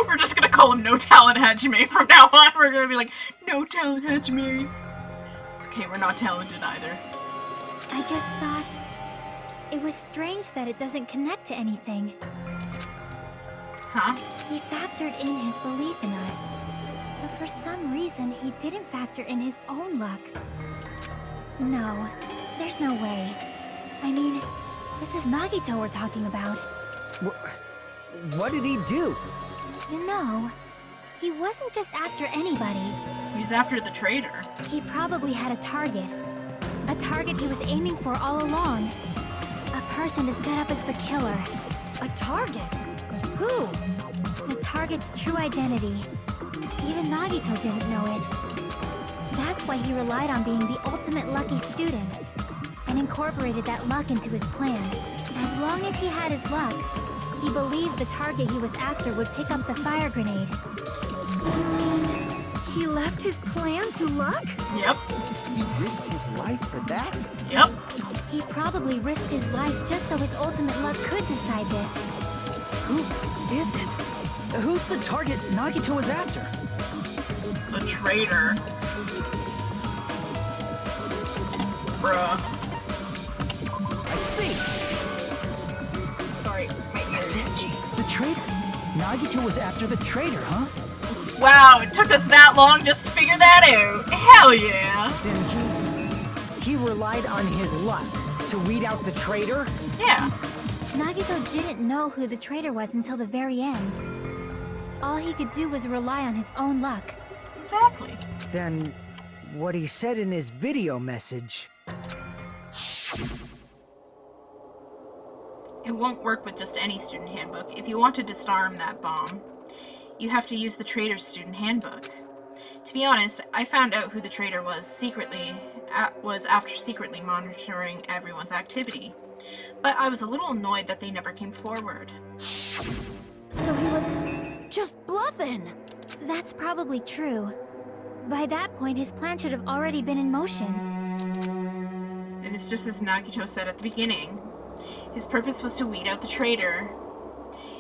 We're just gonna call him No Talent Hajime from now on. We're gonna be like, No Talent Hajime. It's okay, we're not talented either. I just thought it was strange that it doesn't connect to anything. Huh? He factored in his belief in us, but for some reason he didn't factor in his own luck. No, there's no way. I mean, this is Nagito we're talking about. What did he do? You know, he wasn't just after anybody. He's after the traitor. He probably had a target. A target he was aiming for all along. A person to set up as the killer. A target? Who? The target's true identity. Even Nagito didn't know it. That's why he relied on being the ultimate lucky student, and incorporated that luck into his plan. As long as he had his luck, he believed the target he was after would pick up the fire grenade. You mean he left his plan to luck? Yep. He risked his life for that? Yep. He probably risked his life just so his ultimate luck could decide this. Who is it? Who's the target Nagito was after? The traitor. Bruh. I see. Sorry, my ears itchy. The traitor. Nagito was after the traitor, huh? Wow, it took us that long just to figure that out. Hell yeah. Then he relied on his luck to weed out the traitor? Yeah. Nagito didn't know who the traitor was until the very end. All he could do was rely on his own luck. Exactly. Then what he said in his video message... It won't work with just any student handbook. If you want to disarm that bomb, you have to use the traitor's student handbook. To be honest, I found out who the traitor was after secretly monitoring everyone's activity. But I was a little annoyed that they never came forward. So he was just bluffing. That's probably true. By that point, his plan should have already been in motion. And it's just as Nagito said at the beginning. His purpose was to weed out the traitor.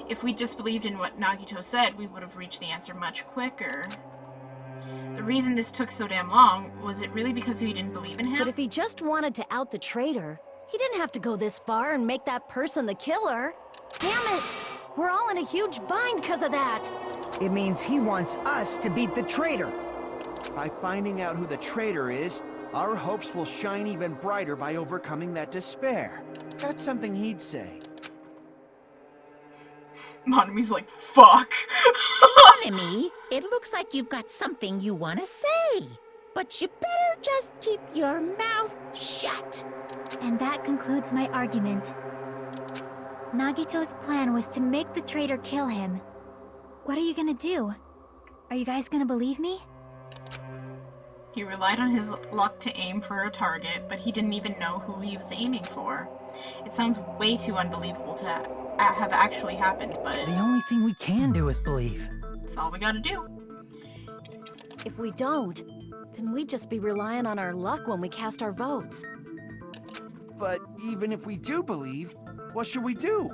If we just believed in what Nagito said, we would have reached the answer much quicker. The reason this took so damn long, was it really because we didn't believe in him? But if he just wanted to out the traitor, he didn't have to go this far and make that person the killer. Damn it! We're all in a huge bind because of that! It means he wants us to beat the traitor. By finding out who the traitor is, our hopes will shine even brighter by overcoming that despair. That's something he'd say. Monami's like, fuck. Monami, it looks like you've got something you want to say. But you better just keep your mouth shut. And that concludes my argument. Nagito's plan was to make the traitor kill him. What are you gonna do? Are you guys gonna believe me? He relied on his luck to aim for a target, but he didn't even know who he was aiming for. It sounds way too unbelievable to have actually happened, but... The only thing we can do is believe. That's all we gotta do. If we don't, then we'd just be relying on our luck when we cast our votes. But even if we do believe, what should we do?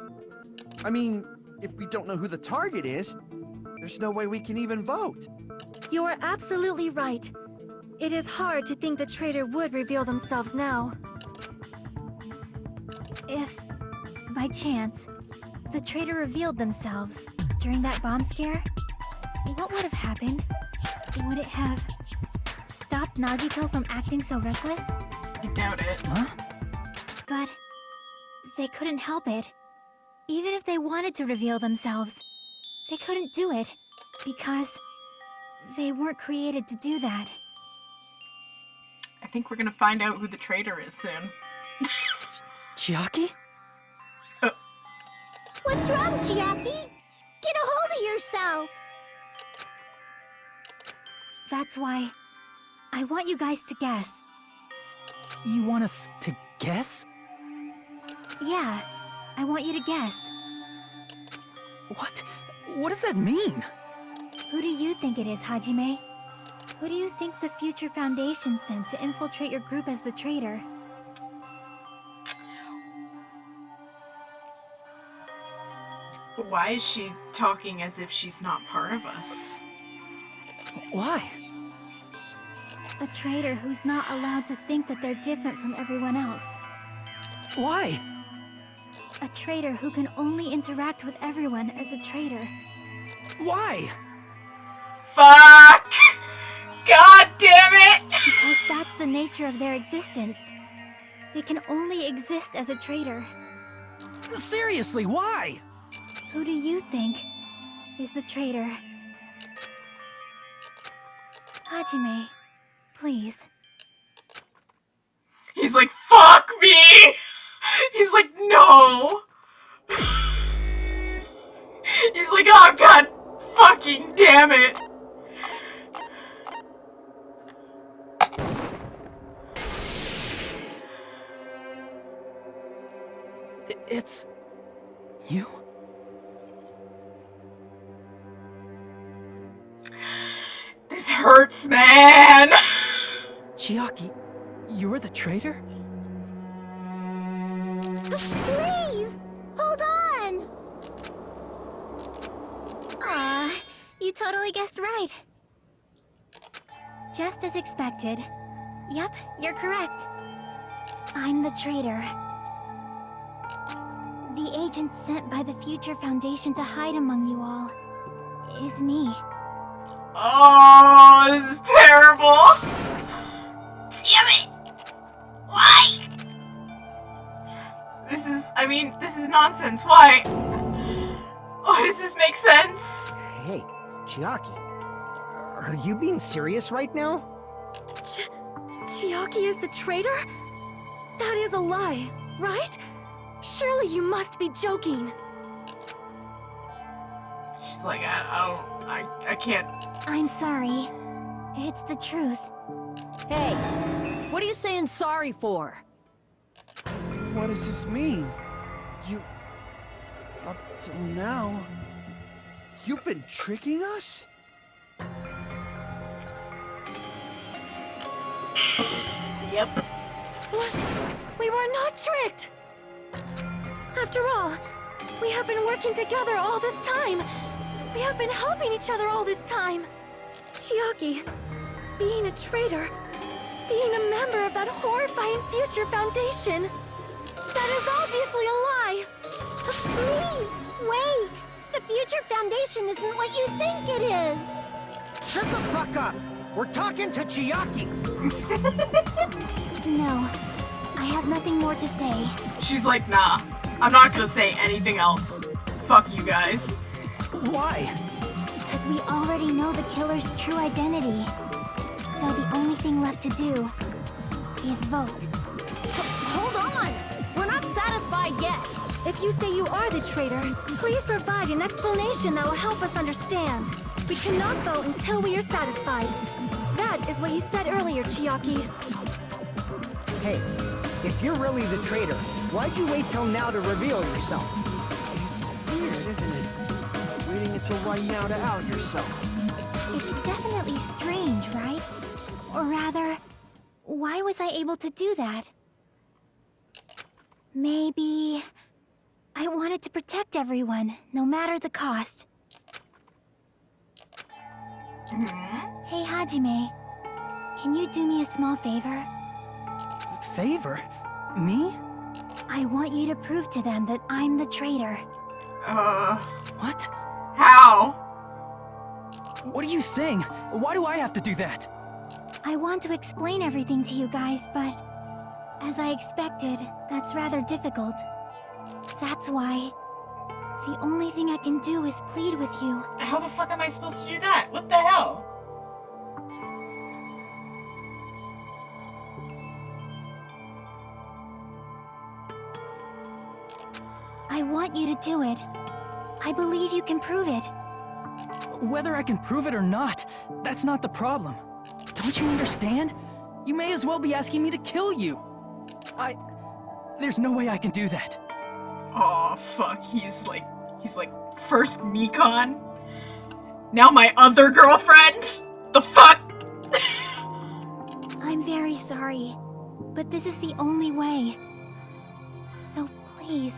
I mean, if we don't know who the target is, there's no way we can even vote. You are absolutely right. It is hard to think the traitor would reveal themselves now. If, by chance, the traitor revealed themselves during that bomb scare, what would have happened? Would it have stopped Nagito from acting so reckless? I doubt it. Huh? But they couldn't help it. Even if they wanted to reveal themselves, they couldn't do it. Because they weren't created to do that. I think we're gonna find out who the traitor is soon. Chiaki? What's wrong, Chiaki? Get a hold of yourself! That's why I want you guys to guess. You want us to guess? Yeah, I want you to guess. What? What does that mean? Who do you think it is, Hajime? Who do you think the Future Foundation sent to infiltrate your group as the traitor? Why is she talking as if she's not part of us? Why? A traitor who's not allowed to think that they're different from everyone else. Why? A traitor who can only interact with everyone as a traitor. Why? Fuck! God damn it! Because that's the nature of their existence. They can only exist as a traitor. Seriously, why? Who do you think is the traitor? Hajime, please. He's like, fuck me! He's like, no! He's like, oh god fucking damn it! It's... you? This hurts, man! Chiaki, you're the traitor? Please! Hold on! Aw, you totally guessed right. Just as expected. Yep, you're correct. I'm the traitor. The agent sent by the Future Foundation to hide among you all is me. Oh, this is terrible! Damn it! Why? This is nonsense. Why? Why does this make sense? Hey, Chiaki. Are you being serious right now? Chiaki is the traitor? That is a lie, right? Surely you must be joking. She's like, I can't. I'm sorry. It's the truth. Hey, what are you saying sorry for? What does this mean? You... Up till now... You've been tricking us? Yep. What? We were not tricked! After all, we have been working together all this time. We have been helping each other all this time. Chiaki, being a traitor, being a member of that horrifying Future Foundation, that is obviously a lie. Please, wait! The Future Foundation isn't what you think it is! Shut the fuck up! We're talking to Chiaki! No, I have nothing more to say. She's like, nah, I'm not gonna say anything else. Fuck you guys. Why? Because we already know the killer's true identity. So the only thing left to do is vote. Hold on! We're not satisfied yet. If you say you are the traitor, please provide an explanation that will help us understand. We cannot vote until we are satisfied. That is what you said earlier, Chiaki. Hey, if you're really the traitor, why'd you wait till now to reveal yourself? It's weird, isn't it? Waiting until right now to out yourself. It's definitely strange, right? Or rather, why was I able to do that? Maybe... I wanted to protect everyone, no matter the cost. Hey, Hajime. Can you do me a small favor? Favor? Me? I want you to prove to them that I'm the traitor. What? How? What are you saying? Why do I have to do that? I want to explain everything to you guys, but... as I expected, that's rather difficult. That's why... The only thing I can do is plead with you. How the fuck am I supposed to do that? What the hell? I want you to do it. I believe you can prove it. Whether I can prove it or not, that's not the problem. Don't you understand? You may as well be asking me to kill you. There's no way I can do that. Oh fuck, he's like first Mekon. Now my other girlfriend? The fuck? I'm very sorry, but this is the only way. So please.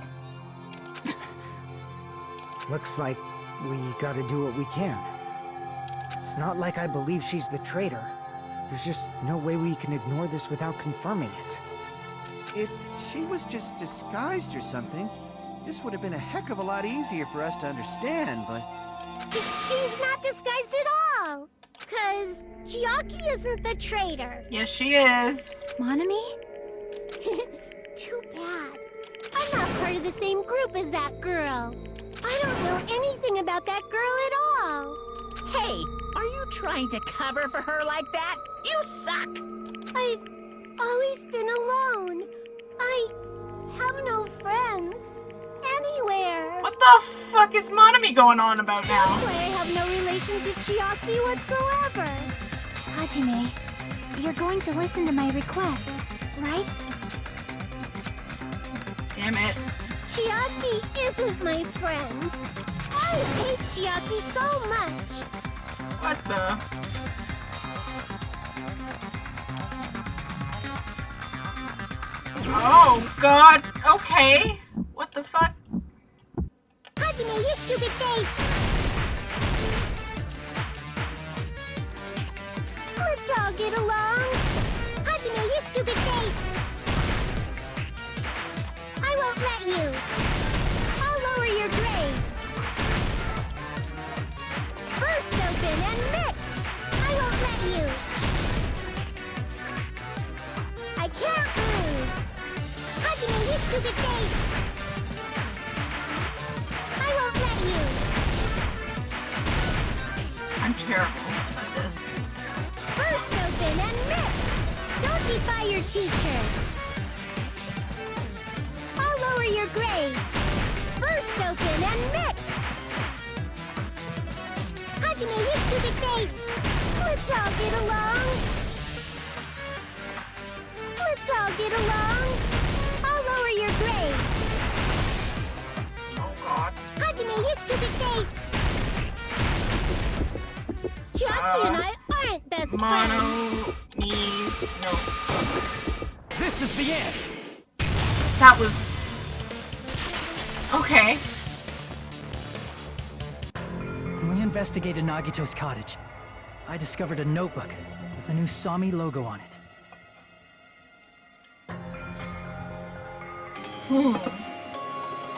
Looks like we gotta do what we can. It's not like I believe she's the traitor. There's just no way we can ignore this without confirming it. If she was just disguised or something, this would have been a heck of a lot easier for us to understand, but... She's not disguised at all! 'Cause Chiaki isn't the traitor. Yes, she is. Monami? Too bad. I'm not part of the same group as that girl. I don't know anything about that girl at all. Hey, are you trying to cover for her like that? You suck! I've always been alone. I have no friends anywhere. What the fuck is Monami going on about now? That's why I have no relation to Chiaki whatsoever. Hajime, you're going to listen to my request, right? Damn it. Chiaki isn't my friend. I hate Chiaki so much. What the? Oh god, okay. What the fuck? Hajime, you stupid face! Let's all get along. Hajime, you stupid face! I won't let you. I'll lower your grades. Burst open and mix. I won't let you. I can't lose. Hajime, you stupid face! I won't let you. I'm terrible at this. Burst open and mix. Don't defy your teacher. I'll lower your grades. Burst open and mix. Hajime, you stupid face. Let's all get along. Let's all get along. I'll lower your grades. Oh god. Hajime, you stupid face. Chiaki and I aren't best friends. Mono knees. No. This is the end! That was... okay. When we investigated Nagito's cottage, I discovered a notebook with the new Sami logo on it.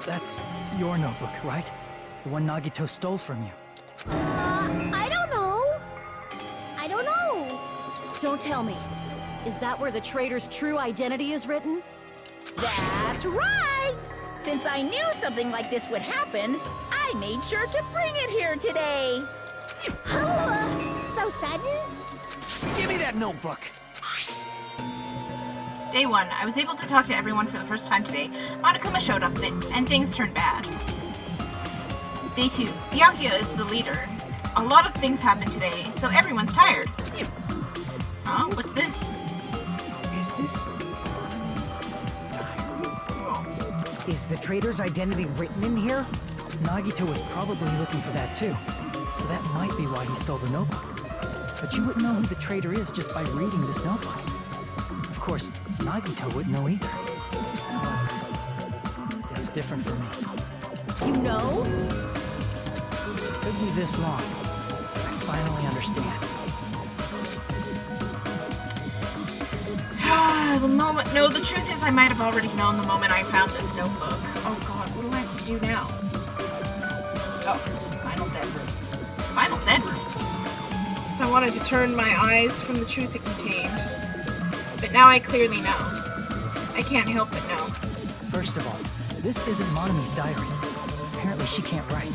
That's your notebook, right? The one Nagito stole from you. I don't know. I don't know. Don't tell me. Is that where the traitor's true identity is written? That's right! Since I knew something like this would happen, I made sure to bring it here today. So sudden? Give me that notebook. Day 1, I was able to talk to everyone for the first time today. Monokuma showed up and things turned bad. Day 2, Byakuya is the leader. A lot of things happened today, so everyone's tired. Oh, what's this? Is this... Is the traitor's identity written in here? Nagito was probably looking for that too, so that might be why he stole the notebook. But you wouldn't know who the traitor is just by reading this notebook. Of course, Nagito wouldn't know either. It's different for me. You know? It took me this long. I finally understand. No, the truth is I might have already known the moment I found this notebook. Oh god, what do I have to do now? Oh, final dead room. Final dead room? So I wanted to turn my eyes from the truth it contained. But now I clearly know. I can't help but know. First of all, this isn't Monami's diary. apparently she can't write.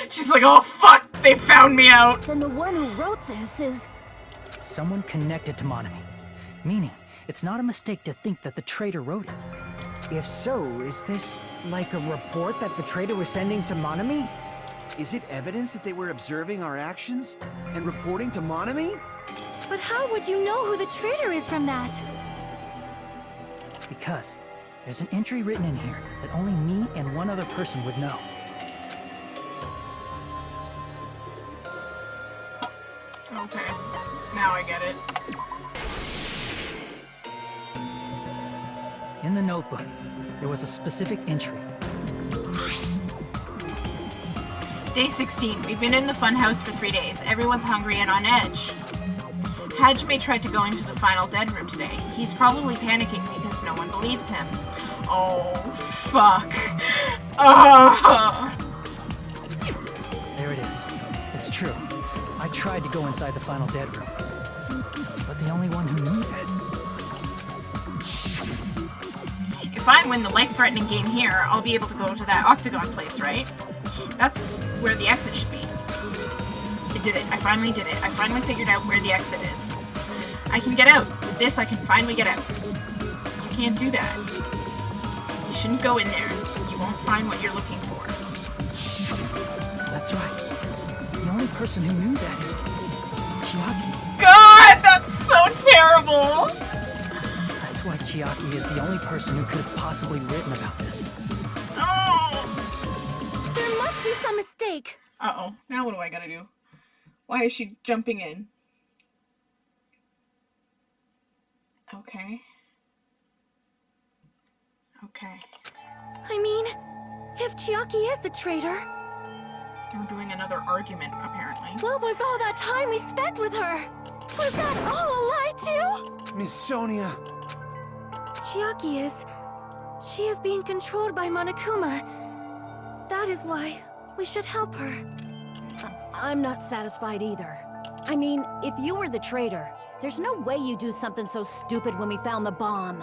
She's like, oh fuck, they found me out. Then the one who wrote this is... Someone connected to Monami. Meaning, it's not a mistake to think that the traitor wrote it. If so, is this like a report that the traitor was sending to Monami? Is it evidence that they were observing our actions and reporting to Monami? But how would you know who the traitor is from that? Because there's an entry written in here that only me and one other person would know. Okay, now I get it. In the notebook, there was a specific entry. Day 16. We've been in the funhouse for 3 days. Everyone's hungry and on edge. Hajime tried to go into the final dead room today. He's probably panicking because no one believes him. Oh, fuck. There it is. It's true. I tried to go inside the final dead room. But the only one who knew that... If I win the life-threatening game here, I'll be able to go to that octagon place, right? That's where the exit should be. I did it. I finally did it. I finally figured out where the exit is. I can get out. With this, I can finally get out. You can't do that. You shouldn't go in there. You won't find what you're looking for. That's right. The only person who knew that is... Chiaki. God, that's so terrible! That's why Chiaki is the only person who could have possibly written about this. Oh! There must be some mistake. Uh-oh. Now what do I gotta do? Why is she jumping in? Okay. Okay. I mean, if Chiaki is the traitor, We're doing another argument, apparently. what was all that time we spent with her? Was that all a lie too? Miss Sonia. Chiaki is... She is being controlled by Monokuma. That is why we should help her. I'm not satisfied either. I mean, if you were the traitor, there's no way you do something so stupid when we found the bomb.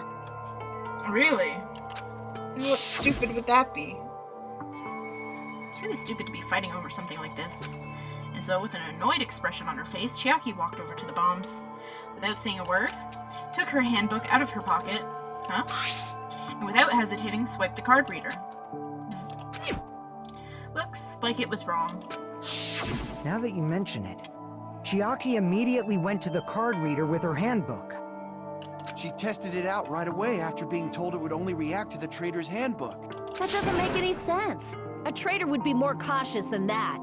Really? What stupid would that be? It's really stupid to be fighting over something like this. And so, with an annoyed expression on her face, Chiaki walked over to the bombs. Without saying a word, took her handbook out of her pocket, and without hesitating, swiped the card reader. Bzz. Looks like it was wrong. Now that you mention it, Chiaki immediately went to the card reader with her handbook. She tested it out right away after being told it would only react to the traitor's handbook. That doesn't make any sense. A traitor would be more cautious than that.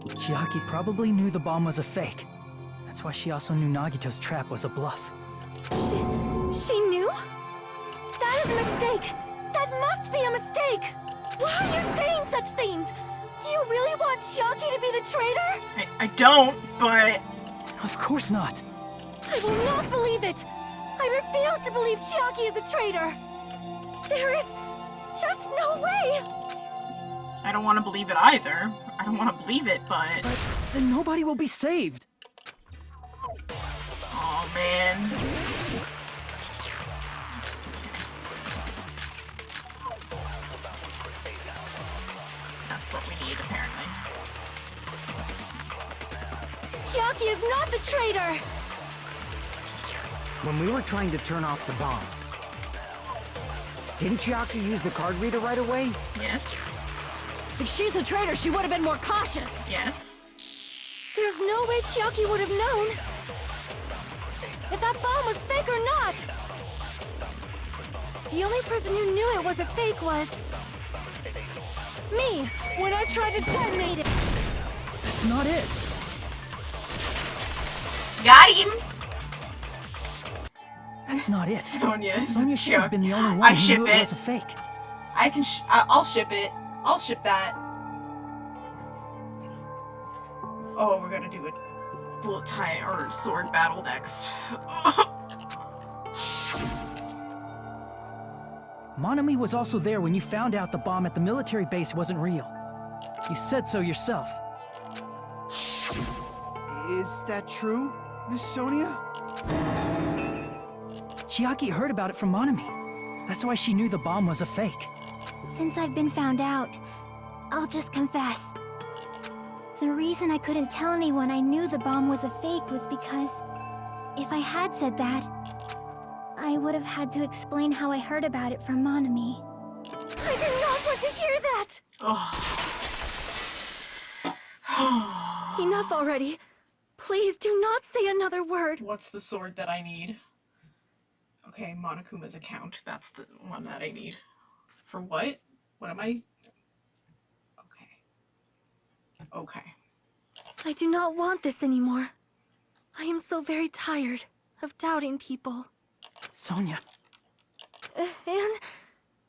Chiaki probably knew the bomb was a fake. That's why she also knew Nagito's trap was a bluff. She knew? That is a mistake! That must be a mistake! Why are you saying such things? Do you really want Chiaki to be the traitor? I don't, but... Of course not. I will not believe it! I refuse to believe Chiaki is a traitor! There is just no way! I don't want to believe it either. I don't want to believe it, but... Then nobody will be saved. Oh man. That's what we need, apparently. Chiaki is not the traitor! When we were trying to turn off the bomb, didn't Chiaki use the card reader right away? Yes. If she's a traitor, she would have been more cautious. Yes. There's no way Chiaki would have known if that bomb was fake or not. The only person who knew it was a fake was me, when I tried to detonate it. That's not it. Got him! That's not it. Sonia should have been the only one I who ship knew it. it was a fake. I can I'll ship it. I'll ship that. Oh, we're gonna do a bullet tie or sword battle next. Monami was also there when you found out the bomb at the military base wasn't real. You said so yourself. Is that true, Miss Sonia? Chiaki heard about it from Monami. That's why she knew the bomb was a fake. Since I've been found out, I'll just confess. The reason I couldn't tell anyone I knew the bomb was a fake was because if I had said that, I would have had to explain how I heard about it from Monami. I did not want to hear that! Enough already. Please do not say another word. What's the sword that I need? Okay, Monokuma's account. That's the one that I need. For what? What am I? Okay. I do not want this anymore. I am so very tired of doubting people. Sonia. And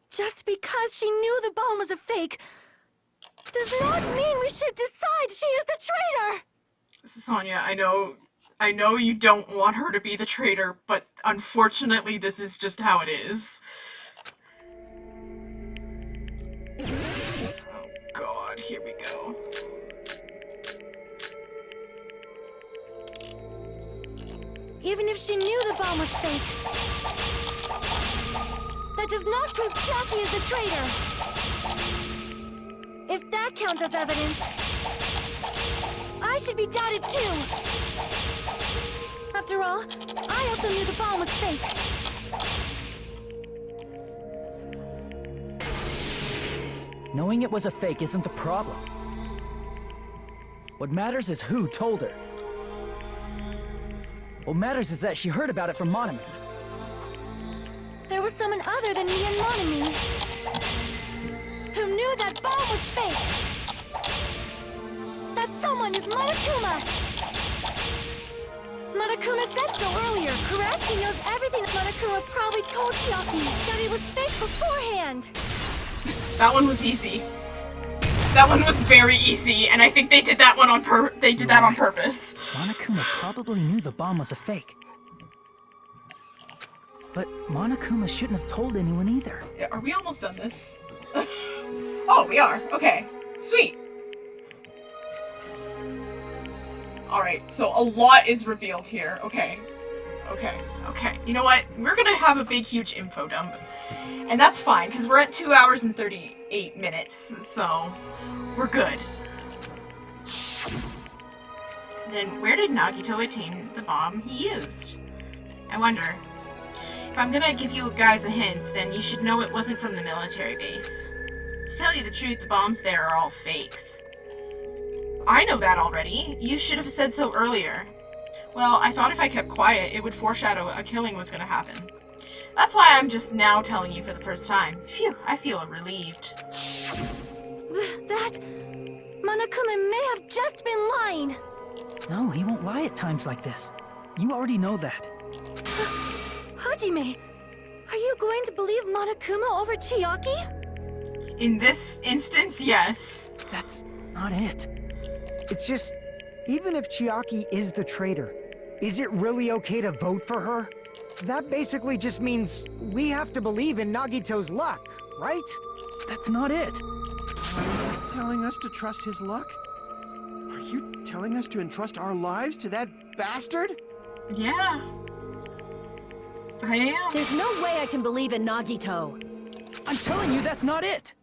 just because she knew the bomb was a fake does not mean we should decide she is the traitor! Sonia, I know you don't want her to be the traitor, but unfortunately this is just how it is. Oh god, here we go. Even if she knew the bomb was fake, that does not prove Chiaki is the traitor. If that counts as evidence, I should be doubted too. After all, I also knew the bomb was fake. Knowing it was a fake isn't the problem. What matters is who told her. What matters is that she heard about it from Monami. There was someone other than me and Monami who knew that bomb was fake. That someone is Monokuma. Monokuma said so earlier, correct? He knows everything. Monokuma probably told Chiaki that it was fake beforehand. That one was easy. That one was very easy, and I think they did that one on that on purpose. Monokuma probably knew the bomb was a fake. But Monokuma shouldn't have told anyone either. Yeah, are we almost done this? Oh, we are. Okay. Sweet. Alright, so a lot is revealed here. Okay. You know what? We're gonna have a big, huge info dump. And that's fine, because we're at 2 hours and 38 minutes, so we're good. Then where did Nagito attain the bomb he used? I wonder. If I'm gonna give you guys a hint, then you should know it wasn't from the military base. To tell you the truth, the bombs there are all fakes. I know that already. You should have said so earlier. Well, I thought if I kept quiet, it would foreshadow a killing was gonna happen. That's why I'm just now telling you for the first time. Phew, I feel relieved. That... Monokuma may have just been lying. No, he won't lie at times like this. You already know that. Hajime, are you going to believe Monokuma over Chiaki? In this instance, yes. That's not it. It's just, even if Chiaki is the traitor, is it really okay to vote for her? That basically just means we have to believe in Nagito's luck, right? That's not it. Are you telling us to trust his luck? Are you telling us to entrust our lives to that bastard? Yeah. I am. There's no way I can believe in Nagito. I'm telling you that's not it.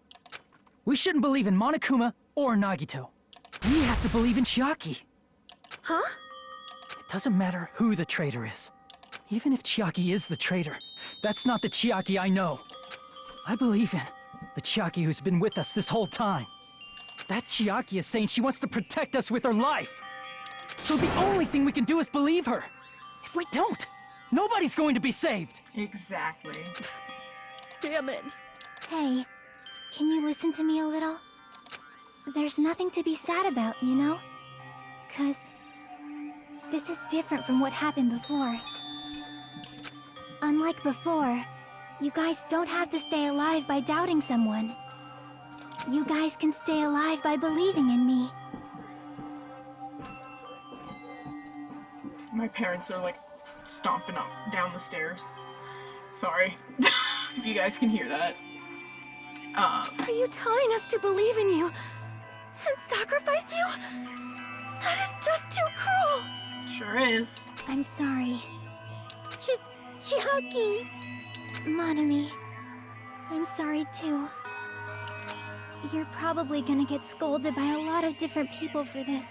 We shouldn't believe in Monokuma or Nagito. We have to believe in Chiaki. Huh? It doesn't matter who the traitor is. Even if Chiaki is the traitor, that's not the Chiaki I know. I believe in the Chiaki who's been with us this whole time. That Chiaki is saying she wants to protect us with her life. So the only thing we can do is believe her. If we don't, nobody's going to be saved. Exactly. Damn it. Hey, can you listen to me a little? There's nothing to be sad about, you know? 'Cause this is different from what happened before. Unlike before, you guys don't have to stay alive by doubting someone. You guys can stay alive by believing in me. My parents are like stomping up down the stairs. Sorry. If you guys can hear that. Are you telling us to believe in you and sacrifice you? That is just too cruel. Sure is. I'm sorry. Chiaki! Monami, I'm sorry too. You're probably gonna get scolded by a lot of different people for this.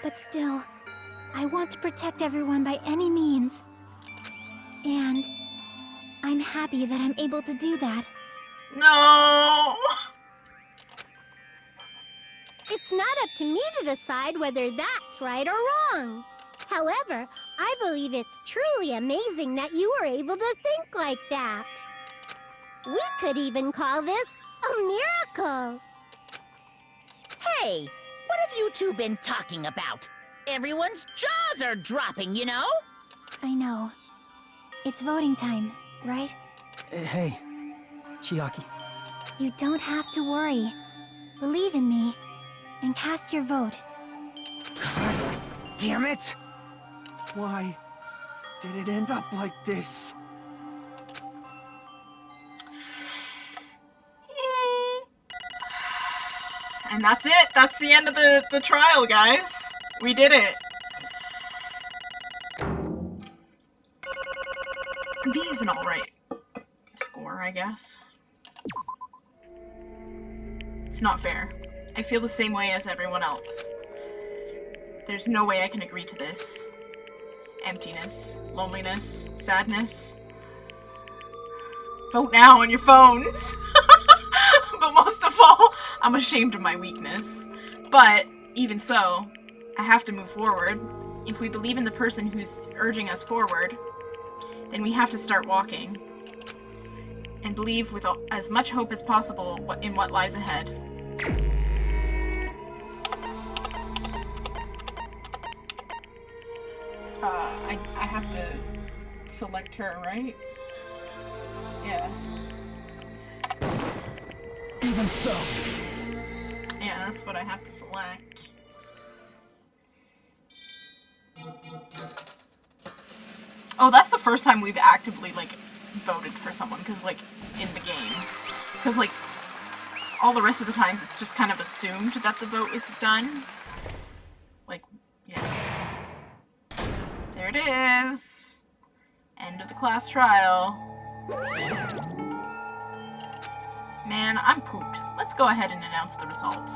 But still, I want to protect everyone by any means. And I'm happy that I'm able to do that. No! It's not up to me to decide whether that's right or wrong. However, I believe it's truly amazing that you were able to think like that. We could even call this a miracle. Hey, what have you two been talking about? Everyone's jaws are dropping, you know? I know. It's voting time, right? Hey, Chiaki. You don't have to worry. Believe in me, and cast your vote. God damn it! Why did it end up like this? And that's it. That's the end of the trial, guys. We did it. B is an alright score, I guess. It's not fair. I feel the same way as everyone else. There's no way I can agree to this. Emptiness, loneliness, sadness. Vote now on your phones! But most of all, I'm ashamed of my weakness. But, even so, I have to move forward. If we believe in the person who's urging us forward, then we have to start walking. And believe with as much hope as possible in what lies ahead. I have to select her, right? Yeah. Even so. Yeah, that's what I have to select. Oh, that's the first time we've actively, like, voted for someone, because, like, in the game. Because, like, all the rest of the times it's just kind of assumed that the vote is done. Like, yeah. There it is. End of the class trial. Man, I'm pooped. Let's go ahead and announce the result.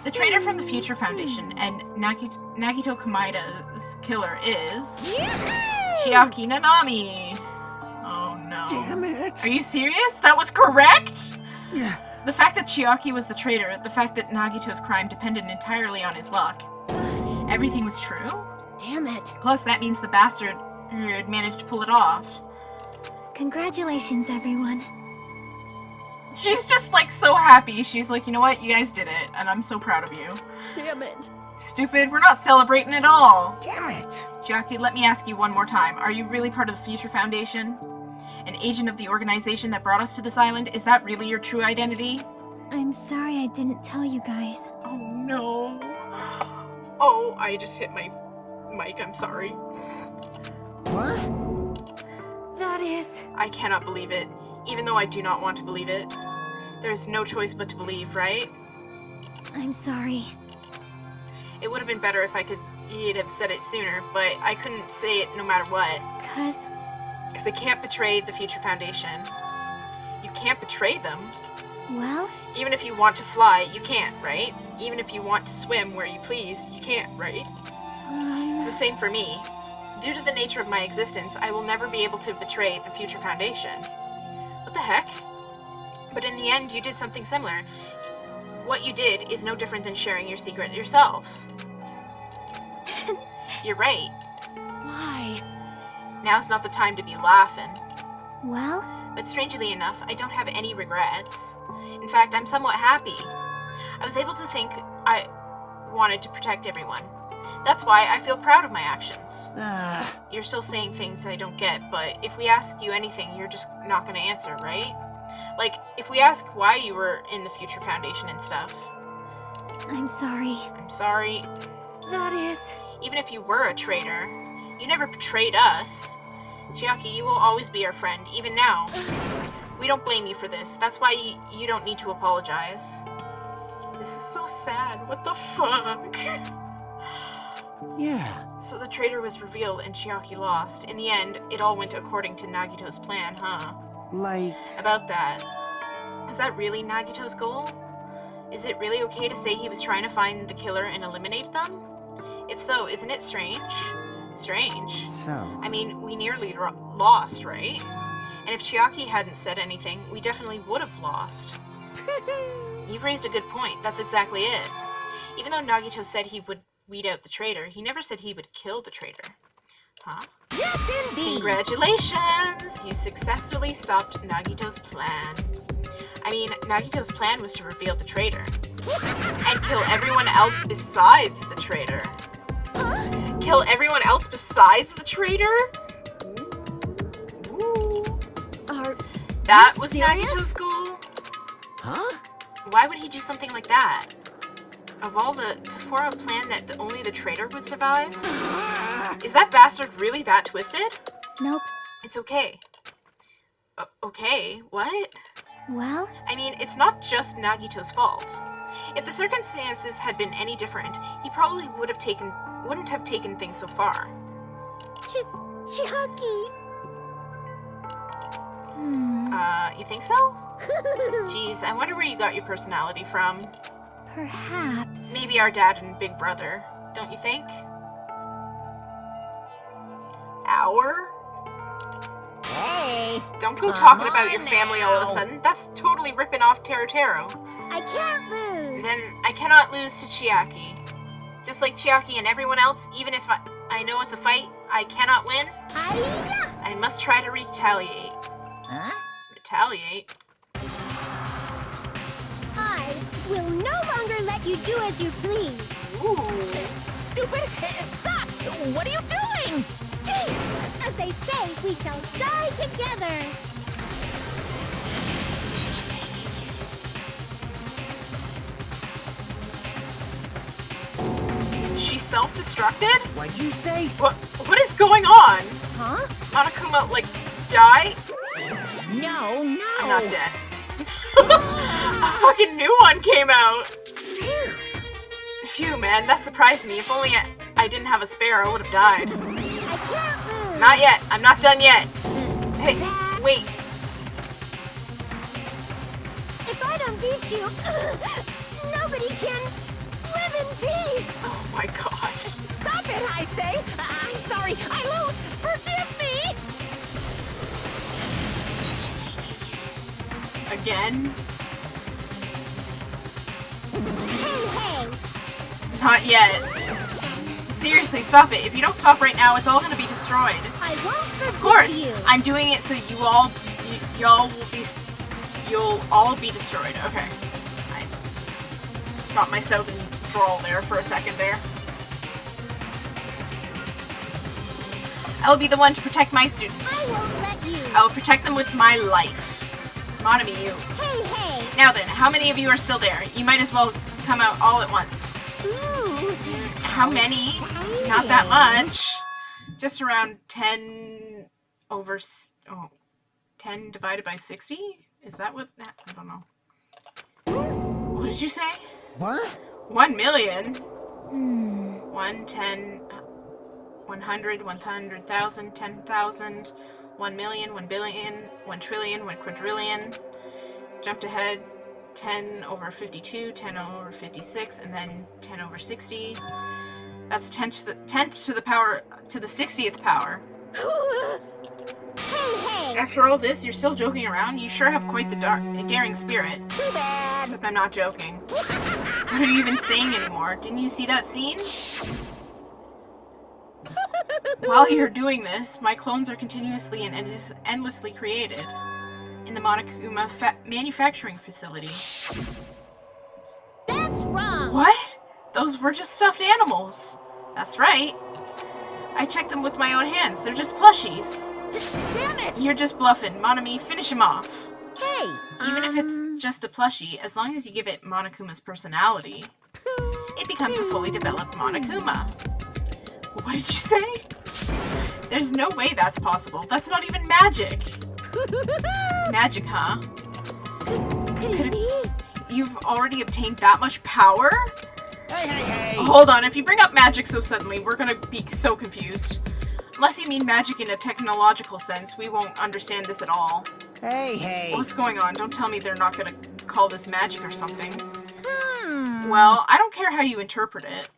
The traitor from the Future Foundation and Nagito Komaeda's killer is... Chiaki Nanami! Oh no. Damn it! Are you serious? That was correct? The fact that Chiaki was the traitor, the fact that Nagito's crime depended entirely on his luck. Everything was true? Damn it. Plus, that means the bastard had managed to pull it off. Congratulations, everyone. She's just, like, so happy. She's like, you know what? You guys did it, and I'm so proud of you. Damn it. Stupid, we're not celebrating at all. Damn it! Chiaki, let me ask you one more time. Are you really part of the Future Foundation? An agent of the organization that brought us to this island? Is that really your true identity? I'm sorry I didn't tell you guys. Oh, no. Oh, I just hit my mic. I'm sorry. What? That is... I cannot believe it. Even though I do not want to believe it. There's no choice but to believe, right? I'm sorry. It would have been better if he'd have said it sooner, but I couldn't say it no matter what. Because I can't betray the Future Foundation. You can't betray them. Well? Even if you want to fly, you can't, right? Even if you want to swim where you please, you can't, right? It's the same for me. Due to the nature of my existence, I will never be able to betray the Future Foundation. What the heck? But in the end, you did something similar. What you did is no different than sharing your secret yourself. You're right. Why? Now's not the time to be laughing. Well? But strangely enough, I don't have any regrets. In fact, I'm somewhat happy. I was able to think I wanted to protect everyone. That's why I feel proud of my actions. You're still saying things I don't get, but if we ask you anything, you're just not gonna answer, right? Like, if we ask why you were in the Future Foundation and stuff. I'm sorry. I'm sorry. That is... Even if you were a traitor, you never betrayed us. Chiaki, you will always be our friend, even now. We don't blame you for this. That's why you don't need to apologize. This is so sad. What the fuck? Yeah. So the traitor was revealed and Chiaki lost. In the end, it all went according to Nagito's plan, huh? Like... About that. Was that really Nagito's goal? Is it really okay to say he was trying to find the killer and eliminate them? If so, isn't it strange? Strange? So... I mean, we nearly lost, right? And if Chiaki hadn't said anything, we definitely would have lost. You've raised a good point. That's exactly it. Even though Nagito said he would weed out the traitor, he never said he would kill the traitor. Huh? Yes, indeed! Congratulations! You successfully stopped Nagito's plan. I mean, Nagito's plan was to reveal the traitor. And kill everyone else besides the traitor. Huh? Kill everyone else besides the traitor? Ooh. That was Nagito's goal? Huh? Why would he do something like that? Of all to form a plan that only the traitor would survive? Is that bastard really that twisted? Nope. It's okay. Okay, what? Well? I mean, it's not just Nagito's fault. If the circumstances had been any different, he probably wouldn't have taken things so far. Chiaki. You think so? Jeez, I wonder where you got your personality from. Perhaps. Maybe our dad and big brother, don't you think? Our? Hey! Don't go talking Come about your on family all of a now. sudden. That's totally ripping off Taro. I can't lose. Then I cannot lose to Chiaki. Just like Chiaki and everyone else, even if I know it's a fight, I cannot win. Hi-ya! I must try to retaliate. Huh? Retaliate? I will no longer let you do as you please. Ooh. Stupid! Stop! What are you doing? As they say, we shall die together. She's self-destructed? What'd you say? What is going on? Huh? Monokuma, like, die? No, no! I'm not dead. A fucking new one came out! Phew, man, that surprised me. If only I didn't have a spare, I would have died. I can't lose. Not yet. I'm not done yet. Hey, wait. If I don't beat you, nobody can live in peace. Oh my gosh. Stop it, I say! I'm sorry, I lose! Forgive me! Again? Hey, Not yet. Seriously, stop it. If you don't stop right now, it's all gonna be destroyed. I won't forgive Of course, you. I'm doing it so you'll all be destroyed. Okay. I got my southern drawl there for a second there. I'll be the one to protect my students. I won't let you. I will protect them with my life. Monami, you. Hey. Now then, how many of you are still there? You might as well come out all at once. Ooh. How many? Not that much. Just around 10 over... 10 divided by 60? Is that what... I don't know. What did you say? What? 1 million? 1, 10, 100, 100,000, 10,000, 1 million, 1 billion, 1 trillion, 1 quadrillion. Jumped ahead. 10 over 52, 10 over 56, and then 10 over 60. That's 10th to the power, to the 60th power. Hey. After all this, you're still joking around? You sure have quite the daring spirit. Too bad. Except I'm not joking. What are you even saying anymore? Didn't you see that scene? While you're doing this, my clones are continuously and endlessly created. In the Monokuma manufacturing facility. That's wrong. What? Those were just stuffed animals. That's right. I checked them with my own hands. They're just plushies. Damn it! You're just bluffing. Monami, finish him off. Hey! Even if it's just a plushie, as long as you give it Monokuma's personality, it becomes a fully developed Monokuma. What did you say? There's no way that's possible. That's not even magic. Magic, huh? Could it be? You've already obtained that much power? Hey! Hold on, if you bring up magic so suddenly, we're gonna be so confused. Unless you mean magic in a technological sense, we won't understand this at all. Hey. What's going on? Don't tell me they're not gonna call this magic or something. Well, I don't care how you interpret it.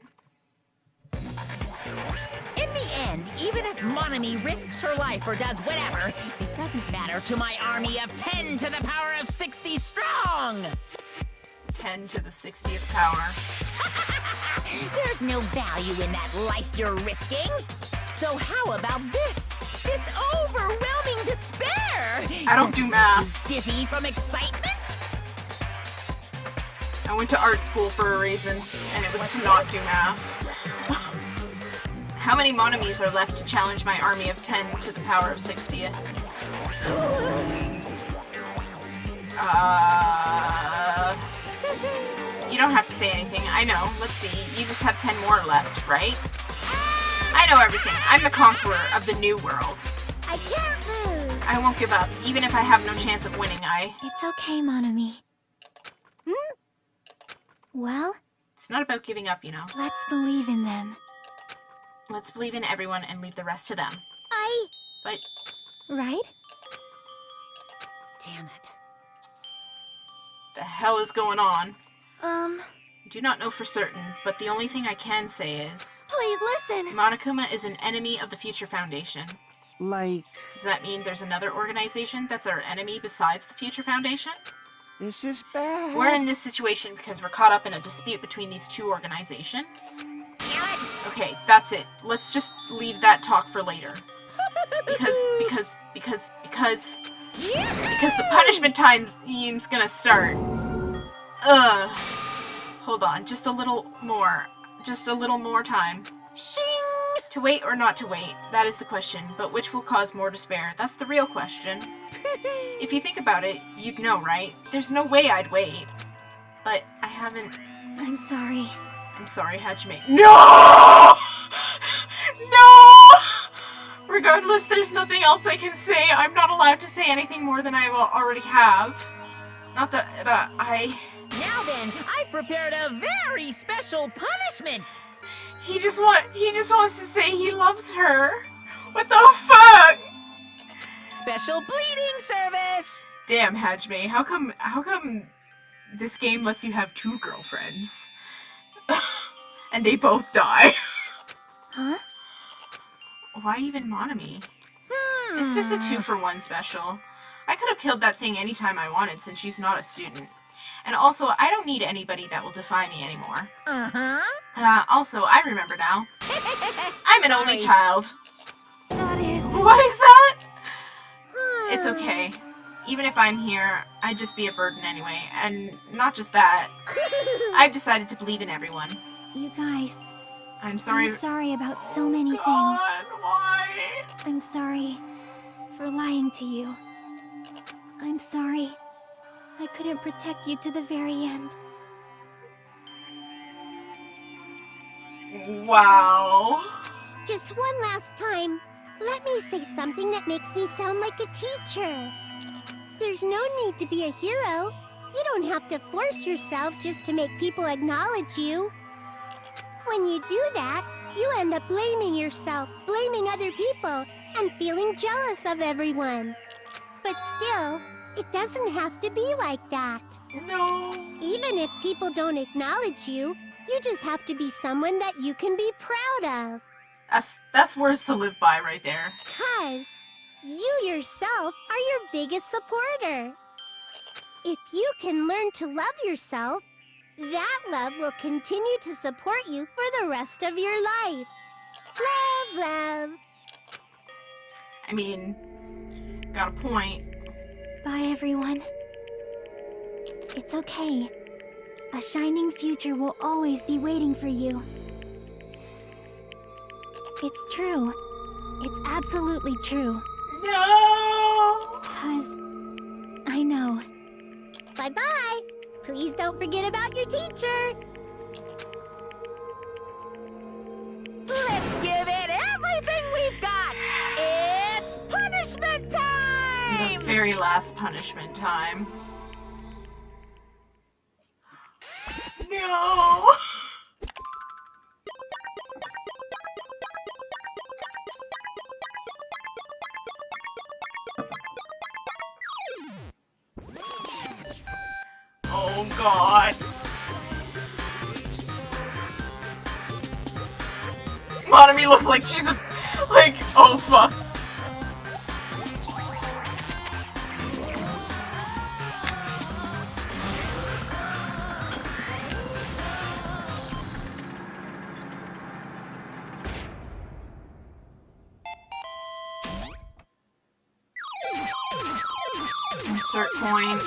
In the end, even if Monami risks her life or does whatever, it doesn't matter to my army of 10 to the power of 60 strong! 10 to the 60th power. There's no value in that life you're risking. So how about this? This overwhelming despair! I don't do math. Dizzy from excitement? I went to art school for a reason, and it was to not do math. How many Monamis are left to challenge my army of 10 to the power of 60? You don't have to say anything. I know. Let's see. You just have 10 more left, right? I know everything. I'm the conqueror of the new world. I can't lose. I won't give up, even if I have no chance of winning. It's okay, Monami. Well, It's not about giving up, you know. let's believe in them. Let's believe in everyone and leave the rest to them. But Right? Damn it. the hell is going on? Um, I do not know for certain, but the only thing I can say is... please listen! Monokuma is an enemy of the Future Foundation. Like, Does that mean there's another organization that's our enemy besides the Future Foundation? this is bad. We're in this situation because we're caught up in a dispute between these two organizations. Damn it! Okay, that's it. Let's just leave that talk for later. Because the punishment time's gonna start. Ugh. Hold on, just a little more. Just a little more time. Shing! To wait or not to wait, that is the question. But which will cause more despair? That's the real question. If you think about it, you'd know, right? There's no way I'd wait. But I haven't... I'm sorry. I'm sorry, Hajime. No! No! Regardless, there's nothing else I can say. I'm not allowed to say anything more than I already have. Not that I... Now then, I prepared a very special punishment! He just wants to say he loves her. What the fuck? Special bleeding service! Damn, Hajime, how come this game lets you have 2 girlfriends? And they both die. Huh? Why even Monami? It's just a 2-for-1 special. I could have killed that thing anytime I wanted since she's not a student. And also, I don't need anybody that will defy me anymore. Also, I remember now. I'm an only child. That is... What is that? It's okay. Even if I'm here, I'd just be a burden anyway. And not just that. I've decided to believe in everyone. You guys, I'm sorry. I'm sorry about so many God, things. why? I'm sorry for lying to you. I'm sorry I couldn't protect you to the very end. Wow. Just one last time, let me say something that makes me sound like a teacher. There's no need to be a hero. You don't have to force yourself just to make people acknowledge you. When you do that, you end up blaming yourself, blaming other people, and feeling jealous of everyone. But still, it doesn't have to be like that. No. Even if people don't acknowledge you, you just have to be someone that you can be proud of. That's words to live by right there. 'Cause you yourself are your biggest supporter. If you can learn to love yourself, that love will continue to support you for the rest of your life. Love, love. I mean, got a point. Bye, everyone. It's okay. A shining future will always be waiting for you. It's true. It's absolutely true. No. 'Cause I know. Bye-bye. Please don't forget about your teacher. Let's give it everything we've got! It's punishment time! The very last punishment time. No. Oh god. Monami looks like she's a, like, oh fuck. Insert coin.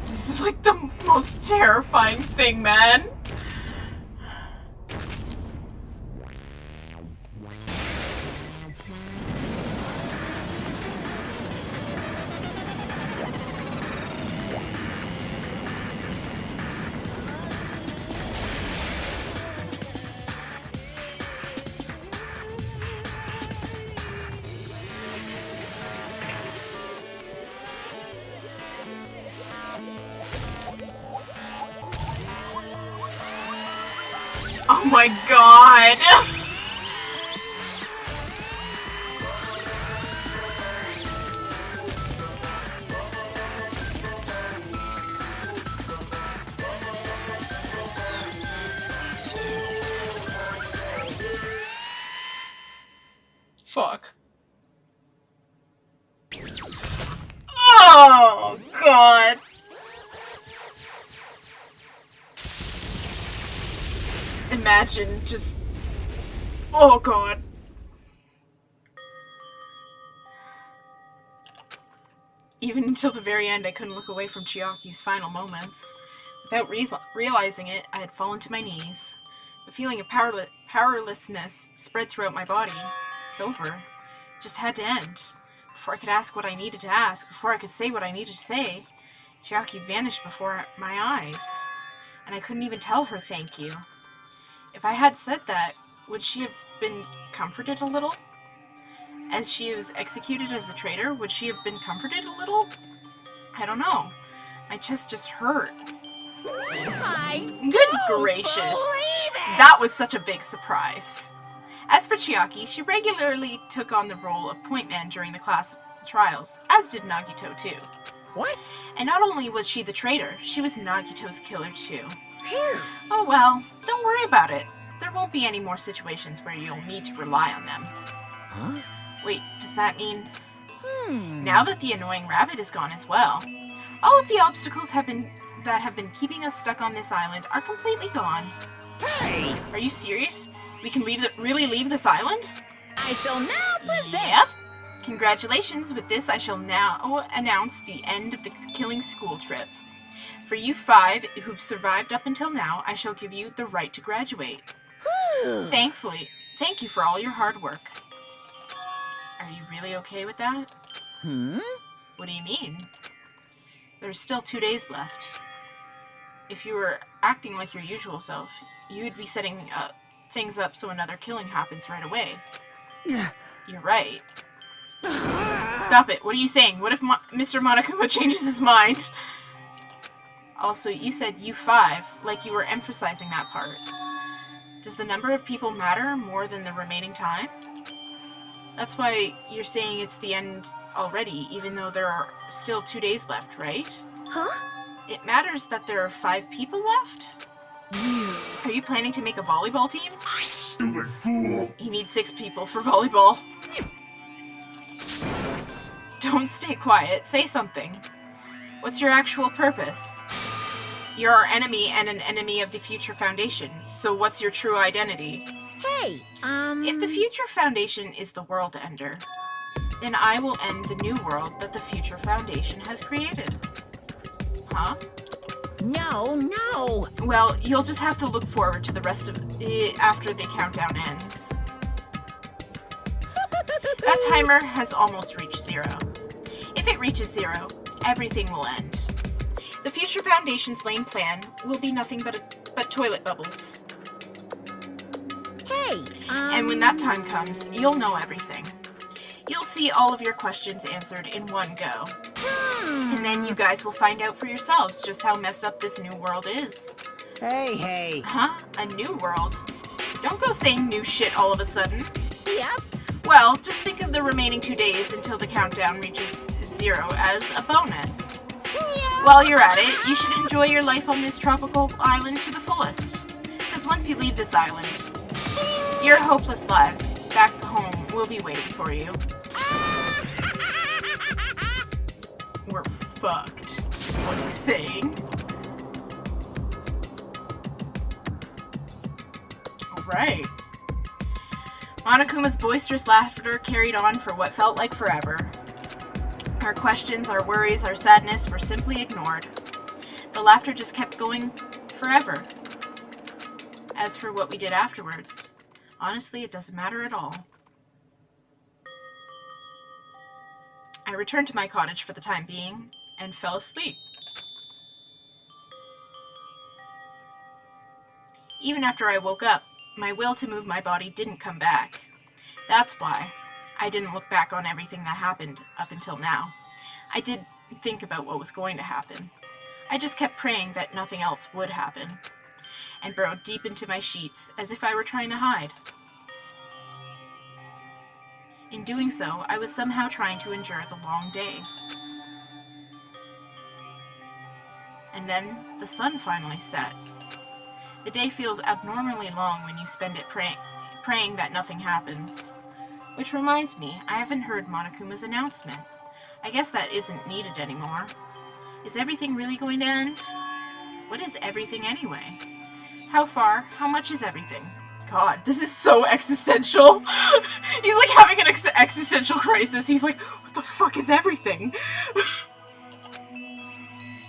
This is like the most terrifying thing, man. Oh my god! Fuck. Oh god! Imagine just... Oh god. Even until the very end, I couldn't look away from Chiaki's final moments. Without realizing it, I had fallen to my knees. The feeling of powerlessness spread throughout my body. It's over. It just had to end. Before I could ask what I needed to ask, before I could say what I needed to say, Chiaki vanished before my eyes. And I couldn't even tell her thank you. If I had said that, would she have been comforted a little? As she was executed as the traitor, would she have been comforted a little? I don't know. My chest just hurt. Good gracious. That was such a big surprise. As for Chiaki, she regularly took on the role of point man during the class trials, as did Nagito too. What? And not only was she the traitor, she was Nagito's killer too. Oh well, don't worry about it. There won't be any more situations where you'll need to rely on them. Huh? Wait, does that mean... Now that the annoying rabbit is gone as well, all of the obstacles that have been keeping us stuck on this island are completely gone. Hey! Are you serious? We can really leave this island? I shall now present... Yep. Congratulations, with this I shall now announce the end of the killing school trip. For you 5 who've survived up until now, I shall give you the right to graduate. Thank you for all your hard work. Are you really okay with that? What do you mean? There's still 2 days left. If you were acting like your usual self, you would be setting things up so another killing happens right away. You're right. Stop it. What are you saying? What if Mr. Monokuma changes his mind? Also, you said you 5, like you were emphasizing that part. Does the number of people matter more than the remaining time? That's why you're saying it's the end already, even though there are still 2 days left, right? Huh? It matters that there are 5 people left? Are you planning to make a volleyball team? Stupid fool! You need 6 people for volleyball. Don't stay quiet. Say something. What's your actual purpose? You're our enemy and an enemy of the Future Foundation, so what's your true identity? Hey, If the Future Foundation is the world ender, then I will end the new world that the Future Foundation has created. Huh? No. Well, you'll just have to look forward to the rest of it after the countdown ends. That timer has almost reached 0. If it reaches 0, everything will end. The Future Foundation's lame plan will be nothing but toilet bubbles. Hey, And when that time comes, you'll know everything. You'll see all of your questions answered in one go. And then you guys will find out for yourselves just how messed up this new world is. Hey. Huh? A new world? Don't Don't go saying new shit all of a sudden. Yep. Well, just think of the remaining 2 days until the countdown reaches 0 as a bonus. While you're at it, you should enjoy your life on this tropical island to the fullest. Because once you leave this island, your hopeless lives back home will be waiting for you. We're fucked, is what he's saying. Alright. Monokuma's boisterous laughter carried on for what felt like forever. Our questions, our worries, our sadness were simply ignored. The laughter just kept going forever. As for what we did afterwards, honestly, it doesn't matter at all. I returned to my cottage for the time being and fell asleep. Even after I woke up, my will to move my body didn't come back. That's why I didn't look back on everything that happened up until now. I did think about what was going to happen. I just kept praying that nothing else would happen, and burrowed deep into my sheets as if I were trying to hide. In doing so, I was somehow trying to endure the long day. And then the sun finally set. The day feels abnormally long when you spend it praying that nothing happens. Which reminds me, I haven't heard Monokuma's announcement. I guess that isn't needed anymore. Is everything really going to end? What is everything anyway? How far? How much is everything? God, this is so existential. He's like having an existential crisis. He's like, what the fuck is everything?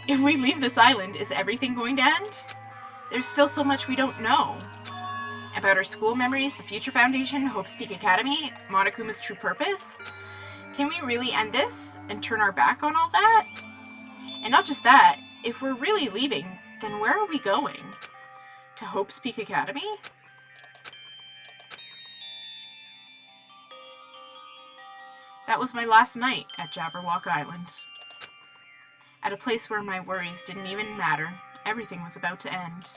If we leave this island, is everything going to end? There's still so much we don't know. About our school memories, the Future Foundation, Hope's Peak Academy, Monokuma's true purpose? Can we really end this and turn our back on all that? And not just that, if we're really leaving, then where are we going? To Hope's Peak Academy? That was my last night at Jabberwock Island. At a place where my worries didn't even matter. Everything was about to end.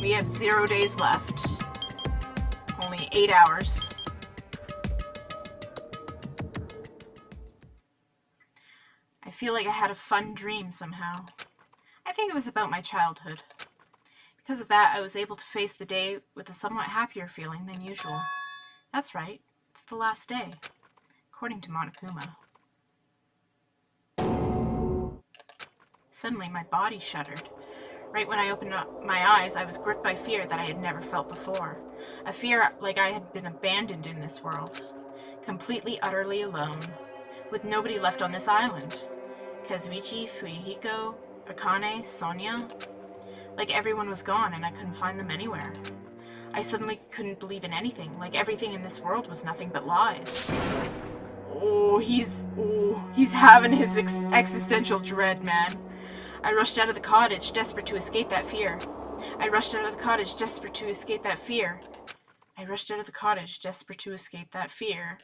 We have 0 days left. Only 8 hours. I feel like I had a fun dream somehow. I think it was about my childhood. Because of that, I was able to face the day with a somewhat happier feeling than usual. That's right, it's the last day, according to Monokuma. Suddenly, my body shuddered. Right when I opened up my eyes, I was gripped by fear that I had never felt before. A fear like I had been abandoned in this world. Completely, utterly alone. With nobody left on this island. Kazuichi, Fuyuhiko, Akane, Sonia. Like everyone was gone and I couldn't find them anywhere. I suddenly couldn't believe in anything, like everything in this world was nothing but lies. He's having his existential dread, man. I rushed out of the cottage, desperate to escape that fear. I rushed out of the cottage, desperate to escape that fear. I rushed out of the cottage, desperate to escape that fear.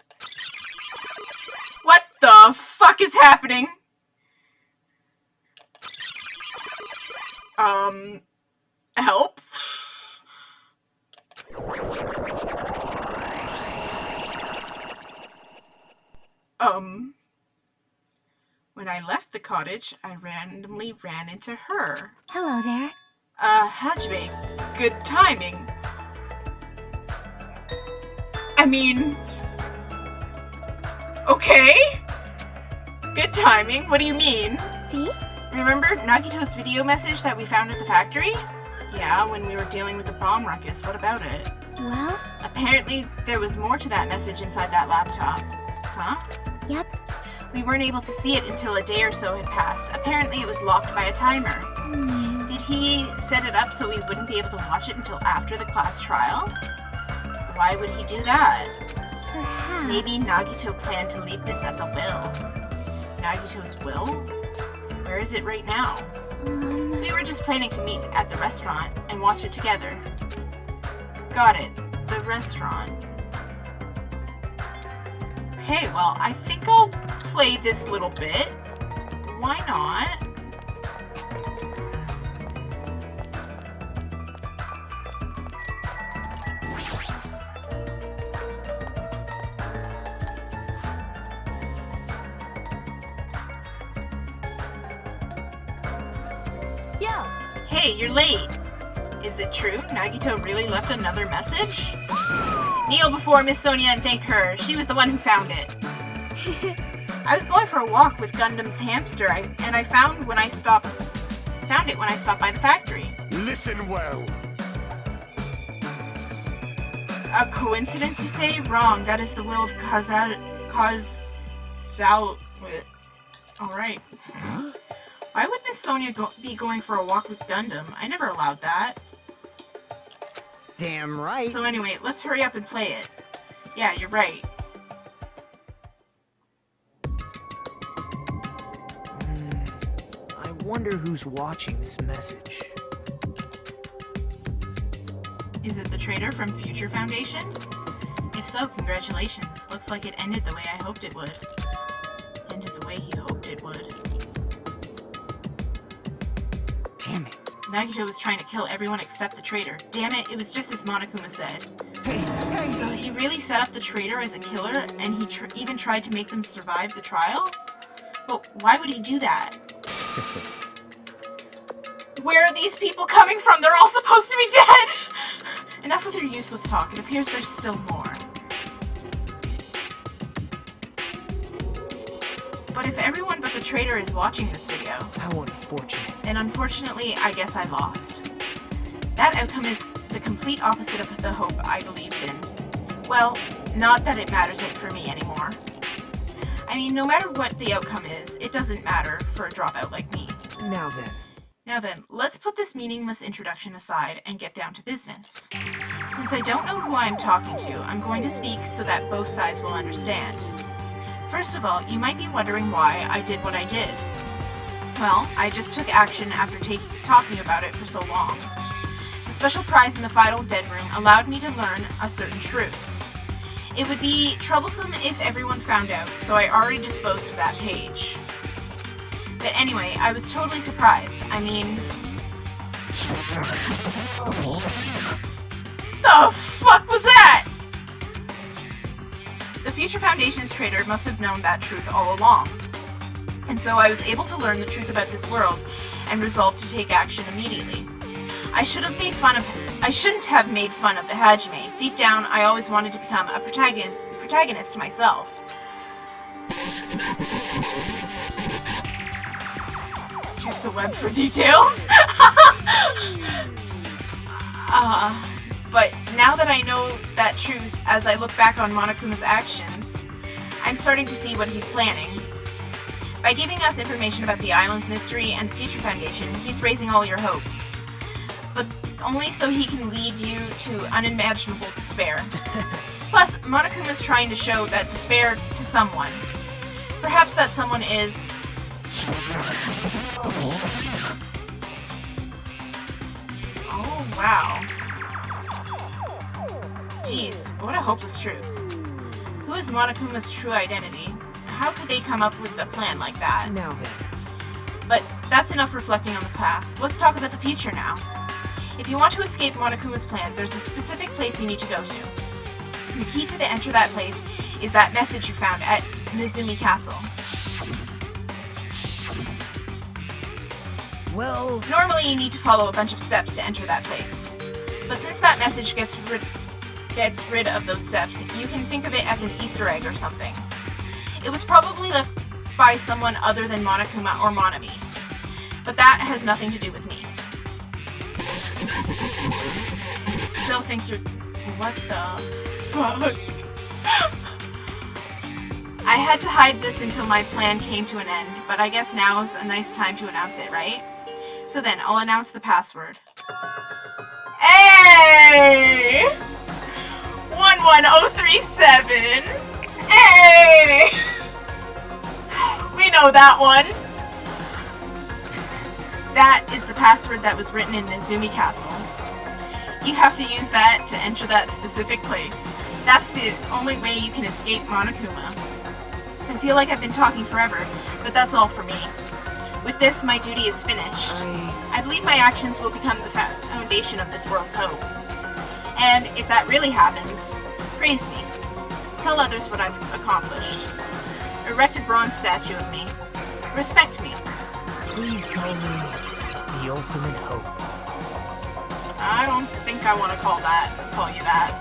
What the fuck is happening? Help? When I left the cottage, I randomly ran into her. Hello there. Hajime, good timing. I mean... Okay? Good timing? What do you mean? See? Remember Nagito's video message that we found at the factory? Yeah, when we were dealing with the bomb ruckus. What about it? Well? Apparently, there was more to that message inside that laptop. Huh? Yep. We weren't able to see it until a day or so had passed. Apparently, it was locked by a timer. Did he set it up so we wouldn't be able to watch it until after the class trial? Why would he do that? Perhaps. Maybe Nagito planned to leave this as a will. Nagito's will? Where is it right now? We were just planning to meet at the restaurant and watch it together. Got it. The restaurant. Okay, well, I think I'll play this little bit. Why not? Yo, Hey, you're late. Is it true? Nagito really left another message? Kneel before Miss Sonia and thank her. She was the one who found it. I was going for a walk with Gundam's hamster, and I found it when I stopped by the factory. Listen well. A coincidence, you say? Wrong. That is the will of Alright. Huh? Why would Miss Sonia be going for a walk with Gundam? I never allowed that. Damn right. So anyway, let's hurry up and play it. Yeah, you're right. I wonder who's watching this message. Is it the traitor from Future Foundation? If so, congratulations. Looks like it ended the way I hoped it would. Ended the way he hoped it would. Damn it. Nagito was trying to kill everyone except the traitor. Damn it, it was just as Monokuma said. Hey! So he really set up the traitor as a killer, and he even tried to make them survive the trial? But why would he do that? Where are these people coming from? They're all supposed to be dead! Enough with your useless talk. It appears there's still more. But if everyone but the traitor is watching this video, How unfortunate. then unfortunately, I guess I lost. That outcome is the complete opposite of the hope I believed in. Well, not that it matters it for me anymore. I mean, no matter what the outcome is, it doesn't matter for a dropout like me. Now then, Let's put this meaningless introduction aside and get down to business. Since I don't know who I'm talking to, I'm going to speak so that both sides will understand. First of all, you might be wondering why I did what I did. Well, I just took action after talking about it for so long. The special prize in the final dead room allowed me to learn a certain truth. It would be troublesome if everyone found out, so I already disposed of that page. But anyway, I was totally surprised. I mean... The fuck was that? The Future Foundation's traitor must have known that truth all along. And so I was able to learn the truth about this world and resolved to take action immediately. I shouldn't have made fun of the Hajime. Deep down, I always wanted to become a protagonist myself. Check the web for details. But now that I know that truth, as I look back on Monokuma's actions, I'm starting to see what he's planning. By giving us information about the island's mystery and the Future Foundation, he's raising all your hopes. But only so he can lead you to unimaginable despair. Plus, Monokuma's trying to show that despair to someone. Perhaps that someone is... Oh, wow. Jeez, what a hopeless truth. Who is Monokuma's true identity? How could they come up with a plan like that? Now then. But that's enough reflecting on the past. Let's talk about the future now. If you want to escape Monokuma's plan, there's a specific place you need to go to. The key to enter that place is that message you found at Mizumi Castle. Well... Normally you need to follow a bunch of steps to enter that place. But since that message gets rid of those steps, you can think of it as an Easter egg or something. It was probably left by someone other than Monokuma or Monami. But that has nothing to do with me. Still think you're... What the fuck? I had to hide this until my plan came to an end, but I guess now is a nice time to announce it, right? So then, I'll announce the password. Hey! 11037! Hey! We know that one. That is the password that was written in Mizumi Castle. You have to use that to enter that specific place. That's the only way you can escape Monokuma. I feel like I've been talking forever, but that's all for me. With this, my duty is finished. I believe my actions will become the foundation of this world's hope. And if that really happens, praise me. Tell others what I've accomplished. Erect a bronze statue of me. Respect me. Please call me the ultimate hope. I don't think I want to call you that.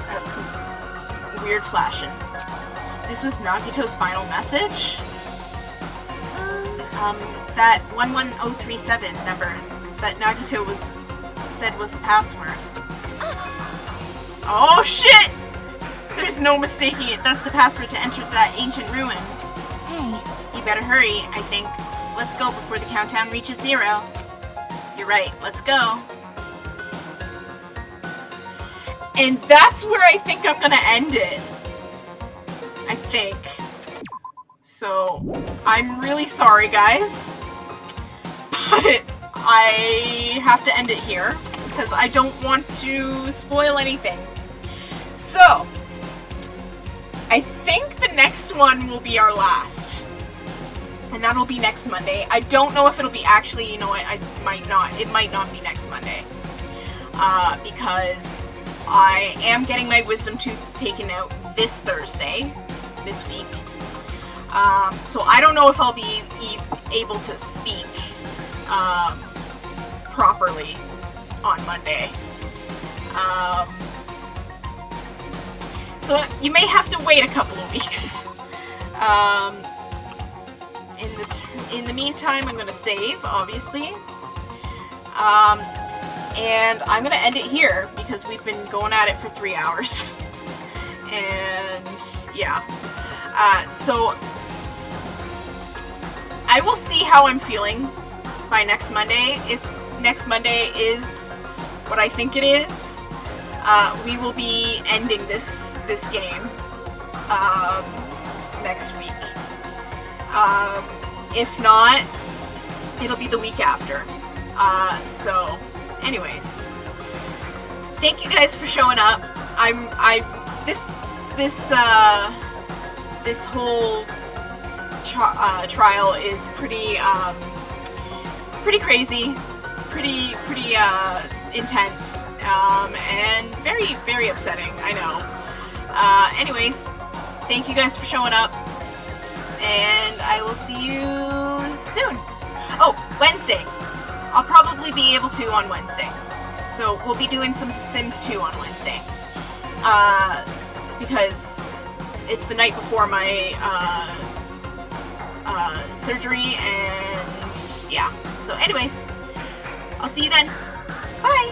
That's some weird flashing. This was Nagito's final message? That 11037 number that Nagito said was the password. Oh shit! There's no mistaking it. That's the password to enter that ancient ruin. Hey. You better hurry, I think. Let's go before the countdown reaches 0. You're right, let's go. And that's where I think I'm gonna end it. I think. So, I'm really sorry, guys. But I have to end it here because I don't want to spoil anything. So, I think the next one will be our last. And that'll be next Monday. I don't know if it'll be actually, you know what, I might not. It might not be next Monday. Because I am getting my wisdom tooth taken out this Thursday, this week. So I don't know if I'll be able to speak properly on Monday. So you may have to wait a couple of weeks. In the meantime, I'm going to save, obviously. And I'm going to end it here because we've been going at it for 3 hours. And yeah. So I will see how I'm feeling by next Monday. If next Monday is what I think it is, we will be ending this game next week. If not, it'll be the week after. So, anyways, thank you guys for showing up. This whole trial is pretty crazy, pretty intense, and very, very upsetting, I know. Anyways, thank you guys for showing up, and I will see you soon. Oh, Wednesday. I'll probably be able to on Wednesday. So we'll be doing some Sims 2 on Wednesday. Because it's the night before my surgery, and yeah. So anyways, I'll see you then. Bye!